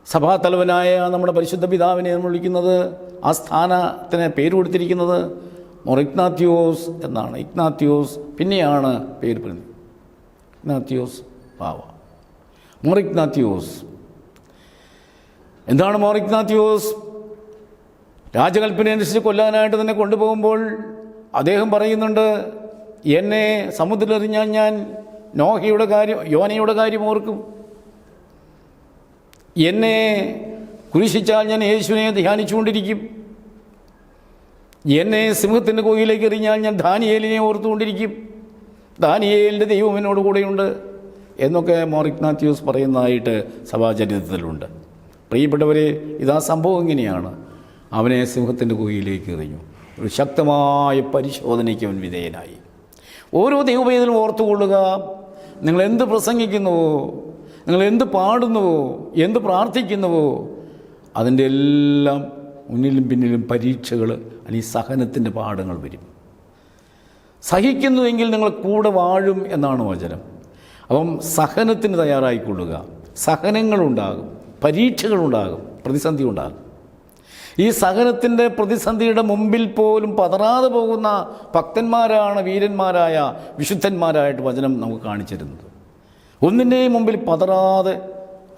സഭാതലവനായ നമ്മുടെ പരിശുദ്ധ പിതാവിനെ നമ്മൾ വിളിക്കുന്നത്, ആ സ്ഥാനത്തിന് പേര് കൊടുത്തിരിക്കുന്നത് മോർ ഇഗ്നാത്യോസ് എന്നാണ്. ഇഗ്നാത്യോസ് പിന്നെയാണ് പേര് പറയുന്നത്, ഇഗ്നാത്യോസ് പാവ. മോർ ഇഗ്നാത്യോസ് എന്താണ്? മോർ ഇഗ്നാത്യോസ് രാജകൽപ്പന അനുസരിച്ച് കൊല്ലാനായിട്ട് തന്നെ കൊണ്ടുപോകുമ്പോൾ അദ്ദേഹം പറയുന്നുണ്ട്, എന്നെ സമുദ്രത്തിലെറിഞ്ഞാൽ ഞാൻ യോനയുടെ കാര്യം ഓർക്കും, എന്നെ കുരിശിച്ചാൽ ഞാൻ യേശുവിനെ ധ്യാനിച്ചുകൊണ്ടിരിക്കും, എന്നെ സിംഹത്തിൻ്റെ ഗുഹയിലേക്ക് എറിഞ്ഞാൽ ഞാൻ ദാനിയേലിനെ ഓർത്തുകൊണ്ടിരിക്കും, ദാനിയേലിൻ്റെ ദൈവം എന്നോട് കൂടെയുണ്ട് എന്നൊക്കെ മോർ ഇഗ്നാത്യോസ് പറയുന്നതായിട്ട് സഭാചരിത്രത്തിലുണ്ട്. പ്രിയപ്പെട്ടവരെ, ഇതാ സംഭവം ഇങ്ങനെയാണ്. അവനെ സിംഹത്തിൻ്റെ ഗുഹയിലേക്ക് എറിഞ്ഞു. ഒരു ശക്തമായ പരിശോധനയ്ക്ക് അവൻ വിധേയനായി. ഓരോ ദൈവവേദനയും ഓർത്തുകൊള്ളുക. നിങ്ങൾ എന്ത് പ്രസംഗിക്കുന്നുവോ, നിങ്ങൾ എന്ത് പാടുന്നുവോ, എന്ത് പ്രാർത്ഥിക്കുന്നുവോ, അതിൻ്റെ എല്ലാം മുന്നിലും പിന്നിലും പരീക്ഷകൾ അല്ലെങ്കിൽ സഹനത്തിൻ്റെ പാഠങ്ങൾ വരും. സഹിക്കുന്നുവെങ്കിൽ നിങ്ങൾ കൂടെ വാഴും എന്നാണ് വചനം. അപ്പം സഹനത്തിന് തയ്യാറായിക്കൊള്ളുക. സഹനങ്ങളുണ്ടാകും, പരീക്ഷകളുണ്ടാകും, പ്രതിസന്ധി ഉണ്ടാകും. ഈ സഹനത്തിൻ്റെ പ്രതിസന്ധിയുടെ മുമ്പിൽ പോലും പതറാതെ പോകുന്ന ഭക്തന്മാരാണ് വീരന്മാരായ വിശുദ്ധന്മാരായിട്ട് വചനം നമുക്ക് കാണിച്ചിരുന്നത്. ഒന്നിൻ്റെയും മുമ്പിൽ പതറാതെ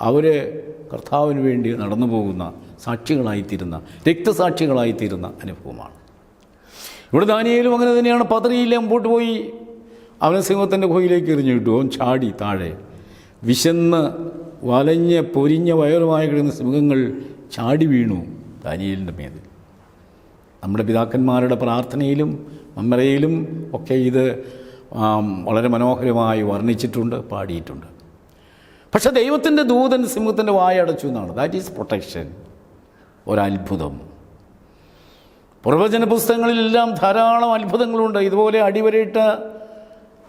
അവർ കർത്താവിന് വേണ്ടി നടന്നു പോകുന്ന സാക്ഷികളായിത്തീരുന്ന, രക്തസാക്ഷികളായിത്തീരുന്ന അനുഭവമാണ്. ഇവിടെ ദാനിയേലും അങ്ങനെ തന്നെയാണ്. പതറിയില്ല, മുമ്പോട്ട് പോയി. അവനെ സിംഹത്തിൻ്റെ ഗുഹയിലേക്ക് എറിഞ്ഞിട്ടു. അവൻ ചാടി താഴെ. വിശന്ന് വലഞ്ഞ് പൊരിഞ്ഞ വയറുമായി കിടന്ന സിംഹങ്ങൾ ചാടി വീണു ദാനിയേലിൻ്റെ മേൽ. നമ്മുടെ പിതാക്കന്മാരുടെ പ്രാർത്ഥനയിലും മമ്മറയിലും ഒക്കെ ഇത് വളരെ മനോഹരമായി വർണ്ണിച്ചിട്ടുണ്ട്, പാടിയിട്ടുണ്ട്. പക്ഷെ ദൈവത്തിൻ്റെ ദൂതൻ സിംഹത്തിൻ്റെ വായടച്ചു എന്നാണ്. That is protection. ഒരത്ഭുതം. പ്രവചന പുസ്തകങ്ങളിലെല്ലാം ധാരാളം അത്ഭുതങ്ങളുണ്ട്. ഇതുപോലെ അടിവരയിട്ട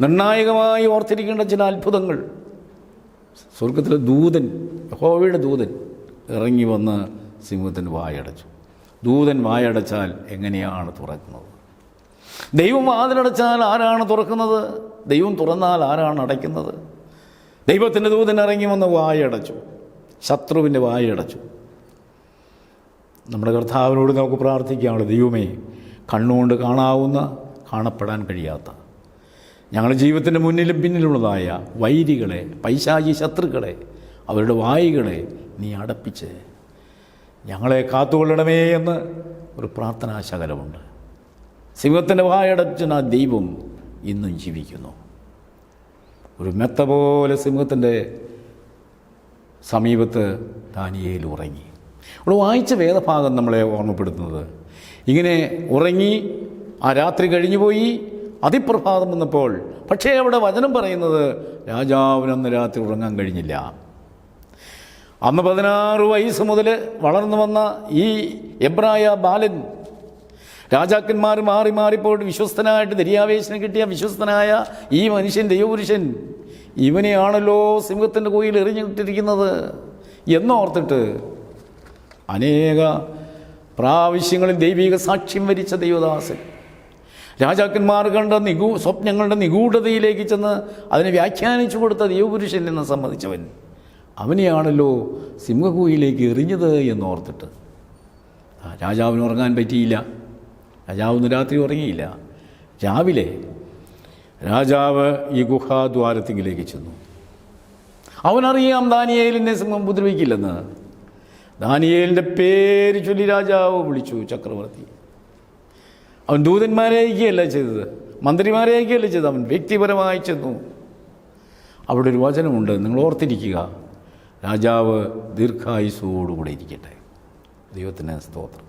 നിർണായകമായി ഓർത്തിരിക്കേണ്ട ചില അത്ഭുതങ്ങൾ. സ്വർഗത്തിലെ ദൂതൻ, യഹോവയുടെ ദൂതൻ ഇറങ്ങി വന്ന് സിംഹത്തിൻ്റെ വായടച്ചു. ദൂതൻ വായടച്ചാൽ എങ്ങനെയാണ് തുറക്കുന്നത്? ദൈവം വാതിലടച്ചാൽ ആരാണ് തുറക്കുന്നത്? ദൈവം തുറന്നാൽ ആരാണ് അടയ്ക്കുന്നത്? ദൈവത്തിൻ്റെ ദൂതൻ ഇറങ്ങി വന്ന് വായടച്ചു, ശത്രുവിൻ്റെ വായടച്ചു. നമ്മുടെ കർത്താവിനോട് നമുക്ക് പ്രാർത്ഥിക്കുകയാണ്, ദൈവമേ, കണ്ണുകൊണ്ട് കാണാവുന്ന, കാണപ്പെടാൻ കഴിയാത്ത, ഞങ്ങളുടെ ജീവിതത്തിൻ്റെ മുന്നിലും പിന്നിലുള്ളതായ വൈരികളെ, പൈശാചി ശത്രുക്കളെ, അവരുടെ വായികളെ നീ അടപ്പിച്ച് ഞങ്ങളെ കാത്തുകൊള്ളണമേ എന്ന് ഒരു പ്രാർത്ഥനാശകലമുണ്ട്. സിംഹത്തിൻ്റെ വായടച്ചുന്ന ദൈവം ഇന്നും ജീവിക്കുന്നു. ഒരു മെത്ത പോലെ സിംഹത്തിൻ്റെ സമീപത്ത് ദാനിയേൽ ഉറങ്ങി. ഇവിടെ വായിച്ച വേദഭാഗം നമ്മളെ ഓർമ്മപ്പെടുത്തുന്നത്, ഇങ്ങനെ ഉറങ്ങി ആ രാത്രി കഴിഞ്ഞുപോയി. അതിപ്രഭാതം വന്നപ്പോൾ പക്ഷേ അവിടെ വചനം പറയുന്നത് രാജാവിനന്ന് രാത്രി ഉറങ്ങാൻ കഴിഞ്ഞില്ല. അന്ന് 16 വയസ്സ് മുതൽ വളർന്നു വന്ന ഈ എബ്രായ ബാലൻ, രാജാക്കന്മാർ മാറി മാറിപ്പോയിട്ട് വിശ്വസ്തനായിട്ട് ദര്യാവേശനം കിട്ടിയ വിശ്വസ്തനായ ഈ മനുഷ്യൻ, ദൈവപുരുഷൻ, ഇവനെയാണല്ലോ സിംഹത്തിൻ്റെ ഗുഹയിൽ എറിഞ്ഞിട്ടിരിക്കുന്നത് എന്നോർത്തിട്ട് അനേക പ്രാവശ്യങ്ങളിൽ ദൈവിക സാക്ഷ്യം വരിച്ച ദൈവദാസൻ, രാജാക്കന്മാർ കണ്ട സ്വപ്നങ്ങളുടെ നിഗൂഢതയിലേക്ക് ചെന്ന് അതിനെ വ്യാഖ്യാനിച്ചു കൊടുത്ത ദൈവപുരുഷൻ എന്ന് സമ്മതിച്ചവൻ, അവനെയാണല്ലോ സിംഹഗുഹയിലേക്ക് എറിഞ്ഞത് എന്നോർത്തിട്ട് രാജാവിന് ഉറങ്ങാൻ പറ്റിയില്ല. രാജാവിന് രാത്രി ഉറങ്ങിയില്ല. രാവിലെ രാജാവ് ഈ ഗുഹാദ്വാരത്തിങ്കിലേക്ക് ചെന്നു. അവനറിയാം ദാനിയേലിനെ സിംഹം ഉപദ്രവിക്കില്ലെന്ന്. ദാനിയേലിൻ്റെ പേര് ചൊല്ലി രാജാവ് വിളിച്ചു ചക്രവർത്തി. അവൻ ദൂതന്മാരെ അയക്കുകയല്ല ചെയ്തത്, മന്ത്രിമാരെ അയക്കുകയല്ല ചെയ്തത്, അവൻ വ്യക്തിപരമായി ചെന്നു. അവിടെ ഒരു വചനമുണ്ട്, നിങ്ങൾ ഓർത്തിരിക്കുക, രാജാവ് ദീർഘായുസ്സോടുകൂടെ ഇരിക്കട്ടെ. ദൈവത്തിന് സ്തോത്രം.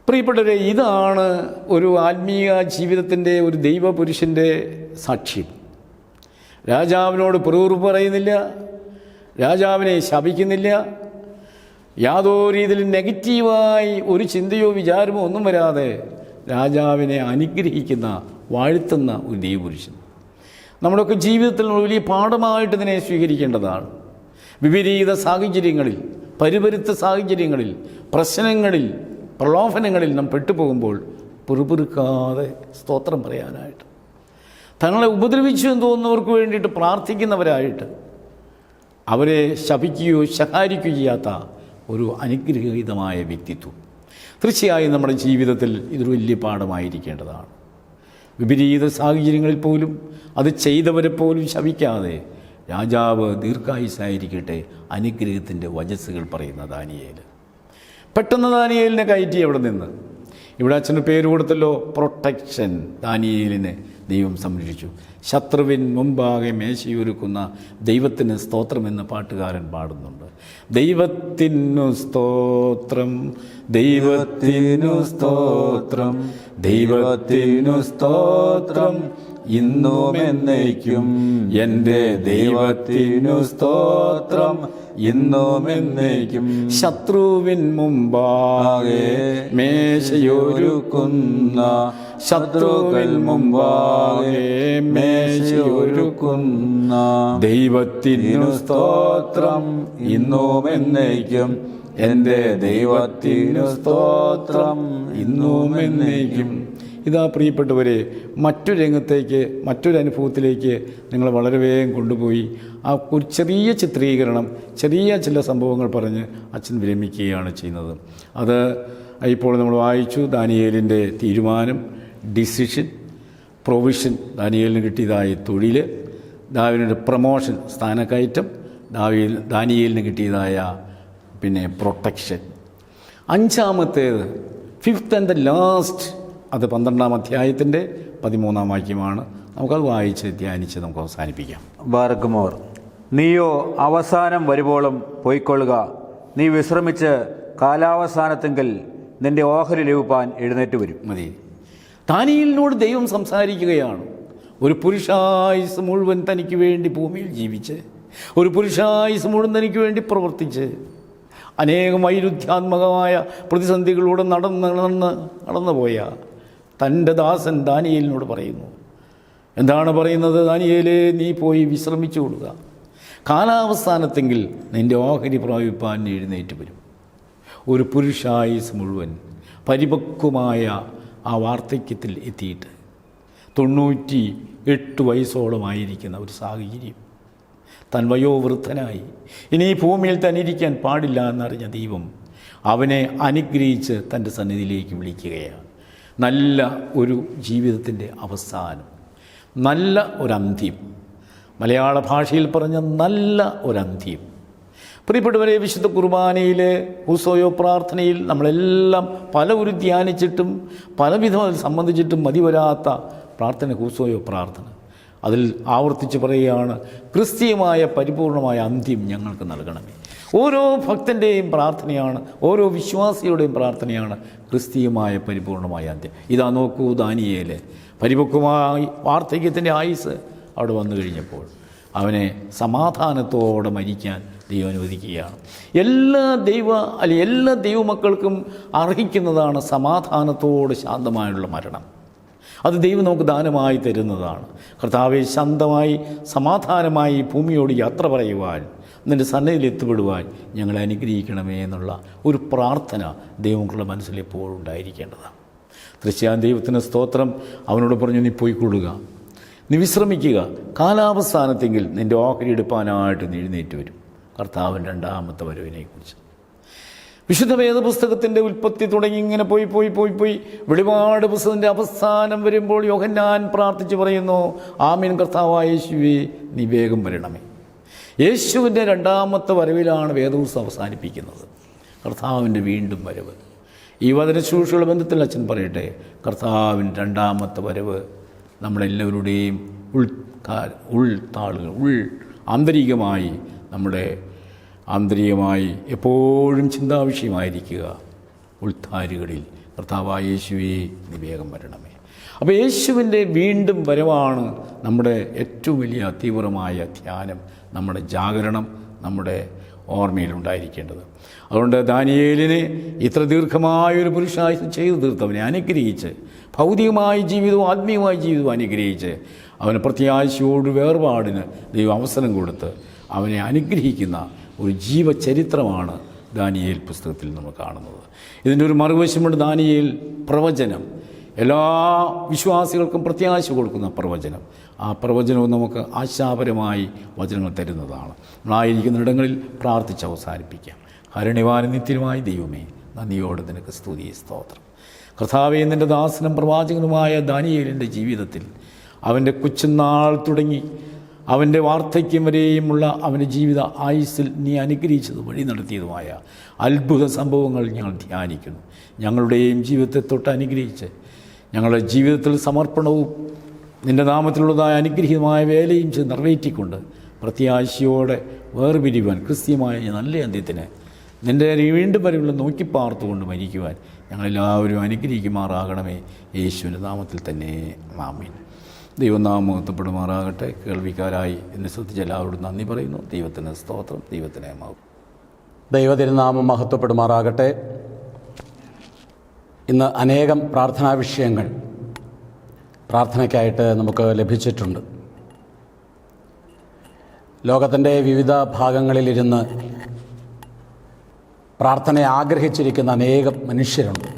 പ്രിയപ്പെട്ടവരെ, ഇതാണ് ഒരു ആത്മീയ ജീവിതത്തിൻ്റെ ഒരു ദൈവപുരുഷൻ്റെ സാക്ഷ്യം. രാജാവിനോട് പിറുപിറുപ്പ് പറയുന്നില്ല, രാജാവിനെ ശപിക്കുന്നില്ല, യാതൊരു രീതിയിലും നെഗറ്റീവായി ഒരു ചിന്തയോ വിചാരമോ ഒന്നും വരാതെ രാജാവിനെ അനുഗ്രഹിക്കുന്ന, വാഴ്ത്തുന്ന ഒരു ദൈവപുരുഷൻ. നമ്മുടെയൊക്കെ ജീവിതത്തിൽ വലിയ പാഠമായിട്ട് ഇതിനെ സ്വീകരിക്കേണ്ടതാണ്. വിപരീത സാഹചര്യങ്ങളിൽ, പരിപരുത്ത സാഹചര്യങ്ങളിൽ, പ്രശ്നങ്ങളിൽ, പ്രലോഭനങ്ങളിൽ നാം പെട്ടുപോകുമ്പോൾ പിറുപിറുക്കാതെ സ്തോത്രം പറയാനായിട്ട്, തങ്ങളെ ഉപദ്രവിച്ചു എന്ന് തോന്നുന്നവർക്ക് വേണ്ടിയിട്ട് പ്രാർത്ഥിക്കുന്നവരായിട്ട്, അവരെ ശപിക്കുകയോ ശകാരിക്കുകയോ ചെയ്യാത്ത ഒരു അനുഗ്രഹീതമായ വ്യക്തിത്വം തീർച്ചയായും നമ്മുടെ ജീവിതത്തിൽ ഇതൊരു വലിയ പാഠമായിരിക്കേണ്ടതാണ്. വിപരീത സാഹചര്യങ്ങളിൽ പോലും അത് ചെയ്തവരെ പോലും ശപിക്കാതെ രാജാവ് ദീർഘായുസ്സായിരിക്കട്ടെ അനുഗ്രഹത്തിൻ്റെ വചസ്സുകൾ പറയുന്ന ദാനിയേൽ. പെട്ടെന്ന് ദാനിയേലിനെ കയറ്റി അവിടെ നിന്ന്. ഇവിടെ അച്ഛന് പേര് കൊടുത്തല്ലോ, പ്രൊട്ടക്ഷൻ. ദാനിയേലിനെ ദൈവം സംരക്ഷിച്ചു. ശത്രുവിൻ മുമ്പാകെ മേശയൊരുക്കുന്ന ദൈവത്തിന് സ്തോത്രമെന്ന് പാട്ടുകാരൻ പാടുന്നുണ്ട്. ദൈവത്തിനു സ്തോത്രം, ദൈവത്തിനു സ്തോത്രം, ദൈവത്തിനു സ്തോത്രം ഇന്നും എന്നേക്കും. എൻ്റെ ദൈവത്തിനു സ്തോത്രം ഇന്നും എന്നേക്കും. ശത്രുവിൻ മുമ്പാകെ മേശയൊരുക്കുന്ന, ശത്രുക്കൾ മുമ്പാകെ മേശയൊരുക്കുന്ന ദൈവത്തിനു സ്തോത്രം ഇന്നും എന്നേക്കും. എൻ്റെ ദൈവത്തിനു സ്തോത്രം ഇന്നും എന്നേക്കും. ഇതാ പ്രിയപ്പെട്ടവരെ, മറ്റൊരു രംഗത്തേക്ക്, മറ്റൊരു അനുഭവത്തിലേക്ക് നിങ്ങൾ വളരെ വേഗം കൊണ്ടുപോയി ആ ഒരു ചെറിയ ചിത്രീകരണം, ചെറിയ ചില സംഭവങ്ങൾ പറഞ്ഞ് അച്ഛൻ വിരമിക്കുകയാണ് ചെയ്യുന്നത്. അത് ഇപ്പോൾ നമ്മൾ വായിച്ചു. ദാനിയേലിൻ്റെ തീരുമാനം, ഡിസിഷൻ, പ്രൊവിഷൻ, ദാനിയേലിന് കിട്ടിയതായ തൊഴിൽ, ദാവീദിൻ്റെ പ്രമോഷൻ, സ്ഥാനക്കയറ്റം, ദാനിയേലിന് കിട്ടിയതായ പ്രൊട്ടക്ഷൻ. അഞ്ചാമത്തേത്, ഫിഫ്ത്ത് ആൻഡ് ദ ലാസ്റ്റ്, അത് 12-ാം അധ്യായത്തിൻ്റെ 13-ാം വാക്യമാണ്. നമുക്കത് വായിച്ച് ധ്യാനിച്ച് നമുക്ക് അവസാനിപ്പിക്കാം. ബാരക്കുമോർ, നീയോ അവസാനം വരുവോളം പൊയ്ക്കൊള്ളുക. നീ വിശ്രമിച്ച് കാലാവസാനത്തെങ്കിൽ നിന്റെ ഓഹരി ലഭിപ്പാൻ എഴുന്നേറ്റ് വരും. മതി. ദാനിയേലിനോട് ദൈവം സംസാരിക്കുകയാണ്. ഒരു പുരുഷായുസ് മുഴുവൻ തനിക്ക് വേണ്ടി ഭൂമിയിൽ ജീവിച്ച്, ഒരു പുരുഷായുസ് മുഴുവൻ തനിക്ക് വേണ്ടി പ്രവർത്തിച്ച്, അനേകം വൈരുദ്ധ്യാത്മകമായ പ്രതിസന്ധികളിലൂടെ നടന്നുപോയ തൻ്റെ ദാസൻ ദാനിയേലിനോട് പറയുന്നു. എന്താണ് പറയുന്നത്? ദാനിയേലേ, നീ പോയി വിശ്രമിച്ചു കൊടുക്കുക. കാലാവസാനത്തെങ്കിൽ നിൻ്റെ ഓഹരി പ്രാപിപ്പാൻ എഴുന്നേറ്റ് വരും. ഒരു പുരുഷായുസ് മുഴുവൻ പരിപക്വമായ ആ വാർദ്ധക്യത്തിൽ എത്തിയിട്ട് 98 വയസ്സോളമായിരിക്കുന്ന ഒരു സാഹചര്യം, താൻ വയോവൃദ്ധനായി ഇനി ഈ ഭൂമിയിൽ തന്നിരിക്കാൻ പാടില്ല എന്നറിഞ്ഞ ദൈവം അവനെ അനുഗ്രഹിച്ച് തൻ്റെ സന്നിധിയിലേക്ക് വിളിക്കുകയാണ്. നല്ല ഒരു ജീവിതത്തിൻ്റെ അവസാനം, നല്ല ഒരന്ത്യം, മലയാള ഭാഷയിൽ പറഞ്ഞ നല്ല ഒരന്ത്യം. പ്രിയപ്പെട്ടവരെ, വിശുദ്ധ കുർബാനയിൽ, ഹൂസോയോ പ്രാർത്ഥനയിൽ നമ്മളെല്ലാം പലവരും ധ്യാനിച്ചിട്ടും പലവിധം അതിൽ സംബന്ധിച്ചിട്ടും മതി വരാത്ത പ്രാർത്ഥന ഹൂസോയോ പ്രാർത്ഥന. അതിൽ ആവർത്തിച്ച് പറയുകയാണ്, ക്രിസ്തീയമായ പരിപൂർണമായ അന്ത്യം ഞങ്ങൾക്ക് നൽകണമേ. ഓരോ ഭക്തൻ്റെയും പ്രാർത്ഥനയാണ്, ഓരോ വിശ്വാസിയുടെയും പ്രാർത്ഥനയാണ് ക്രിസ്തീയമായ പരിപൂർണമായ അന്ത്യം. ഇതാ നോക്കൂ, ദാനിയേൽ പരിപക്വമായി വാർദ്ധക്യത്തിൻ്റെ ആയുസ് അവിടെ വന്നു കഴിഞ്ഞപ്പോൾ അവനെ സമാധാനത്തോടെ മരിക്കാൻ ദൈവം അനുവദിക്കുകയാണ്. എല്ലാ ദൈവമക്കൾക്കും അർഹിക്കുന്നതാണ് സമാധാനത്തോടെ ശാന്തമായുള്ള മരണം. അത് ദൈവം നമുക്ക് ദാനമായി തരുന്നതാണ്. കർത്താവെ, ശാന്തമായി സമാധാനമായി ഭൂമിയോട് യാത്ര പറയുവാൻ, നിൻ്റെ സന്നദ്ധയിൽ എത്തിപ്പെടുവാൻ ഞങ്ങളെ അനുഗ്രഹിക്കണമേ എന്നുള്ള ഒരു പ്രാർത്ഥന ദൈവങ്ങളുടെ മനസ്സിൽ എപ്പോഴും ഉണ്ടായിരിക്കേണ്ടതാണ്. തീർച്ചയായും ദൈവത്തിന് സ്തോത്രം. അവനോട് പറഞ്ഞു, നീ പോയിക്കൊള്ളുക, നീ വിശ്രമിക്കുക, കാലാവസാനത്തെങ്കിൽ നിൻ്റെ ഓഹരി എടുപ്പാനായിട്ട് നീ എഴുന്നേറ്റ് വരും. കർത്താവിൻ്റെ 2ാമത്തെ വരവിനെക്കുറിച്ച് വിശുദ്ധ വേദപുസ്തകത്തിൻ്റെ ഉൽപ്പത്തി തുടങ്ങി ഇങ്ങനെ പോയി വെളിപാട് പുസ്തകത്തിൻ്റെ അവസാനം വരുമ്പോൾ യോഹന്നാൻ പ്രാർത്ഥിച്ച് പറയുന്നു, ആമീൻ കർത്താവായ യേശുവേ, നീ വേഗം വരണമേ. യേശുവിൻ്റെ 2ാമത്തെ വരവിലാണ് വേദപുസ്തകം അവസാനിപ്പിക്കുന്നത്. കർത്താവിൻ്റെ വീണ്ടും വരവ്. ഈ വചനശുശ്രൂഷയുടെ ബന്ധത്തിൽ അച്ഛൻ പറയട്ടെ, കർത്താവിൻ്റെ 2ാമത്തെ വരവ് നമ്മളെല്ലാവരുടെയും ആന്തരികമായി എപ്പോഴും ചിന്താവിഷയമായിരിക്കുക. ഉൾത്താരുകളിൽ കർത്താവായ യേശുവേ നീ വേഗം വരണമേ. അപ്പോൾ യേശുവിൻ്റെ വീണ്ടും വരവാണ് നമ്മുടെ ഏറ്റവും വലിയ തീവ്രമായ ധ്യാനം, നമ്മുടെ ജാഗരണം, നമ്മുടെ ഓർമ്മയിലുണ്ടായിരിക്കേണ്ടത്. അതുകൊണ്ട് ദാനിയേലിനെ ഇത്ര ദീർഘമായൊരു പുരുഷായുസ്സം ചെയ്തു തീർത്തവനെ അനുഗ്രഹിച്ച്, ഭൗതികമായ ജീവിതവും ആത്മീയമായ ജീവിതവും അനുഗ്രഹിച്ച്, അവന് പ്രത്യാശയോട് വേർപാടിന് ദൈവം അവസരം കൊടുത്ത് അവനെ അനുഗ്രഹിക്കുന്ന ഒരു ജീവചരിത്രമാണ് ദാനിയേൽ പുസ്തകത്തിൽ നമ്മൾ കാണുന്നത്. ഇതിൻ്റെ ഒരു മറുവശമുണ്ട്, ദാനിയേൽ പ്രവചനം, എല്ലാ വിശ്വാസികൾക്കും പ്രത്യാശ കൊടുക്കുന്ന പ്രവചനം. ആ പ്രവചനവും നമുക്ക് ആശാപരമായി വചനങ്ങൾ തരുന്നതാണ്. നമ്മളായിരിക്കുന്നിടങ്ങളിൽ പ്രാർത്ഥിച്ച് അവസാനിപ്പിക്കാം. കാരുണ്യവാനും നിത്യനുമായ ദൈവമേ, നന്ദിയോടെ നിനക്ക് സ്തുതി, സ്തോത്രം. കർത്താവേ, നിൻ്റെ ദാസനും പ്രവാചകനുമായ ദാനിയേലിൻ്റെ ജീവിതത്തിൽ അവൻ്റെ കൊച്ചുനാൾ തുടങ്ങി അവൻ്റെ വാർദ്ധക്യം വരെയുമുള്ള അവൻ്റെ ജീവിത ആയുസ്സിൽ നീ അനുഗ്രഹിച്ചത് വഴി നടത്തിയതുമായ അത്ഭുത സംഭവങ്ങൾ ഞങ്ങൾ ധ്യാനിക്കുന്നു. ഞങ്ങളുടെയും ജീവിതത്തെ തൊട്ട് അനുഗ്രഹിച്ച് ഞങ്ങളുടെ ജീവിതത്തിൽ സമർപ്പണവും നിൻ്റെ നാമത്തിലുള്ളതായ അനുഗ്രഹീതമായ വേലയും ചെയ്ത് നിറവേറ്റിക്കൊണ്ട് പ്രത്യാശയോടെ വേർപിരിയുവാൻ, ക്രിസ്ത്യമായ നല്ല അന്ത്യത്തിന് നിൻ്റെ വീണ്ടും വരെയുള്ള നോക്കിപ്പാർത്തുകൊണ്ട് മരിക്കുവാൻ ഞങ്ങളെല്ലാവരും അനുഗ്രഹിക്കുമാറാകണമേ. യേശുവിൻ്റെ നാമത്തിൽ തന്നെ ആമേൻ. ദൈവനാമം മഹത്വപ്പെടുമാറാകട്ടെ. കേൾവിക്കാരായി എന്നെ ശ്രദ്ധിച്ച എല്ലാവരോടും നന്ദി പറയുന്നു. ദൈവത്തിന് സ്തോത്രം, ദൈവത്തിന് മഹത്വം. ദൈവതിരുനാമം മഹത്വപ്പെടുമാറാകട്ടെ. ഇന്ന് അനേകം പ്രാർത്ഥനാ വിഷയങ്ങൾ പ്രാർത്ഥനയ്ക്കായിട്ട് നമുക്ക് ലഭിച്ചിട്ടുണ്ട്. ലോകത്തിൻ്റെ വിവിധ ഭാഗങ്ങളിലിരുന്ന് പ്രാർത്ഥനയെ ആഗ്രഹിച്ചിരിക്കുന്ന അനേകം മനുഷ്യരുണ്ട്.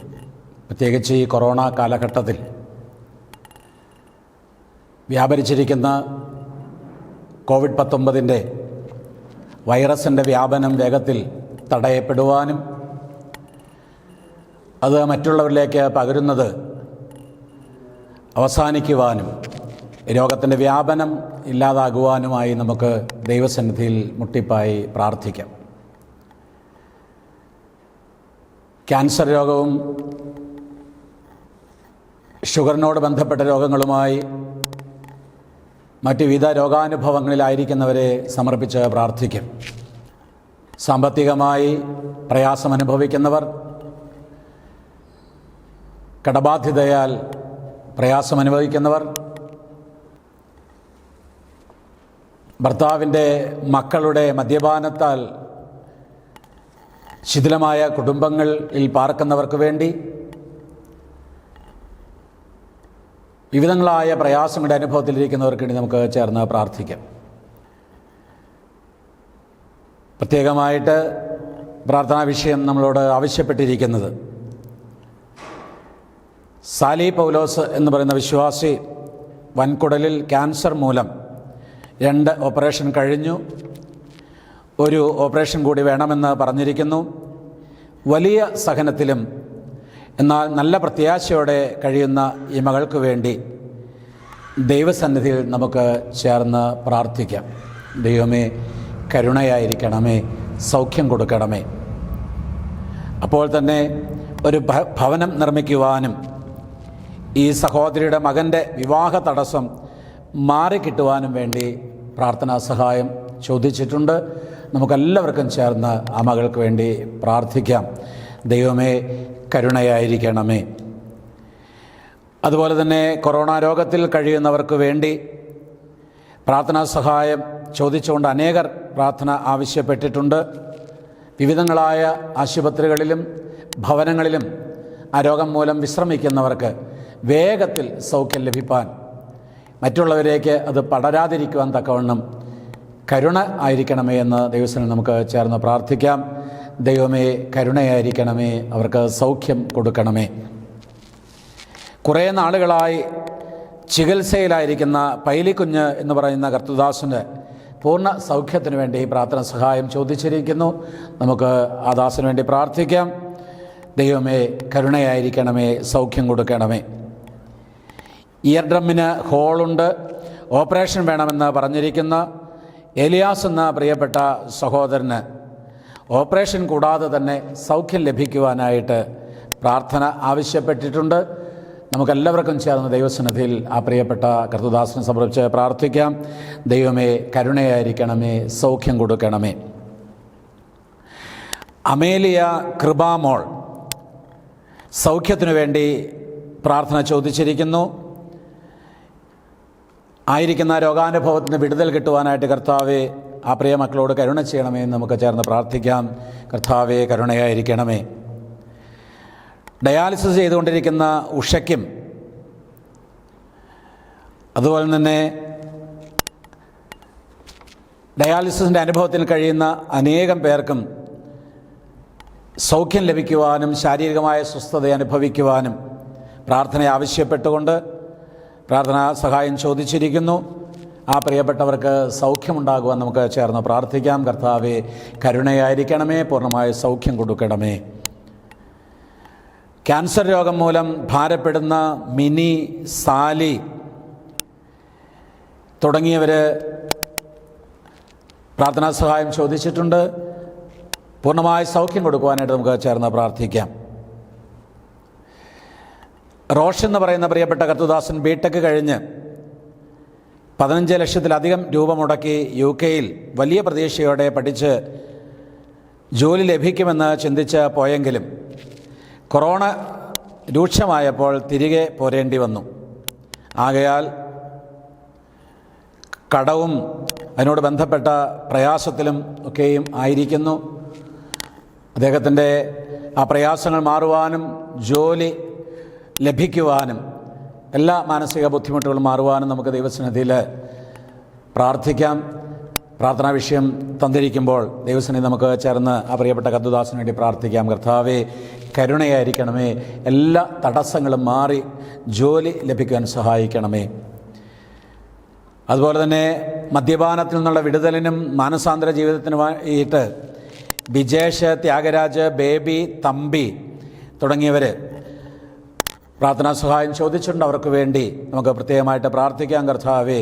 പ്രത്യേകിച്ച് ഈ കൊറോണ കാലഘട്ടത്തിൽ വ്യാപരിച്ചിരിക്കുന്ന കോവിഡ്-19 വൈറസിൻ്റെ വ്യാപനം വേഗത്തിൽ തടയപ്പെടുവാനും അത് മറ്റുള്ളവരിലേക്ക് പകരുന്നത് അവസാനിക്കുവാനും രോഗത്തിൻ്റെ വ്യാപനം ഇല്ലാതാകുവാനുമായി നമുക്ക് ദൈവസന്നിധിയിൽ മുട്ടിപ്പായി പ്രാർത്ഥിക്കാം. ക്യാൻസർ രോഗവും ഷുഗറിനോട് ബന്ധപ്പെട്ട രോഗങ്ങളുമായി മറ്റ് വിവിധ രോഗാനുഭവങ്ങളിലായിരിക്കുന്നവരെ സമർപ്പിച്ച് പ്രാർത്ഥിക്കും. സാമ്പത്തികമായി പ്രയാസമനുഭവിക്കുന്നവർ, കടബാധ്യതയാൽ പ്രയാസമനുഭവിക്കുന്നവർ, ഭർത്താവിൻ്റെ മക്കളുടെ മദ്യപാനത്താൽ ശിഥിലമായ കുടുംബങ്ങളിൽ പാർക്കുന്നവർക്ക് വേണ്ടി, വിവിധങ്ങളായ പ്രയാസങ്ങളുടെ അനുഭവത്തിലിരിക്കുന്നവർക്ക് വേണ്ടി നമുക്ക് ചേർന്ന് പ്രാർത്ഥിക്കാം. പ്രത്യേകമായിട്ട് പ്രാർത്ഥനാ വിഷയം നമ്മളോട് ആവശ്യപ്പെട്ടിരിക്കുന്നത് സാലി പൗലോസ് എന്ന് പറയുന്ന വിശ്വാസി വൻകുടലിൽ ക്യാൻസർ മൂലം 2 ഓപ്പറേഷൻ കഴിഞ്ഞു. ഒരു ഓപ്പറേഷൻ കൂടി വേണമെന്ന് പറഞ്ഞിരിക്കുന്നു. വലിയ സഹനത്തിലും എന്നാൽ നല്ല പ്രത്യാശയോടെ കഴിയുന്ന ഈ മകൾക്ക് വേണ്ടി ദൈവസന്നിധിയിൽ നമുക്ക് ചേർന്ന് പ്രാർത്ഥിക്കാം. ദൈവമേ, കരുണയായിരിക്കണമേ, സൗഖ്യം കൊടുക്കണമേ. അപ്പോൾ തന്നെ ഒരു ഭവനം നിർമ്മിക്കുവാനും ഈ സഹോദരിയുടെ മകൻ്റെ വിവാഹ തടസ്സം മാറിക്കിട്ടുവാനും വേണ്ടി പ്രാർത്ഥനാ സഹായം ചോദിച്ചിട്ടുണ്ട്. നമുക്കെല്ലാവർക്കും ചേർന്ന് ആ മകൾക്ക് വേണ്ടി പ്രാർത്ഥിക്കാം. ദൈവമേ, കരുണയായിരിക്കണമേ. അതുപോലെ തന്നെ കൊറോണ രോഗത്തിൽ കഴിയുന്നവർക്ക് വേണ്ടി പ്രാർത്ഥനാ സഹായം ചോദിച്ചുകൊണ്ട് അനേകർ പ്രാർത്ഥന ആവശ്യപ്പെട്ടിട്ടുണ്ട്. വിവിധങ്ങളായ ആശുപത്രികളിലും ഭവനങ്ങളിലും ആ രോഗം മൂലം വിശ്രമിക്കുന്നവർക്ക് വേഗത്തിൽ സൗഖ്യം ലഭിപ്പാൻ, മറ്റുള്ളവരേക്ക് അത് പടരാതിരിക്കുവാൻ തക്കവണ്ണം കരുണ ആയിരിക്കണമേ എന്ന് ദൈവസന്നിധിയിൽ നമുക്ക് ചേർന്ന് പ്രാർത്ഥിക്കാം. ദൈവമേ, കരുണയായിരിക്കണമേ, അവർക്ക് സൗഖ്യം കൊടുക്കണമേ. കുറേ നാളുകളായി ചികിത്സയിലായിരിക്കുന്ന പൈലിക്കുഞ്ഞ് എന്ന് പറയുന്ന കർത്തൃദാസന് പൂർണ്ണ സൗഖ്യത്തിന് വേണ്ടി പ്രാർത്ഥന സഹായം ചോദിച്ചിരിക്കുന്നു. നമുക്ക് ആ ദാസന് വേണ്ടി പ്രാർത്ഥിക്കാം. ദൈവമേ, കരുണയായിരിക്കണമേ, സൗഖ്യം കൊടുക്കണമേ. ഇയർ ഡ്രമ്മിന് ഹോളുണ്ട്, ഓപ്പറേഷൻ വേണമെന്ന് പറഞ്ഞിരിക്കുന്ന എലിയാസ് എന്ന പ്രിയപ്പെട്ട സഹോദരന് ഓപ്പറേഷൻ കൂടാതെ തന്നെ സൗഖ്യം ലഭിക്കുവാനായിട്ട് പ്രാർത്ഥന ആവശ്യപ്പെട്ടിട്ടുണ്ട്. നമുക്കെല്ലാവർക്കും ചേർന്ന് ദൈവസന്നിധിയിൽ ആ പ്രിയപ്പെട്ട കർത്തൃദാസനെ സമർപ്പിച്ച് പ്രാർത്ഥിക്കാം. ദൈവമേ, കരുണയായിരിക്കണമേ, സൗഖ്യം കൊടുക്കണമേ. അമേലിയ കൃപാമോൾ സൗഖ്യത്തിനു വേണ്ടി പ്രാർത്ഥന ചോദിച്ചിരിക്കുന്നു. ആയിരിക്കുന്ന രോഗാനുഭവത്തിന് വിടുതൽ കിട്ടുവാനായിട്ട് കർത്താവെ ആ പ്രിയ മക്കളോട് കരുണ ചെയ്യണമേ എന്ന് നമുക്ക് ചേർന്ന് പ്രാർത്ഥിക്കാം. കർത്താവെ കരുണയായിരിക്കണമേ. ഡയാലിസിസ് ചെയ്തുകൊണ്ടിരിക്കുന്ന ഉഷയ്ക്കും അതുപോലെ തന്നെ ഡയാലിസിസിൻ്റെ അനുഭവത്തിൽ കഴിയുന്ന അനേകം പേർക്കും സൗഖ്യം ലഭിക്കുവാനും ശാരീരികമായ സ്വസ്ഥത അനുഭവിക്കുവാനും പ്രാർത്ഥന ആവശ്യപ്പെട്ടുകൊണ്ട് പ്രാർത്ഥനാ സഹായം ചോദിച്ചിരിക്കുന്നു. ആ പ്രിയപ്പെട്ടവർക്ക് സൗഖ്യമുണ്ടാകുവാൻ നമുക്ക് ചേർന്ന് പ്രാർത്ഥിക്കാം. കർത്താവെ കരുണയായിരിക്കണമേ, പൂർണ്ണമായ സൗഖ്യം കൊടുക്കണമേ. ക്യാൻസർ രോഗം മൂലം ഭാരപ്പെടുന്ന മിനി, സാലി തുടങ്ങിയവർ പ്രാർത്ഥനാ സഹായം ചോദിച്ചിട്ടുണ്ട്. പൂർണ്ണമായ സൗഖ്യം കൊടുക്കുവാനായിട്ട് നമുക്ക് ചേർന്ന് പ്രാർത്ഥിക്കാം. റോഷ് എന്ന് പറയുന്ന പ്രിയപ്പെട്ട കർത്തുദാസൻ ബിടെക് കഴിഞ്ഞ് 15 ലക്ഷത്തിലധികം രൂപ മുടക്കി UK-യിൽ വലിയ പ്രതീക്ഷയോടെ പഠിച്ച് ജോലി ലഭിക്കുമെന്ന് ചിന്തിച്ച് പോയെങ്കിലും കൊറോണ രൂക്ഷമായപ്പോൾ തിരികെ പോരേണ്ടി വന്നു. ആകയാൽ കടവും അതിനോട് ബന്ധപ്പെട്ട പ്രയാസത്തിലും ഒക്കെയും ആയിരിക്കുന്നു. അദ്ദേഹത്തിൻ്റെ ആ പ്രയാസങ്ങൾ മാറുവാനും ജോലി ലഭിക്കുവാനും എല്ലാ മാനസിക ബുദ്ധിമുട്ടുകളും മാറുവാനും നമുക്ക് ദൈവസന്നിധിയിൽ പ്രാർത്ഥിക്കാം. പ്രാർത്ഥനാ വിഷയം തന്നിരിക്കുമ്പോൾ ദൈവസന്നിധി നമുക്ക് ചേർന്ന് ആ പ്രിയപ്പെട്ട കർത്തുദാസിന് വേണ്ടി പ്രാർത്ഥിക്കാം. കർത്താവെ കരുണയായിരിക്കണമേ, എല്ലാ തടസ്സങ്ങളും മാറി ജോലി ലഭിക്കുവാൻ സഹായിക്കണമേ. അതുപോലെ തന്നെ മദ്യപാനത്തിൽ നിന്നുള്ള വിടുതലിനും മാനസാന്തര ജീവിതത്തിനുമായിട്ട് ബിജേഷ്, ത്യാഗരാജ്, ബേബി, തമ്പി തുടങ്ങിയവർ പ്രാർത്ഥനാ സഹായം ചോദിച്ചിട്ടുണ്ട്. അവർക്ക് വേണ്ടി നമുക്ക് പ്രത്യേകമായിട്ട് പ്രാർത്ഥിക്കാം. കർത്താവേ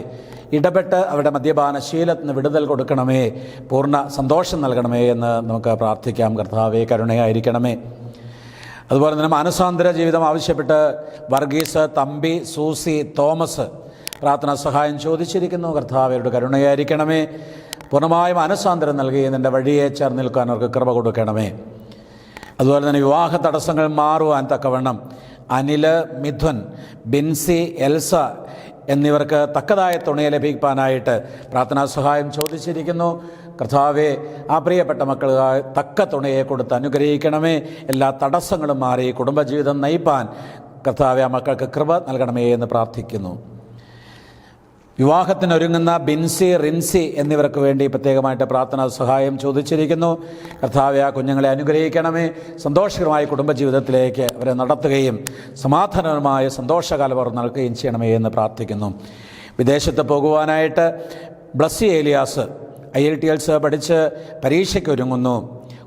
ഇടപെട്ട് അവരുടെ മദ്യപാന ശീലത്തിന് വിടുതൽ കൊടുക്കണമേ, പൂർണ്ണ സന്തോഷം നൽകണമേ എന്ന് നമുക്ക് പ്രാർത്ഥിക്കാം. കർത്താവേ കരുണയായിരിക്കണമേ. അതുപോലെ തന്നെ മാനസാന്തര ജീവിതം ആവശ്യപ്പെട്ട് വർഗീസ്, തമ്പി, സൂസി, തോമസ് പ്രാർത്ഥനാ സഹായം ചോദിച്ചിരിക്കുന്നു. കർത്താവയുടെ കരുണയായിരിക്കണമേ. പൂർണ്ണമായ മാനസാന്തരം നൽകി നിൻ്റെ വഴിയെ ചേർന്ന് നിൽക്കാൻ അവർക്ക് കൃപ കൊടുക്കണമേ. അതുപോലെ തന്നെ വിവാഹ തടസ്സങ്ങൾ മാറുവാൻ തക്കവണ്ണം അനിൽ, മിഥുൻ, ബിൻസി, എൽസ എന്നിവർക്ക് തക്കതായ തുണയെ ലഭിക്കാനായിട്ട് പ്രാർത്ഥനാ സഹായം ചോദിച്ചിരിക്കുന്നു. കർത്താവെ ആ പ്രിയപ്പെട്ട മക്കൾ തക്ക തുണയെ കൊടുത്ത് അനുഗ്രഹിക്കണമേ. എല്ലാ തടസ്സങ്ങളും മാറി കുടുംബജീവിതം നയിപ്പാൻ കർത്താവെ ആ മക്കൾക്ക് കൃപ നൽകണമേ എന്ന് പ്രാർത്ഥിക്കുന്നു. വിവാഹത്തിനൊരുങ്ങുന്ന ബിൻസി, റിൻസി എന്നിവർക്ക് വേണ്ടി പ്രത്യേകമായിട്ട് പ്രാർത്ഥനാ സഹായം ചോദിച്ചിരിക്കുന്നു. കർത്താവെ ആ കുഞ്ഞുങ്ങളെ അനുഗ്രഹിക്കണമേ. സന്തോഷകരമായ കുടുംബജീവിതത്തിലേക്ക് അവരെ നടത്തുകയും സമാധാനപരമായ സന്തോഷകാലം അവർ നൽകുകയും ചെയ്യണമേ എന്ന് പ്രാർത്ഥിക്കുന്നു. വിദേശത്ത് പോകുവാനായിട്ട് ബ്ലസ്സി ഏലിയാസ് IELTS പഠിച്ച് പരീക്ഷയ്ക്ക് ഒരുങ്ങുന്നു.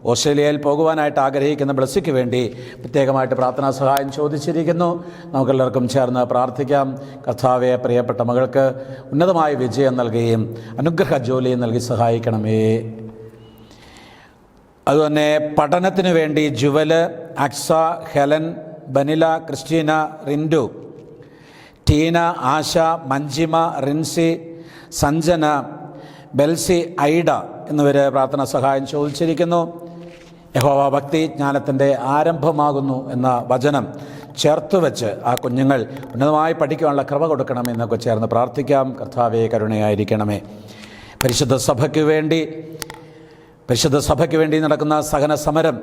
ഓസ്ട്രേലിയയിൽ പോകുവാനായിട്ട് ആഗ്രഹിക്കുന്ന ബ്ലസ്സിക്ക് വേണ്ടി പ്രത്യേകമായിട്ട് പ്രാർത്ഥനാ സഹായം ചോദിച്ചിരിക്കുന്നു. നമുക്കെല്ലാവർക്കും ചേർന്ന് പ്രാർത്ഥിക്കാം. കർത്താവെ പ്രിയപ്പെട്ട മകൾക്ക് ഉന്നതമായ വിജയം നൽകുകയും അനുഗ്രഹ ജോലിയും നൽകി സഹായിക്കണമേ. അതുതന്നെ പഠനത്തിന് വേണ്ടി ജുവല്, അക്സ, ഹെലൻ, ബനില, ക്രിസ്റ്റീന, റിൻഡു, ടീന, ആശ, മഞ്ജിമ, റിൻസി, സഞ്ജന, ബെൽസി, ഐഡ എന്നിവർ പ്രാർത്ഥനാ സഹായം ചോദിച്ചിരിക്കുന്നു. യഹോവ ഭക്തി ജ്ഞാനത്തിൻ്റെ ആരംഭമാകുന്നു എന്ന വചനം ചേർത്ത് വെച്ച് ആ കുഞ്ഞുങ്ങൾ ഉന്നതമായി പഠിക്കാനുള്ള കൃപ കൊടുക്കണമെന്നൊക്കെ ചേർന്ന് പ്രാർത്ഥിക്കാം. കർത്താവേ കരുണയായിരിക്കണമേ. പരിശുദ്ധ സഭയ്ക്ക് വേണ്ടി നടക്കുന്ന സഹന സമരം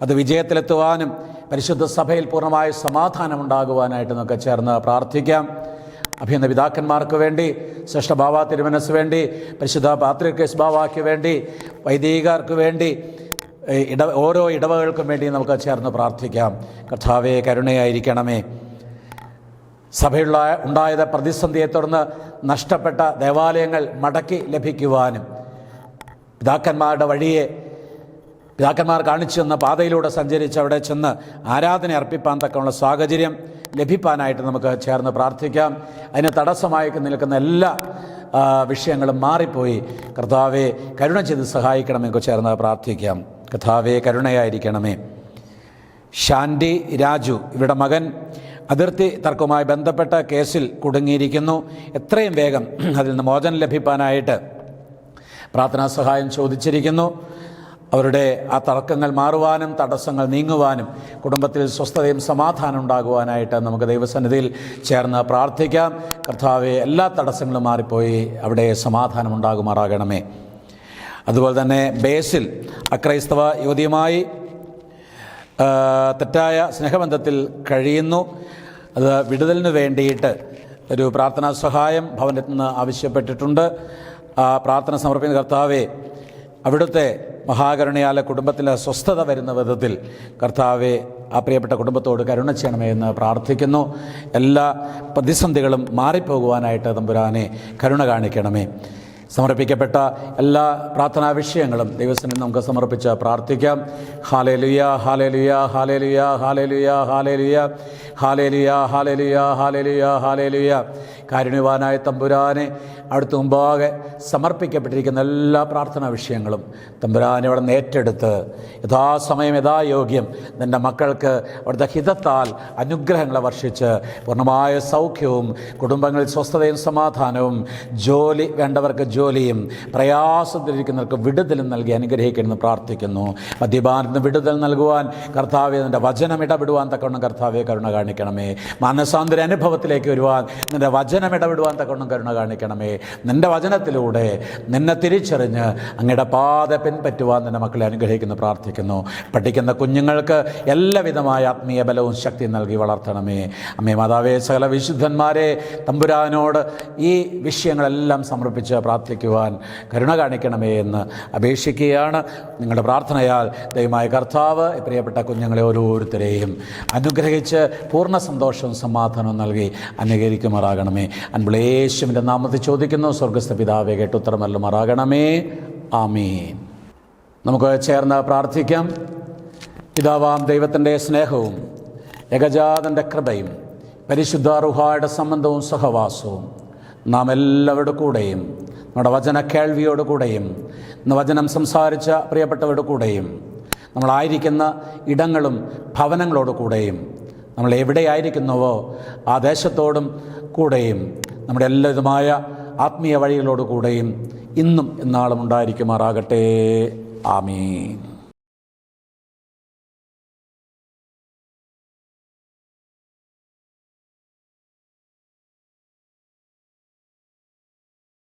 അത് വിജയത്തിലെത്തുവാനും പരിശുദ്ധ സഭയിൽ പൂർണ്ണമായ സമാധാനം ഉണ്ടാകുവാനായിട്ട് നമുക്ക് ചേർന്ന് പ്രാർത്ഥിക്കാം. അഭിനന്ദ പിതാക്കന്മാർക്ക് വേണ്ടി, ശ്രേഷ്ഠ ബാവ തിരുമനസ് വേണ്ടി, പരിശുദ്ധ പാത്രിക്കേസ് ബാവായ്ക്ക് വേണ്ടി, വൈദികർക്ക് വേണ്ടി, ഓരോ ഇടവകൾക്കും വേണ്ടി നമുക്ക് ചേർന്ന് പ്രാർത്ഥിക്കാം. കർത്താവേ കരുണയായിരിക്കണമേ. സഭയുള്ള ഉണ്ടായത് പ്രതിസന്ധിയെ തുടർന്ന് നഷ്ടപ്പെട്ട ദേവാലയങ്ങൾ മടക്കി ലഭിക്കുവാനും പിതാക്കന്മാരുടെ വഴിയെ പിതാക്കന്മാർ കാണിച്ചു തന്ന പാതയിലൂടെ സഞ്ചരിച്ച് അവിടെ ചെന്ന് ആരാധന അർപ്പിപ്പാൻ തക്കമുള്ള സാഹചര്യം ലഭിക്കാനായിട്ട് നമുക്ക് ചേർന്ന് പ്രാർത്ഥിക്കാം. അതിന് തടസ്സമായി നിൽക്കുന്ന എല്ലാ വിഷയങ്ങളും മാറിപ്പോയി കർത്താവെ കരുണ ചെയ്ത് സഹായിക്കണമെന്ന് ചേർന്ന് പ്രാർത്ഥിക്കാം. കർത്താവെ കരുണയായിരിക്കണമേ. ശാന്തി രാജു ഇവരുടെ മകൻ അതിർത്തി തർക്കവുമായി ബന്ധപ്പെട്ട കേസിൽ കുടുങ്ങിയിരിക്കുന്നു. എത്രയും വേഗം അതിൽ നിന്ന് മോചനം ലഭിക്കാനായിട്ട് പ്രാർത്ഥനാ സഹായം ചോദിച്ചിരിക്കുന്നു. അവരുടെ ആ തർക്കങ്ങൾ മാറുവാനും തടസ്സങ്ങൾ നീങ്ങുവാനും കുടുംബത്തിൽ സ്വസ്ഥതയും സമാധാനം ഉണ്ടാകുവാനായിട്ട് നമുക്ക് ദൈവസന്നിധിയിൽ ചേർന്ന് പ്രാർത്ഥിക്കാം. കർത്താവെ, എല്ലാ തടസ്സങ്ങളും മാറിപ്പോയി അവിടെ സമാധാനം ഉണ്ടാകുമാറാകണമേ. അതുപോലെ തന്നെ ബേസിൽ അക്രൈസ്തവ യുവതിയുമായി തെറ്റായ സ്നേഹബന്ധത്തിൽ കഴിയുന്നു. അത് വിടുതലിന് വേണ്ടിയിട്ട് ഒരു പ്രാർത്ഥനാ സഹായം ഭവനത്തിൽ നിന്ന് ആവശ്യപ്പെട്ടിട്ടുണ്ട്. ആ പ്രാർത്ഥന സമർപ്പിക്കുന്ന കർത്താവെ, അവിടുത്തെ മഹാകരുണയാലെ കുടുംബത്തിലെ സ്വസ്ഥത വരുന്ന വിധത്തിൽ കർത്താവെ ആ പ്രിയപ്പെട്ട കുടുംബത്തോട് കരുണ ചെയ്യണമേ എന്ന് പ്രാർത്ഥിക്കുന്നു. എല്ലാ പ്രതിസന്ധികളും മാറിപ്പോകുവാനായിട്ട് തമ്പുരാനെ കരുണ കാണിക്കണമേ. സമർപ്പിക്കപ്പെട്ട എല്ലാ പ്രാർത്ഥനാ വിഷയങ്ങളും ദൈവസന്നിധിയിൽ നമുക്ക് സമർപ്പിച്ച് പ്രാർത്ഥിക്കാം. Hallelujah, hallelujah, hallelujah, hallelujah, hallelujah, hallelujah, hallelujah, hallelujah, hallelujah. കാരുണ്യവാനായ തമ്പുരാനെ, അവിടുത്തെ മുമ്പാകെ സമർപ്പിക്കപ്പെട്ടിരിക്കുന്ന എല്ലാ പ്രാർത്ഥനാ വിഷയങ്ങളും തമ്പുരാനെ അവിടെ നിന്ന് ഏറ്റെടുത്ത് യഥാസമയം യഥായോഗ്യം നിൻ്റെ മക്കൾക്ക് അവിടുത്തെ ഹിതത്താൽ അനുഗ്രഹങ്ങളെ വർഷിച്ച് പൂർണ്ണമായ സൗഖ്യവും കുടുംബങ്ങളിൽ സ്വസ്ഥതയും സമാധാനവും ജോലി വേണ്ടവർക്ക് ജോലിയും പ്രയാസത്തിലിരിക്കുന്നവർക്ക് വിടുതലും നൽകി അനുഗ്രഹിക്കണമെന്ന് പ്രാർത്ഥിക്കുന്നു. മദ്യപാനത്തിന് വിടുതൽ നൽകുവാൻ കർത്താവെ നിൻ്റെ വചനം ഇടപെടുവാൻ തക്കവണ്ണം കർത്താവെ കരുണ കാണിക്കണമേ. മാനസാന്തര അനുഭവത്തിലേക്ക് വരുവാൻ നിൻ്റെ വചനം ഇടപെടുവാൻ തക്കവണ്ണം കരുണ കാണിക്കണമേ. നിൻ്റെ വചനത്തിലൂടെ നിന്നെ തിരിച്ചറിഞ്ഞ് അങ്ങയുടെ പാത പിൻപറ്റുവാൻ നിൻ്റെ മക്കളെ അനുഗ്രഹിക്കുന്നു പ്രാർത്ഥിക്കുന്നു. പഠിക്കുന്ന കുഞ്ഞുങ്ങൾക്ക് എല്ലാവിധമായ ആത്മീയ ബലവും ശക്തിയും നൽകി വളർത്തണമേ. അമ്മേ മാതാവേ, സകല വിശുദ്ധന്മാരെ തമ്പുരാനോട് ഈ വിഷയങ്ങളെല്ലാം സമർപ്പിച്ച് പ്രാർത്ഥിക്കുവാൻ കരുണ കാണിക്കണമേ എന്ന് അപേക്ഷിക്കുകയാണ്. നിങ്ങളുടെ പ്രാർത്ഥനയാൽ ദൈവമായ കർത്താവ് പ്രിയപ്പെട്ട കുഞ്ഞുങ്ങളെ ഓരോരുത്തരെയും അനുഗ്രഹിച്ച് പൂർണ്ണ സന്തോഷവും സമാധാനവും നൽകി അനുഗ്രഹിക്കുമാറാകണമേ. അൻപുള്ള യേശുവിൻ്റെ നാമത്തിൽ ചോദിക്കുന്നു, സ്വർഗ്ഗസ്ഥ പിതാവേ, കേട്ട് ഉത്തരമല്ലുമാറാകണമേ. ആമീൻ. നമുക്ക് ചേർന്ന് പ്രാർത്ഥിക്കാം. പിതാവാം ദൈവത്തിൻ്റെ സ്നേഹവും ഏകജാതൻ്റെ കൃപയും പരിശുദ്ധ റൂഹായുടെ സംബന്ധവും സഹവാസവും നാം എല്ലാവരുടെ കൂടെയും നമ്മുടെ വചന കേൾവിയോട് കൂടെയും വചനം സംസാരിച്ച പ്രിയപ്പെട്ടവരുടെ കൂടെയും നമ്മളായിരിക്കുന്ന ഇടങ്ങളും ഭവനങ്ങളോട് കൂടെയും നമ്മൾ എവിടെയായിരിക്കുന്നുവോ ആ ദേശത്തോടും കൂടെയും നമ്മുടെ എല്ലാവിധമായ ആത്മീയ വഴികളോട് കൂടെയും ഇന്നും എന്നാളും ഉണ്ടായിരിക്കുമാറാകട്ടെ. ആമീൻ.